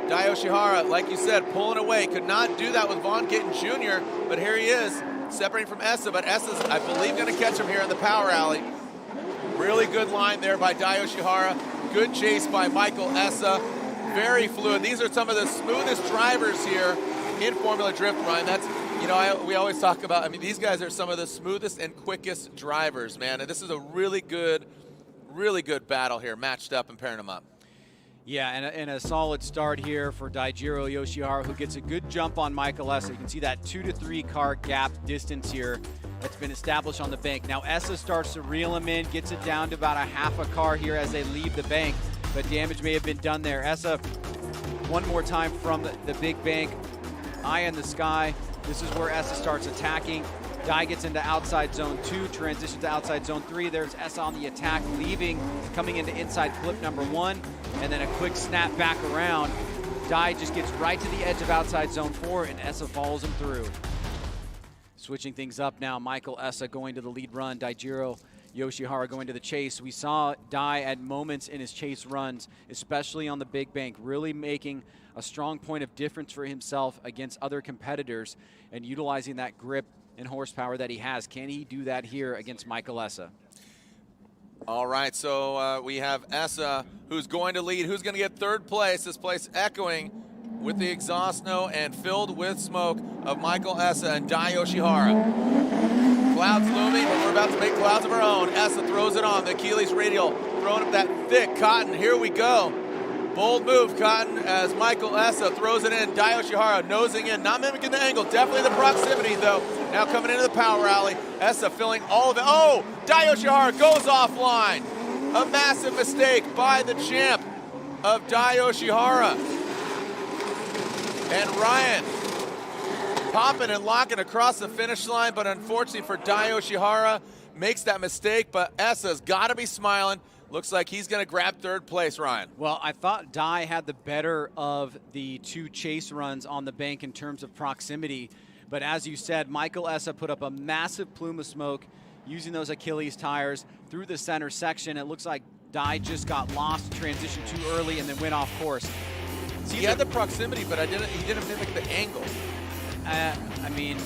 Dai Yoshihara, like you said, pulling away. Could not do that with Vaughn Gittin Jr., but here he is, separating from Essa, but Essa's, I believe, going to catch him here in the power alley. Really good line there by Dai Yoshihara. Good chase by Michael Essa. Very fluid. These are some of the smoothest drivers here in Formula Drift, Ryan. That's, you know, we always talk about, I mean, these guys are some of the smoothest and quickest drivers, man. And this is a really good battle here, matched up and pairing them up. Yeah, and a solid start here for Daijiro Yoshihara, who gets a good jump on Michael Essa. You can see that 2 to 3 car gap distance here that's been established on the bank. Now Essa starts to reel him in, gets it down to about a half a car here as they leave the bank, but damage may have been done there. Essa, one more time from the big bank, eye in the sky. This is where Essa starts attacking. Dai gets into outside zone 2, transitions to outside zone 3. There's Essa on the attack, leaving, coming into inside clip number 1, and then a quick snap back around. Dai just gets right to the edge of outside zone 4, and Essa follows him through. Switching things up now, Michael Essa going to the lead run. Daijiro Yoshihara going to the chase. We saw Dai at moments in his chase runs, especially on the big bank, really making a strong point of difference for himself against other competitors and utilizing that grip and horsepower that he has. Can he do that here against Michael Essa? All right, so we have Essa, who's going to lead, who's going to get third place. This place echoing with the exhaust note and filled with smoke of Michael Essa and Dai Yoshihara. Clouds looming, but we're about to make clouds of our own. Essa throws it on, the Achilles radial, throwing up that thick cotton. Here we go. Bold move, Cotton, as Michael Essa throws it in. Dai Yoshihara nosing in, not mimicking the angle, definitely the proximity though. Now coming into the power alley, Essa filling all of it. Oh, Dai Yoshihara goes offline. A massive mistake by the champ of Dai Yoshihara. And Ryan popping and locking across the finish line, but unfortunately for Dai Yoshihara, makes that mistake, but Essa's got to be smiling. Looks like he's going to grab third place, Ryan. Well, I thought Dai had the better of the two chase runs on the bank in terms of proximity. But as you said, Michael Essa put up a massive plume of smoke using those Achilles tires through the center section. It looks like Dai just got lost, transitioned too early, and then went off course. He had the proximity, but he didn't mimic the angle. I mean,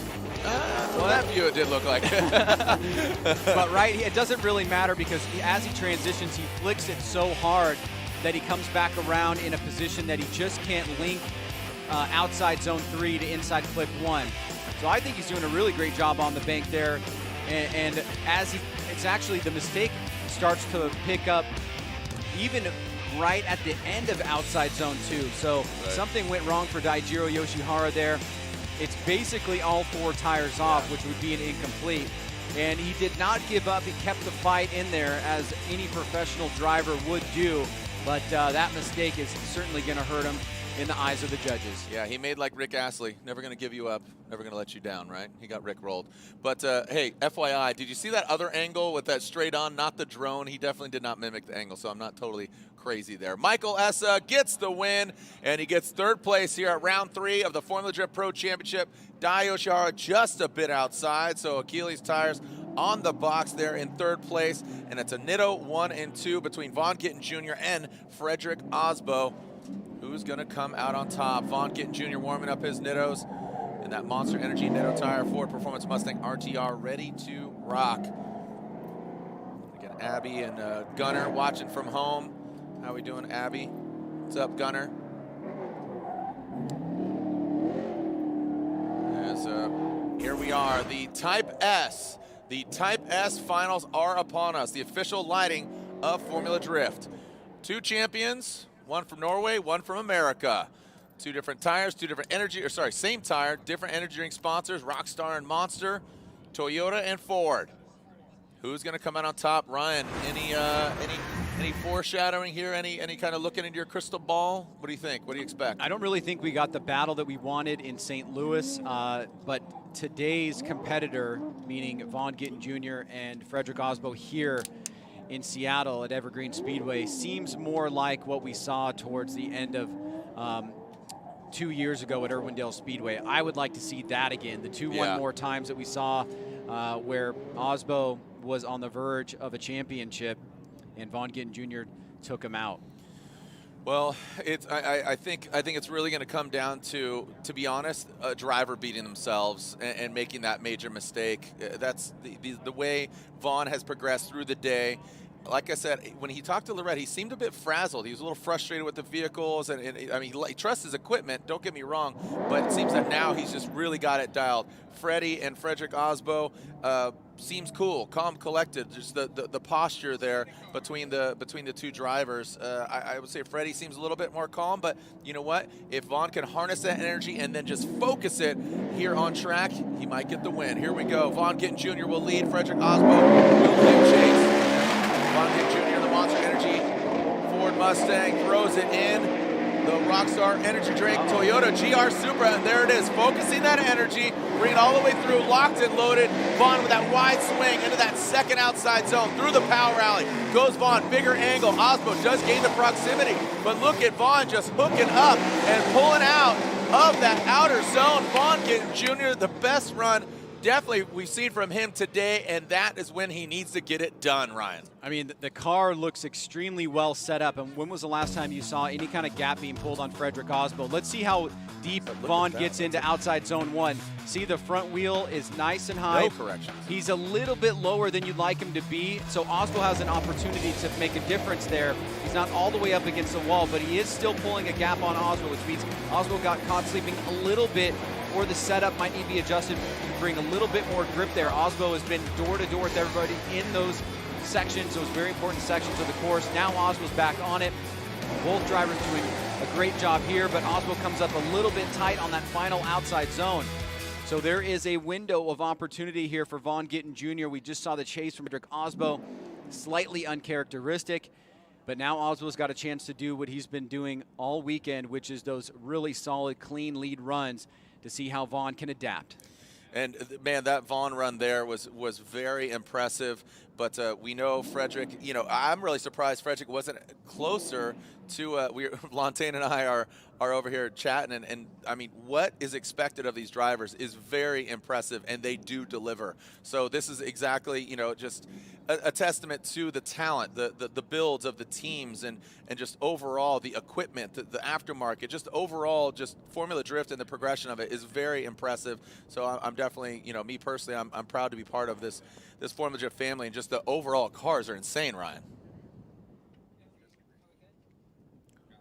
well, that view it did look like. But right, it doesn't really matter because as he transitions, he flicks it so hard that he comes back around in a position that he just can't link outside zone 3 to inside clip 1. So I think he's doing a really great job on the bank there. And as it's actually the mistake starts to pick up even right at the end of outside zone 2. So something went wrong for Daijiro Yoshihara there. It's basically all 4 tires off, which would be an incomplete. And he did not give up. He kept the fight in there as any professional driver would do. But that mistake is certainly going to hurt him in the eyes of the judges. Yeah, he made like Rick Astley. Never going to give you up, never going to let you down, right? He got Rick rolled. But hey, FYI, did you see that other angle with that straight on, not the drone? He definitely did not mimic the angle, so I'm not totally crazy there. Michael Essa gets the win, and he gets third place here at round 3 of the Formula Drift Pro Championship. Dai Yoshihara just a bit outside, so Achilles tires on the box there in third place, and it's a Nitto 1 and 2 between Vaughn Gittin Jr. and Frederick Osbo. Who's going to come out on top? Vaughn Gittin Jr. warming up his Nittos, and that Monster Energy Nitto tire, Ford Performance Mustang RTR ready to rock. Again, Abby and Gunner watching from home. How we doing, Abby? What's up, Gunner? As, here we are, the Type S. The Type S finals are upon us. The official lighting of Formula Drift. 2 champions. One from Norway, one from America. 2 different tires, 2 different energy, or sorry, same tire, different energy drink sponsors, Rockstar and Monster, Toyota and Ford. Who's going to come out on top? Ryan, any foreshadowing here? Any kind of looking into your crystal ball? What do you think? What do you expect? I don't really think we got the battle that we wanted in St. Louis, but today's competitor, meaning Vaughn Gittin Jr. and Frederick Osbo here in Seattle at Evergreen Speedway, seems more like what we saw towards the end of 2 years ago at Irwindale Speedway. I would like to see that again. The 2-1 more times that we saw where Osbo was on the verge of a championship and Vaughn Gittin Jr. took him out. Well, I think it's really going to come down to be honest, a driver beating themselves and making that major mistake. That's the way Vaughn has progressed through the day. Like I said, when he talked to Lorette, he seemed a bit frazzled. He was a little frustrated with the vehicles, and I mean, he trusts his equipment, don't get me wrong, but it seems that now he's just really got it dialed. Freddie and Frederick Osbo seems cool, calm, collected, just the posture there between the 2 drivers. I would say Freddie seems a little bit more calm, but you know what? If Vaughn can harness that energy and then just focus it here on track, he might get the win. Here we go. Vaughn Gittin Jr. will lead. Frederick Osbo will give chase. Vaughn Gittin Jr., the Monster Energy Ford Mustang, throws it in. The Rockstar Energy Drink Toyota GR Supra, and there it is, focusing that energy, bringing it all the way through, locked and loaded. Vaughn with that wide swing into that second outside zone, through the power alley. Goes Vaughn, bigger angle. Osbo does gain the proximity, but look at Vaughn just hooking up and pulling out of that outer zone. Vaughn Gittin Jr., the best run definitely we've seen from him today, and that is when he needs to get it done, Ryan. I mean, the car looks extremely well set up. And when was the last time you saw any kind of gap being pulled on Frederick Osbo? Let's see how deep Vaughn gets into outside zone 1. See, the front wheel is nice and high. No corrections. He's a little bit lower than you'd like him to be, so Osbo has an opportunity to make a difference there. He's not all the way up against the wall, but he is still pulling a gap on Osbo, which means Osbo got caught sleeping a little bit, or the setup might need to be adjusted to bring a little bit more grip there. Osbo has been door-to-door with everybody in those sections, those very important sections of the course. Now Osbo's back on it. Both drivers doing a great job here, but Osbo comes up a little bit tight on that final outside zone. So there is a window of opportunity here for Vaughn Gittin Jr. We just saw the chase from Frederick Osbo, slightly uncharacteristic, but now Osbo's got a chance to do what he's been doing all weekend, which is those really solid, clean lead runs to see how Vaughn can adapt. And man, that Vaughn run there was very impressive. But we know Frederick, you know, I'm really surprised Frederick wasn't closer to, Lantain and I are over here chatting, and I mean, what is expected of these drivers is very impressive, and they do deliver. So this is exactly, you know, just a testament to the talent, the builds of the teams, and just overall the equipment, the aftermarket, just overall just Formula Drift and the progression of it is very impressive. So I'm definitely, you know, me personally, I'm proud to be part of this Formula Drift family, and just the overall cars are insane, Ryan.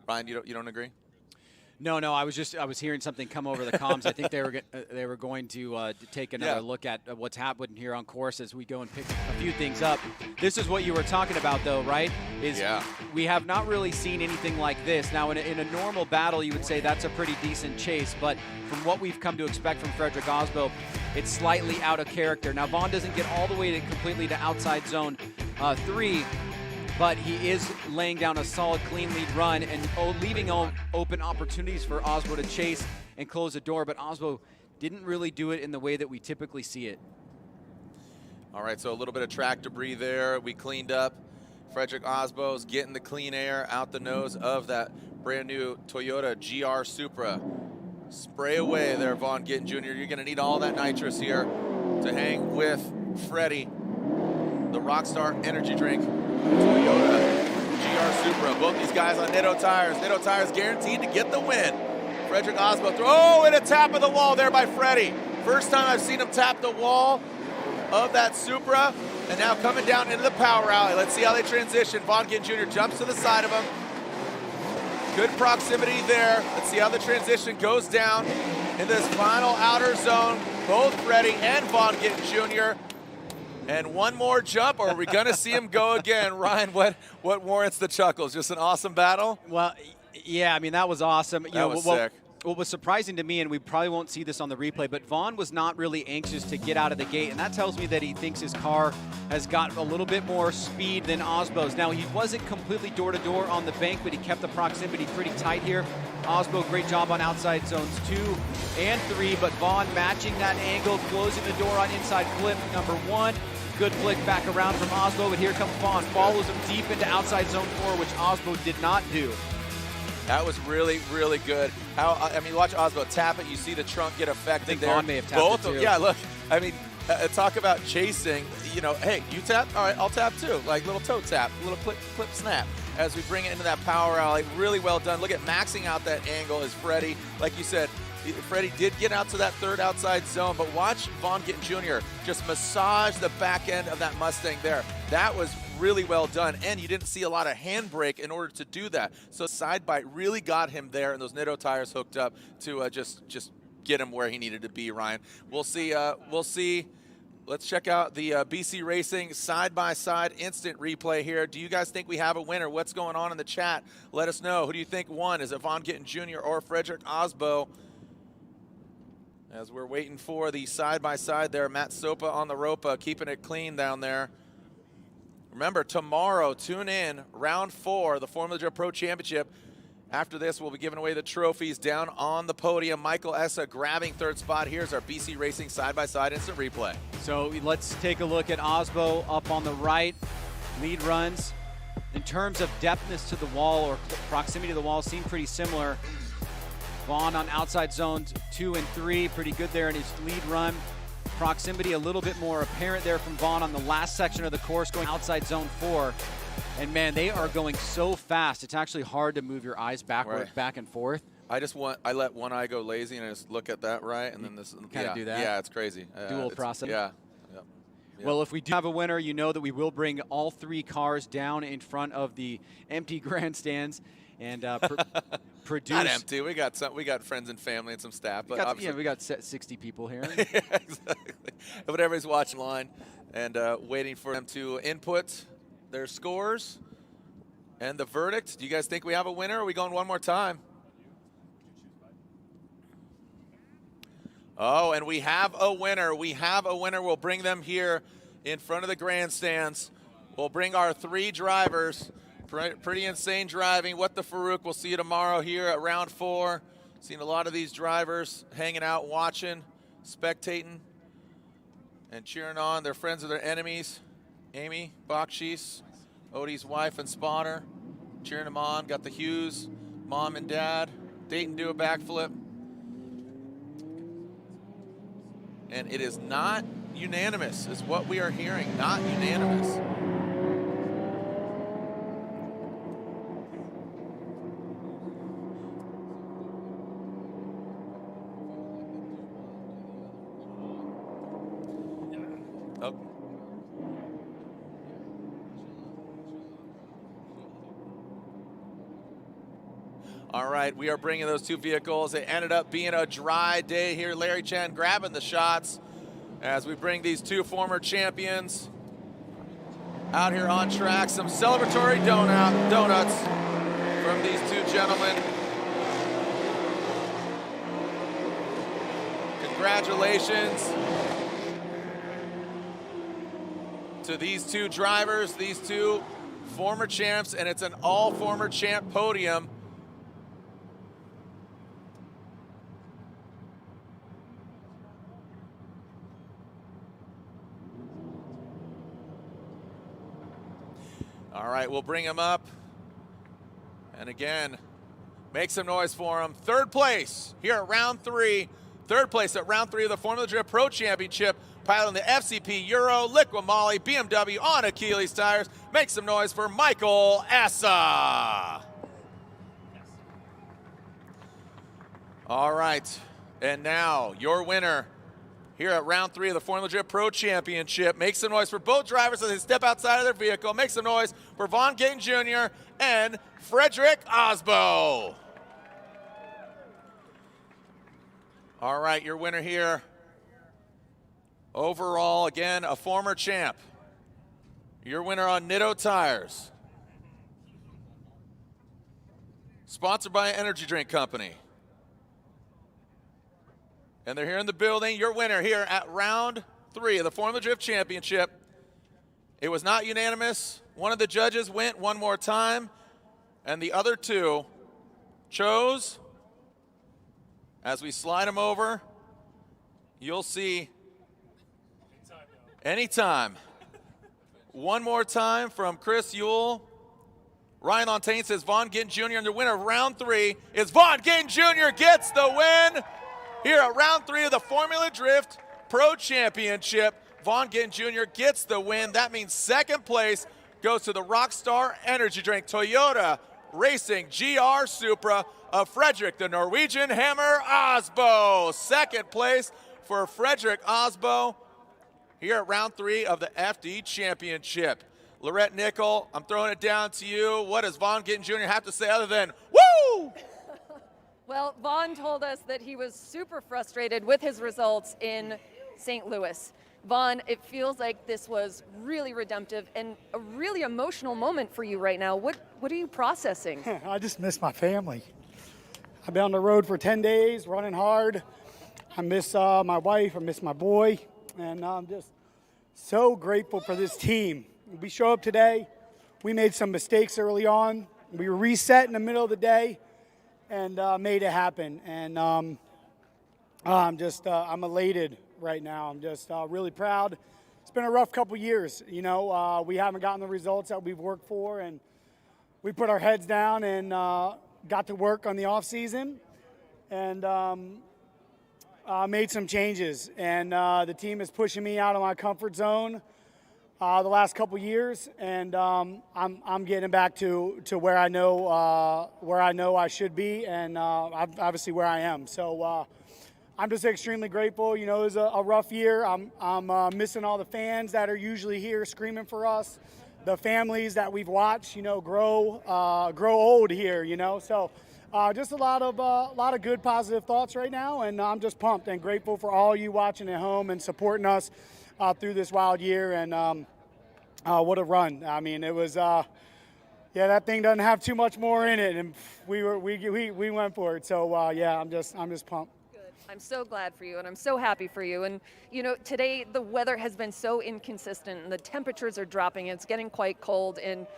Ryan, you don't agree? No, I was hearing something come over the comms. I think they were going to take another look at what's happening here on course as we go and pick a few things up. This is what you were talking about, though, right? We have not really seen anything like this. Now, in a normal battle, you would say that's a pretty decent chase, but from what we've come to expect from Frederick Osbo, it's slightly out of character. Now, Vaughn doesn't get all the way to completely to outside zone 3. But he is laying down a solid, clean lead run and leaving open opportunities for Osbo to chase and close the door. But Osbo didn't really do it in the way that we typically see it. All right, so a little bit of track debris there. We cleaned up. Frederick Osbo's getting the clean air out the nose of that brand new Toyota GR Supra. Spray away there, Vaughn Gittin Jr. You're going to need all that nitrous here to hang with Freddie, the Rockstar energy drink. Toyota GR Supra. Both these guys on Nitto tires. Nitto tires guaranteed to get the win. Frederick Osbo and a tap of the wall there by Freddie. First time I've seen him tap the wall of that Supra, and now coming down into the power alley. Let's see how they transition. Vaughn Gittin Jr. jumps to the side of him. Good proximity there. Let's see how the transition goes down in this final outer zone. Both Freddie and Vaughn Gittin Jr. And one more jump, or are we going to see him go again? Ryan, what warrants the chuckles? Just an awesome battle? Well, yeah, I mean, that was awesome. That was sick. What was surprising to me, and we probably won't see this on the replay, but Vaughn was not really anxious to get out of the gate, and that tells me that he thinks his car has got a little bit more speed than Osbo's. Now, he wasn't completely door-to-door on the bank, but he kept the proximity pretty tight here. Osbo, great job on outside zones 2 and 3, but Vaughn matching that angle, closing the door on inside flip number 1. Good flick back around from Osbo, but here comes Vaughn, follows him deep into outside zone 4, which Osbo did not do. That was really, really good. I mean, watch Osbo tap it. You see the trunk get affected. I think there. Vaughn may have tapped it too. Yeah, look. I mean, talk about chasing. You know, hey, you tap? All right, I'll tap too. Like little toe tap, little clip snap. As we bring it into that power alley, really well done. Look at maxing out that angle as Freddie, like you said, Freddie did get out to that third outside zone, but watch Vaughn Gittin Jr. just massage the back end of that Mustang there. That was really well done, and you didn't see a lot of handbrake in order to do that. So side bite really got him there, and those Nitto tires hooked up to just get him where he needed to be, Ryan. We'll see. Let's check out the BC Racing side-by-side instant replay here. Do you guys think we have a winner? What's going on in the chat? Let us know. Who do you think won? Is it Vaughn Gittin Jr. or Frederick Osbo? As we're waiting for the side-by-side there, Matt Sopa on the Ropa, keeping it clean down there. Remember, tomorrow, tune in, round 4, the Formula Drift Pro Championship. After this, we'll be giving away the trophies down on the podium. Michael Essa grabbing 3rd spot. Here's our BC Racing side-by-side instant replay. So let's take a look at Osbo up on the right. Lead runs. In terms of depthness to the wall or proximity to the wall, seem pretty similar. Vaughn on outside zones 2 and 3, pretty good there in his lead run. proximity a little bit more apparent there from Vaughn on the last section of the course going outside zone 4. And man, they are going so fast. It's actually hard to move your eyes backward, back and forth. I let one eye go lazy and I just look at that right, and then this kind of do that. Yeah, it's crazy. Dual process. Yeah. Well, if we do have a winner, you know that we will bring all 3 cars down in front of the empty grandstands and produce. Not empty. We got friends and family and some staff. But we got 60 people here. Yeah, exactly. But everybody's watching line and waiting for them to input their scores and the verdict. Do you guys think we have a winner? Or are we going one more time? Oh, and we have a winner. We have a winner. We'll bring them here in front of the grandstands. We'll bring our 3 drivers. Pretty insane driving. What the Farouk. We'll see you tomorrow here at round 4. Seen a lot of these drivers hanging out, watching, spectating, and cheering on. They're friends of their enemies. Amy Bakshis, Odie's wife and spotter, cheering them on. Got the Hughes, mom and dad. Dayton do a backflip. And it is not unanimous, is what we are hearing. Not unanimous. Oh. All right, we are bringing those 2 vehicles. It ended up being a dry day here. Larry Chen grabbing the shots as we bring these 2 former champions out here on track. Some celebratory donuts from these 2 gentlemen. Congratulations to these 2 drivers, these 2 former champs, and it's an all former champ podium. All right, we'll bring him up. And again, make some noise for him. 3rd place here at round 3. 3rd place at round 3 of the Formula Drift Pro Championship. Piloting the FCP Euro, Liqui Moly, BMW on Achilles tires. Make some noise for Michael Essa. All right, and now your winner here at round 3 of the Formula Drift Pro Championship. Make some noise for both drivers as they step outside of their vehicle. Make some noise for Vaughn Gittin Jr. and Frederick Osbo. All right, your winner here. Overall, again, a former champ. Your winner on Nitto Tires. Sponsored by an energy drink company. And they're here in the building. Your winner here at round 3 of the Formula Drift Championship. It was not unanimous. One of the judges went one more time, and the other 2 chose. As we slide them over, you'll see anytime. One more time from Chris Ewell. Ryan Lontaine says Vaughn Gittin Jr. and the winner of round 3 is Vaughn Gittin Jr. gets the win here at round 3 of the Formula Drift Pro Championship. Vaughn Gittin Jr. gets the win. That means 2nd place goes to the Rockstar Energy Drink Toyota Racing GR Supra of Frederick the Norwegian Hammer Osbo. 2nd place for Frederick Osbo here at round 3 of the FD Championship. Lorette Nickel, I'm throwing it down to you. What does Vaughn Gittin Jr. have to say other than, woo? Well, Vaughn told us that he was super frustrated with his results in St. Louis. Vaughn, it feels like this was really redemptive and a really emotional moment for you right now. What are you processing? I just miss my family. I've been on the road for 10 days, running hard. I miss my wife, I miss my boy, and I'm just so grateful for this team. We show up today, we made some mistakes early on. We were reset in the middle of the day and made it happen. And I'm elated right now. I'm just really proud. It's been a rough couple years. You know, we haven't gotten the results that we've worked for, and we put our heads down and got to work on the off season. And made some changes, and the team is pushing me out of my comfort zone the last couple years, and I'm getting back to where I know I should be, and obviously where I am. So I'm just extremely grateful. You know, it was a rough year. I'm missing all the fans that are usually here screaming for us, the families that we've watched, you know, grow old here. You know, so. Just a lot of good positive thoughts right now, and I'm just pumped and grateful for all you watching at home and supporting us through this wild year. And what a run! I mean, it was that thing doesn't have too much more in it, and we went for it. So yeah, I'm just pumped. Good. I'm so glad for you, and I'm so happy for you. And you know, today the weather has been so inconsistent, and the temperatures are dropping. And it's getting quite cold, and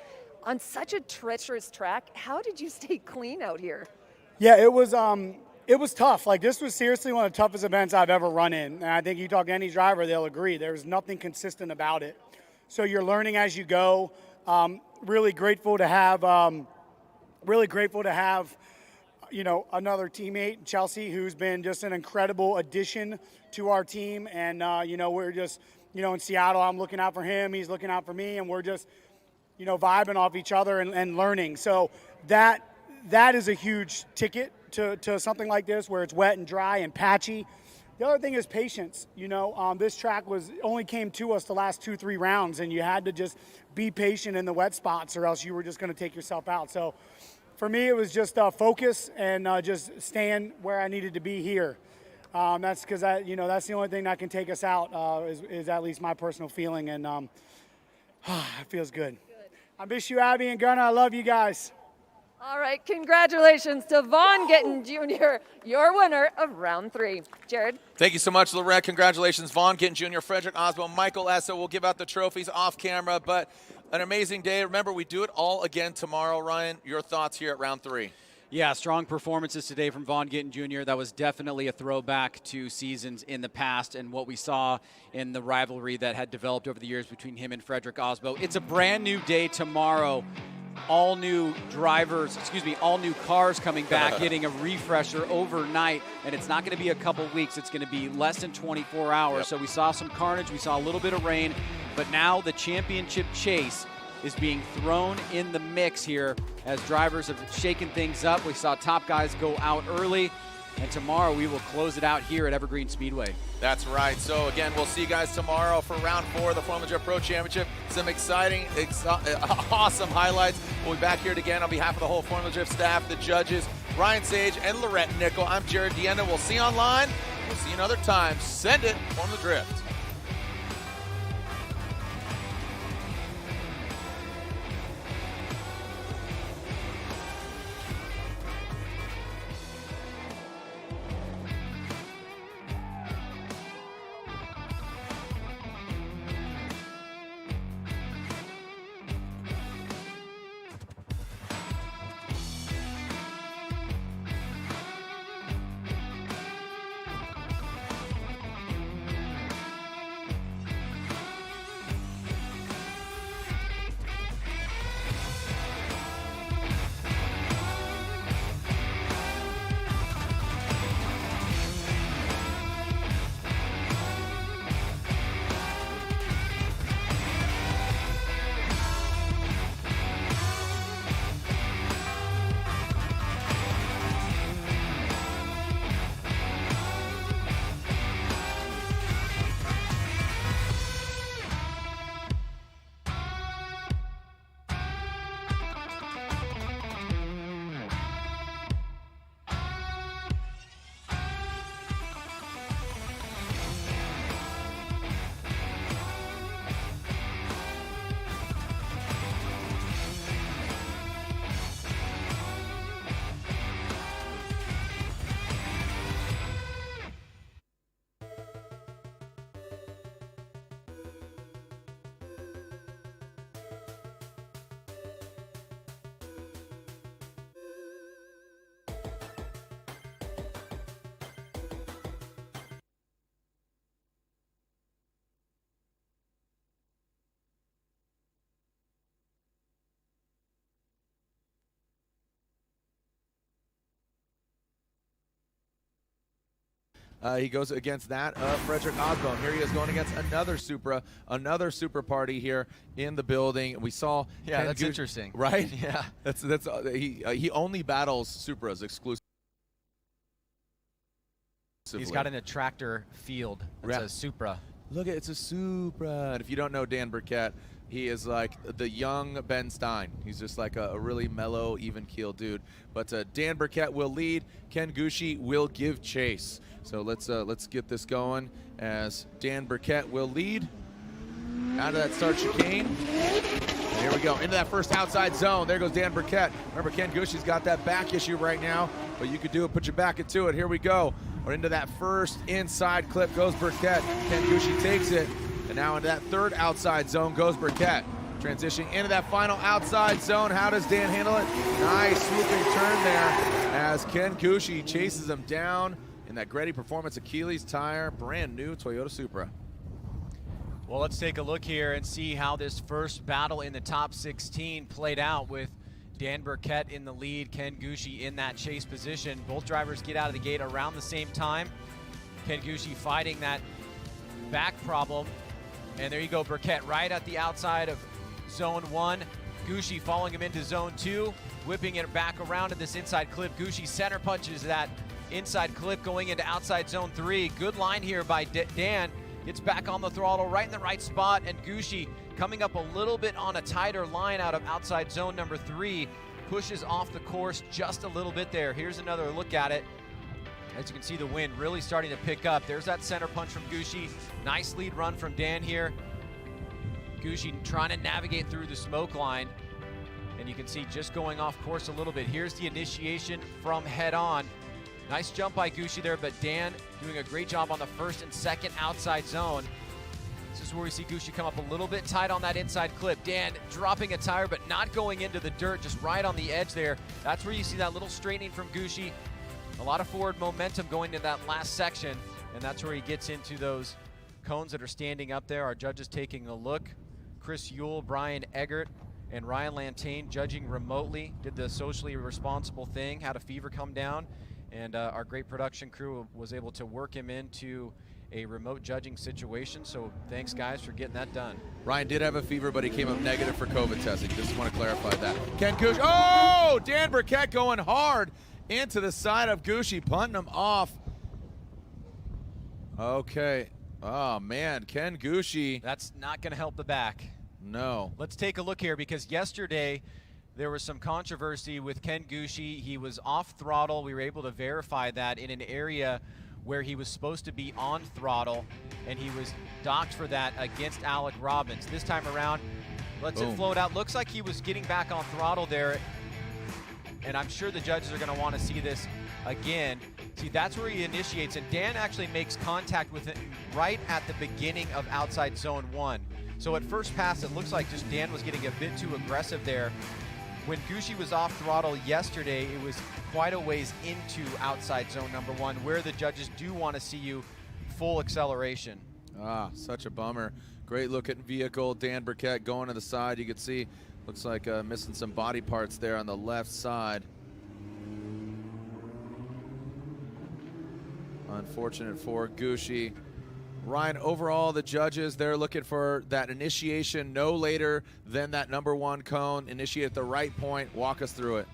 on such a treacherous track, how did you stay clean out here? Yeah, it was tough. Like, this was seriously one of the toughest events I've ever run in. And I think you talk to any driver, they'll agree. There's nothing consistent about it. So you're learning as you go. Really grateful to have, you know, another teammate, Chelsea, who's been just an incredible addition to our team. And, you know, we're just, you know, in Seattle, I'm looking out for him. He's looking out for me. And we're just, you know, vibing off each other and learning. So that is a huge ticket to something like this, where it's wet and dry and patchy. The other thing is patience. You know, this track only came to us the last 2-3 rounds, and you had to just be patient in the wet spots, or else you were just going to take yourself out. So for me, it was just focus and just staying where I needed to be here. That's because you know, that's the only thing that can take us out, is at least my personal feeling, and it feels good. I miss you, Abby and Gunnar. I love you guys. All right, congratulations to Vaughn Gittin Jr., your winner of round 3. Jared? Thank you so much, Lorette. Congratulations, Vaughn Gittin Jr., Frederick Osbo, Michael Essa. We'll give out the trophies off camera, but an amazing day. Remember, we do it all again tomorrow. Ryan, your thoughts here at round 3? Yeah, strong performances today from Vaughn Gittin Jr. That was definitely a throwback to seasons in the past and what we saw in the rivalry that had developed over the years between him and Frederick Osbo. It's a brand new day tomorrow. All new cars coming back, getting a refresher overnight, and it's not going to be a couple weeks. It's going to be less than 24 hours. Yep. So we saw some carnage. We saw a little bit of rain, but now the championship chase is being thrown in the mix here as drivers have shaken things up. We saw top guys go out early, and tomorrow we will close it out here at Evergreen Speedway. That's right. So again, we'll see you guys tomorrow for round 4 of the Formula Drift Pro Championship. Some exciting, awesome highlights. We'll be back here again on behalf of the whole Formula Drift staff, the judges, Ryan Sage and Lorette Nickel. I'm Jared Deenda. We'll see you online. We'll see you another time. Send it, Formula Drift. He goes against that of Frederick Osbone. Here he is going against another Supra party here in the building. We saw. Yeah, that's interesting. Right? Yeah. He only battles Supras exclusively. He's got an attractor field. It's a Supra. Look, it's a Supra. And if you don't know Dan Burkett, he is like the young Ben Stein. He's just like a really mellow, even-keeled dude. But Dan Burkett will lead. Ken Gushi will give chase. So let's get this going as Dan Burkett will lead out of that start chicane. And here we go into that first outside zone. There goes Dan Burkett. Remember, Ken Gushi's got that back issue right now, but you could do it. Put your back into it. Here we go. We're into that first inside clip goes Burkett. Ken Gushi takes it. And now into that third outside zone goes Burkett. Transitioning into that final outside zone. How does Dan handle it? Nice swooping turn there as Ken Gushi chases him down in that Greddy Performance Achilles tire, brand new Toyota Supra. Well, let's take a look here and see how this first battle in the top 16 played out with Dan Burkett in the lead, Ken Gushi in that chase position. Both drivers get out of the gate around the same time. Ken Gushi fighting that back problem. And there you go, Burkett right at the outside of zone 1. Gushi following him into zone 2, whipping it back around to this inside clip. Gushi center punches that inside clip going into outside zone 3. Good line here by Dan. Gets back on the throttle right in the right spot, and Gushi coming up a little bit on a tighter line out of outside zone number 3. Pushes off the course just a little bit there. Here's another look at it. As you can see, the wind really starting to pick up. There's that center punch from Gushi. Nice lead run from Dan here. Gushi trying to navigate through the smoke line. And you can see just going off course a little bit. Here's the initiation from head on. Nice jump by Gushi there, but Dan doing a great job on the first and second outside zone. This is where we see Gushi come up a little bit tight on that inside clip. Dan dropping a tire, but not going into the dirt, just right on the edge there. That's where you see that little straightening from Gushi. A lot of forward momentum going into that last section, and that's where he gets into those cones that are standing up there. Our judges taking a look. Chris Yule, Brian Eggert, and Ryan Lantain judging remotely, did the socially responsible thing, had a fever come down, and our great production crew was able to work him into a remote judging situation. So thanks, guys, for getting that done. Ryan did have a fever, but he came up negative for COVID testing. Just want to clarify that. Ken Gushi, oh, Dan Burkett going hard into the side of Gushi, punting him off. Okay. Oh, man, Ken Gushi. That's not going to help the back. No. Let's take a look here, because yesterday there was some controversy with Ken Gushi. He was off throttle. We were able to verify that in an area where he was supposed to be on throttle, and he was docked for that against Alec Robbins. This time around, lets it float out. Looks like he was getting back on throttle there, and I'm sure the judges are going to want to see this again. See, that's where he initiates, and Dan actually makes contact with it right at the beginning of outside zone 1. So at first pass, it looks like just Dan was getting a bit too aggressive there. When Gushi was off throttle yesterday, it was quite a ways into outside zone number 1, where the judges do want to see you full acceleration. Ah, such a bummer. Great looking vehicle. Dan Burkett going to the side. You can see, looks like missing some body parts there on the left side. Unfortunate for Gushi. Ryan, overall, the judges, they're looking for that initiation no later than that number 1 cone. Initiate at the right point. Walk us through it.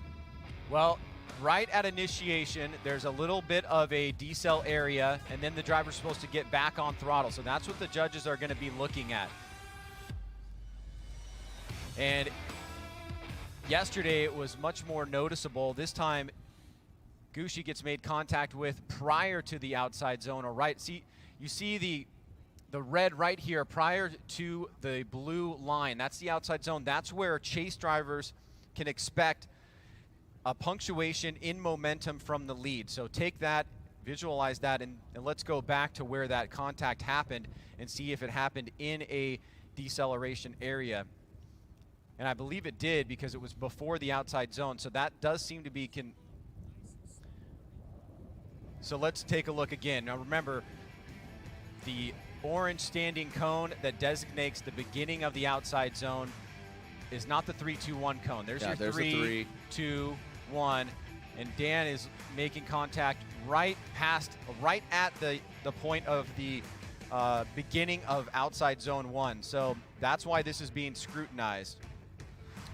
Well, right at initiation, there's a little bit of a decel area, and then the driver's supposed to get back on throttle. So that's what the judges are going to be looking at. And yesterday, it was much more noticeable. This time, Gushi gets made contact with prior to the outside zone, or right. See, you see the red right here prior to the blue line. That's the outside zone. That's where chase drivers can expect a punctuation in momentum from the lead. So take that, visualize that, and let's go back to where that contact happened and see if it happened in a deceleration area. And I believe it did, because it was before the outside zone. So that does seem to be So let's take a look again. Now remember, the orange standing cone that designates the beginning of the outside zone is not the 3-2-1 cone. There's your 3, 2, 1, and Dan is making contact right at the point of the beginning of outside zone 1. So that's why this is being scrutinized.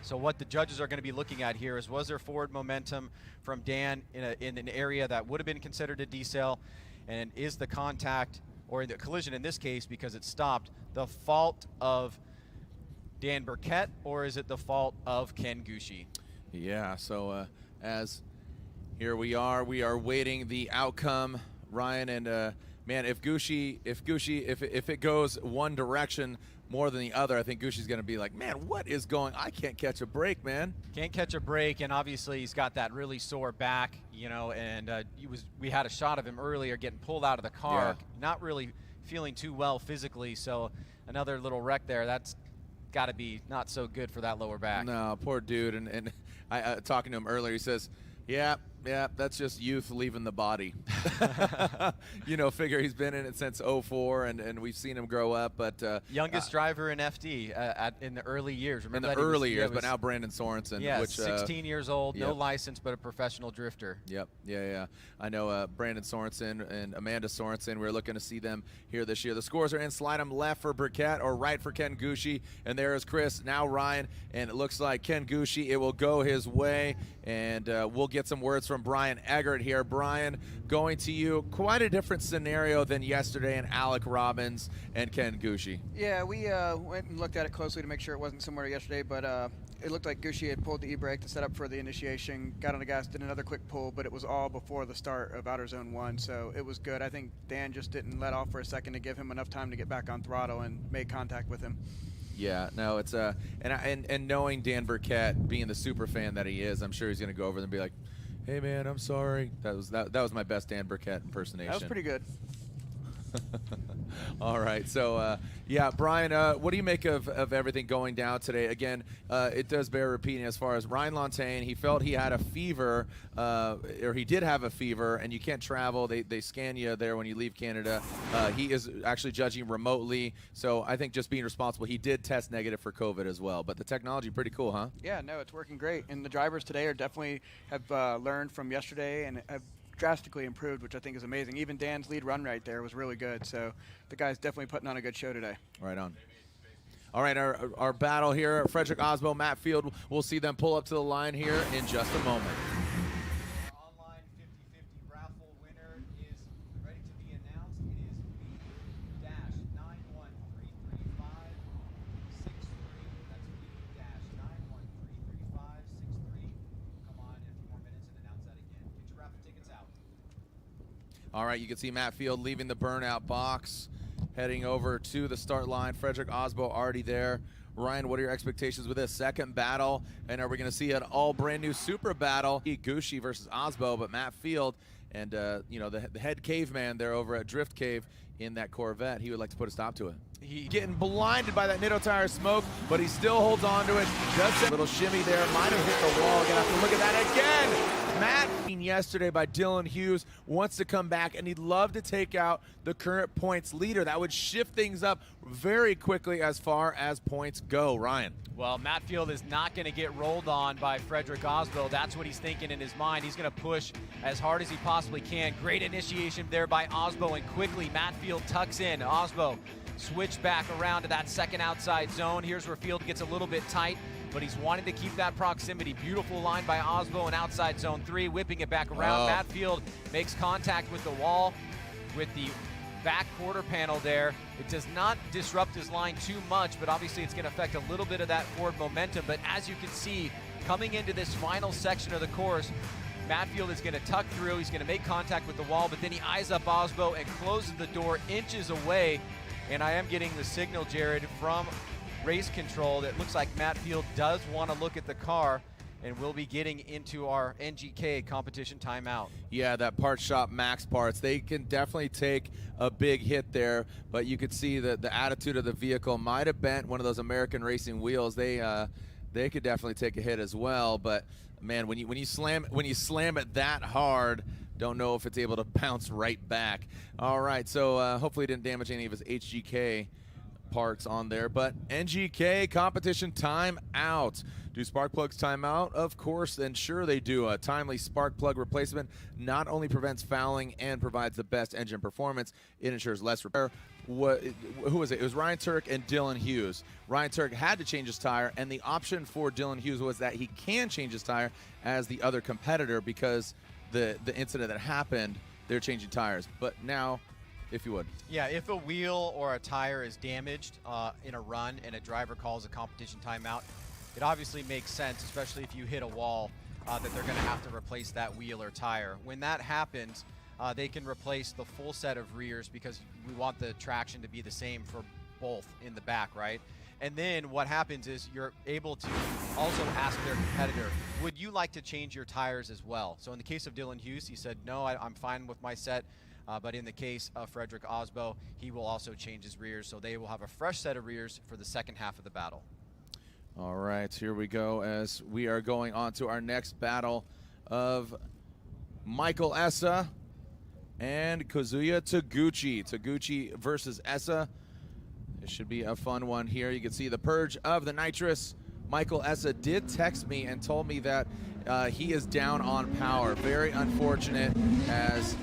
So what the judges are going to be looking at here is, was there forward momentum from Dan in an area that would have been considered a decel, and is the contact, or the collision in this case because it stopped, the fault of Dan Burkett, or is it the fault of Ken Gushi? Yeah, so as here we are waiting the outcome, Ryan, and man, if it goes one direction more than the other, I think Gushi's going to be like, man, what is going? I can't catch a break, man. Can't catch a break, and obviously he's got that really sore back, and we had a shot of him earlier getting pulled out of the car, not really feeling too well physically. So another little wreck there. That's got to be not so good for that lower back. No, poor dude. And I talking to him earlier, he says, yeah, that's just youth leaving the body. Figure he's been in it since 04, and we've seen him grow up. But youngest driver in FD in the early years. Remember in the early years, but now Brandon Sorensen. Yeah, which, 16 years old, no license, but a professional drifter. Yep, yeah. I know Brandon Sorensen and Amanda Sorensen. We're looking to see them here this year. The scores are in. Slide them left for Burkett or right for Ken Gushi. And there is Chris, now Ryan. And it looks like Ken Gushi, it will go his way. And we'll get some words from Brian Eggert here. Brian, going to you. Quite a different scenario than yesterday in Alec Robbins and Ken Gushi. Yeah, we went and looked at it closely to make sure it wasn't similar to yesterday, but it looked like Gushi had pulled the e-brake to set up for the initiation, got on the gas, did another quick pull, but it was all before the start of outer zone 1, so it was good. I think Dan just didn't let off for a second to give him enough time to get back on throttle and make contact with him. Yeah, no, it's and knowing Dan Burkett, being the super fan that he is, I'm sure he's going to go over and be like, "Hey man, I'm sorry." That was my best Dan Burkett impersonation. That was pretty good. All right, so yeah, Brian, what do you make of everything going down today? Again, it does bear repeating as far as Ryan Lontaine. He felt he had a fever, or he did have a fever, and you can't travel. They scan you there when you leave Canada. He is actually judging remotely, so I think just being responsible. He did test negative for COVID as well, but the technology pretty cool, huh? Yeah, no, it's working great, and the drivers today have learned from yesterday and have drastically improved, which I think is amazing. Even Dan's lead run right there was really good, so the guy's definitely putting on a good show today. Right on. All right, our battle here, Frederick Osbo, Matt Field, we'll see them pull up to the line here in just a moment. Our online 50-50 raffle winner is ready to be announced. It is B-9133563. That's B-9133563. Come on in a few more minutes and announce that again. Get your raffle tickets out. All right, you can see Matt Field leaving the burnout box, heading over to the start line. Frederick Osbo already there. Ryan, what are your expectations with this second battle? And are we going to see an all brand new super battle? Gushi versus Osbo, but Matt Field and the head caveman there over at Drift Cave in that Corvette, he would like to put a stop to it. He getting blinded by that Nitto tire smoke, but he still holds on to it. Does a little shimmy there, might have hit the wall. Gonna have to look at that again. Matt, yesterday by Dylan Hughes, wants to come back, and he'd love to take out the current points leader. That would shift things up very quickly as far as points go. Ryan. Well, Matt Field is not going to get rolled on by Frederick Osbo. That's what he's thinking in his mind. He's going to push as hard as he possibly can. Great initiation there by Osbo, and quickly Matt Field tucks in. Osbo switch back around to that second outside zone. Here's where Field gets a little bit tight, but he's wanting to keep that proximity. Beautiful line by Osbo in outside zone 3, whipping it back around. Matt Field makes contact with the wall with the back quarter panel there. It does not disrupt his line too much, but obviously it's going to affect a little bit of that forward momentum. But as you can see, coming into this final section of the course, Matt Field is going to tuck through. He's going to make contact with the wall, but then he eyes up Osbo and closes the door inches away. And I am getting the signal, Jared, from race control that looks like Matt Field does want to look at the car, and we'll be getting into our NGK competition timeout. Yeah, that Parts Shop Max parts, they can definitely take a big hit there, but you could see that the attitude of the vehicle might have bent one of those American racing wheels. They could definitely take a hit as well, but man, when you slam it that hard, don't know if it's able to bounce right back. All right, so hopefully it didn't damage any of his HGK parts on there, but NGK competition time out. Do spark plugs time out? Of course, and sure they do. A timely spark plug replacement not only prevents fouling and provides the best engine performance, it ensures less repair. Who was it? It was Ryan Turk and Dylan Hughes. Ryan Turk had to change his tire, and the option for Dylan Hughes was that he can change his tire as the other competitor because the incident that happened, they're changing tires. But now, if you would. Yeah, if a wheel or a tire is damaged in a run and a driver calls a competition timeout, it obviously makes sense, especially if you hit a wall, that they're going to have to replace that wheel or tire. When that happens, they can replace the full set of rears because we want the traction to be the same for both in the back, right? And then what happens is you're able to also ask their competitor, would you like to change your tires as well? So in the case of Dylan Hughes, he said, no, I'm fine with my set. But in the case of Frederick Osbo, he will also change his rears, so they will have a fresh set of rears for the second half of the battle. All right, here we go as we are going on to our next battle of Michael Essa and Kazuya Taguchi. Taguchi versus Essa. It should be a fun one here. You can see the purge of the nitrous. Michael Essa did text me and told me that he is down on power. Very unfortunate, as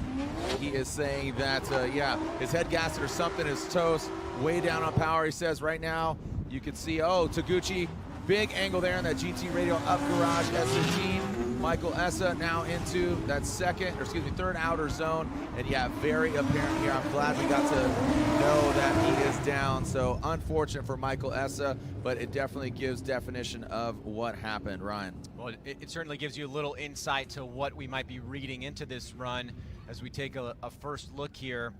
he is saying that, yeah, his head gasket or something is toast. Way down on power, he says right now. You can see, oh, Taguchi, big angle there in that GT radial up garage S15. Michael Essa now into that third outer zone. And yeah, very apparent here. I'm glad we got to know that he is down. So unfortunate for Michael Essa, but it definitely gives definition of what happened. Ryan. Well, it certainly gives you a little insight to what we might be reading into this run as we take a first look here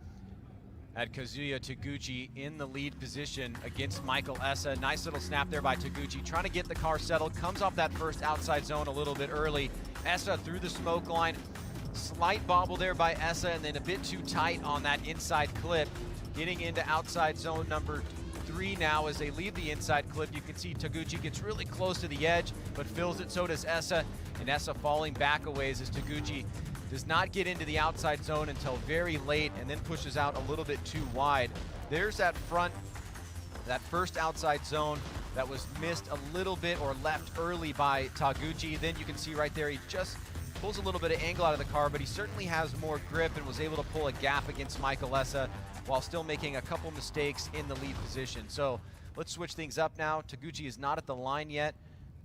at Kazuya Taguchi in the lead position against Michael Essa. Nice little snap there by Taguchi, trying to get the car settled. Comes off that first outside zone a little bit early. Essa through the smoke line. Slight bobble there by Essa, and then a bit too tight on that inside clip. Getting into outside zone number 3 now as they leave the inside clip. You can see Taguchi gets really close to the edge, but fills it. So does Essa, and Essa falling back a ways as Taguchi does not get into the outside zone until very late and then pushes out a little bit too wide. There's that first outside zone that was missed a little bit or left early by Taguchi. Then you can see right there, he just pulls a little bit of angle out of the car, but he certainly has more grip and was able to pull a gap against Michael Essa while still making a couple mistakes in the lead position. So let's switch things up now. Taguchi is not at the line yet.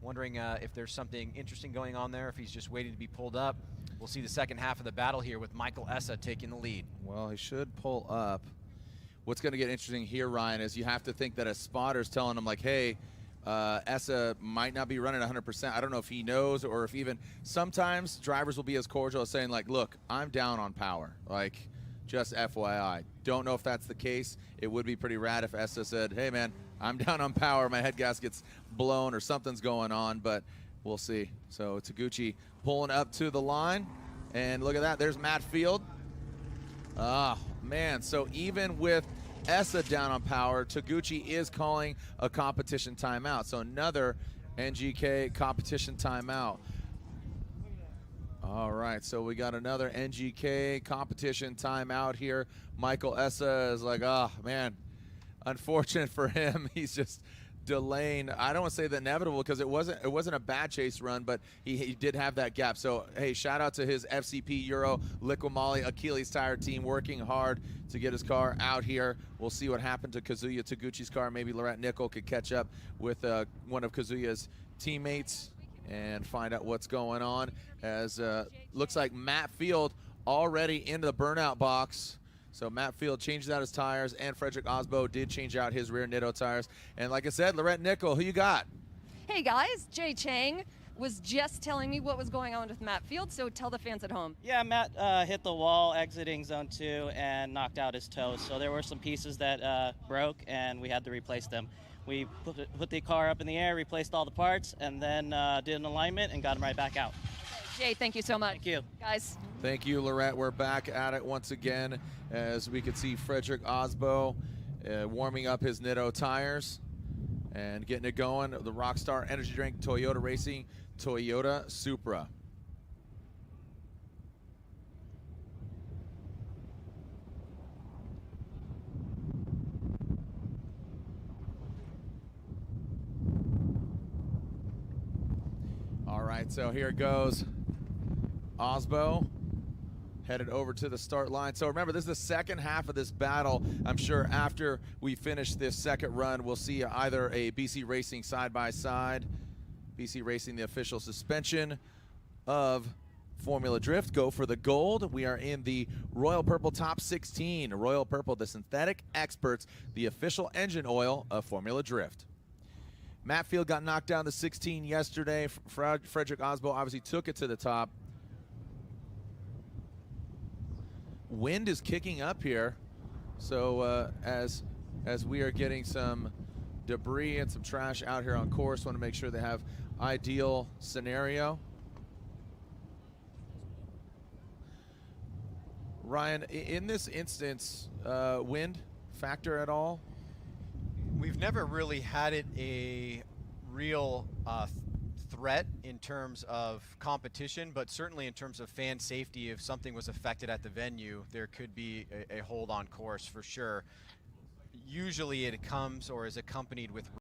Wondering if there's something interesting going on there, if he's just waiting to be pulled up. We'll see the second half of the battle here with Michael Essa taking the lead. Well, he should pull up. What's going to get interesting here, Ryan, is you have to think that a spotter's telling him, like, hey, Essa might not be running 100%. I don't know if he knows, or if even sometimes drivers will be as cordial as saying, like, look, I'm down on power. Like, just FYI. Don't know if that's the case. It would be pretty rad if Essa said, hey, man, I'm down on power. My head gasket's blown or something's going on, but we'll see. So Taguchi pulling up to the line, and look at that. There's Matt Field. Oh, man. So even with Essa down on power, Taguchi is calling a competition timeout. So another NGK competition timeout. All right, so we got another NGK competition timeout here. Michael Essa is like, oh, man, unfortunate for him. He's just delaying. I don't want to say the inevitable because it wasn't a bad chase run, but he did have that gap. So, hey, shout out to his FCP Euro Liqui Moly Achilles tire team working hard to get his car out here. We'll see what happened to Kazuya Taguchi's car. Maybe Laurent Nickel could catch up with one of Kazuya's teammates and find out what's going on, as looks like Matt Field already into the burnout box. So Matt Field changed out his tires, and Frederick Osbo did change out his rear Nitto tires. And like I said, Laurent Nickel, who you got? Hey guys, Jay Chang was just telling me what was going on with Matt Field, so tell the fans at home. Yeah, Matt hit the wall exiting zone 2 and knocked out his toes. So there were some pieces that broke, and we had to replace them. We put the car up in the air, replaced all the parts, and then did an alignment and got him right back out. Jay, thank you so much. Thank you. Guys. Thank you, Laurent. We're back at it once again, as we could see Frederick Osbo warming up his Nitto tires and getting it going. The Rockstar Energy Drink Toyota Racing Toyota Supra. right, so here goes Osbo, headed over to the start line. So remember, this is the second half of this battle. I'm sure after we finish this second run, we'll see either a BC Racing side-by-side, BC Racing, the official suspension of Formula Drift, go for the gold. We are in the Royal Purple Top 16. Royal Purple, the synthetic experts, the official engine oil of Formula Drift. Matt Field got knocked down to 16 yesterday. Frederick Osbo obviously took it to the top. Wind is kicking up here, so as we are getting some debris and some trash out here on course, want to make sure they have ideal scenario. Ryan, in this instance, wind factor at all? We've never really had it a real threat in terms of competition, but certainly in terms of fan safety, if something was affected at the venue, there could be a hold on course for sure. Usually it comes or is accompanied with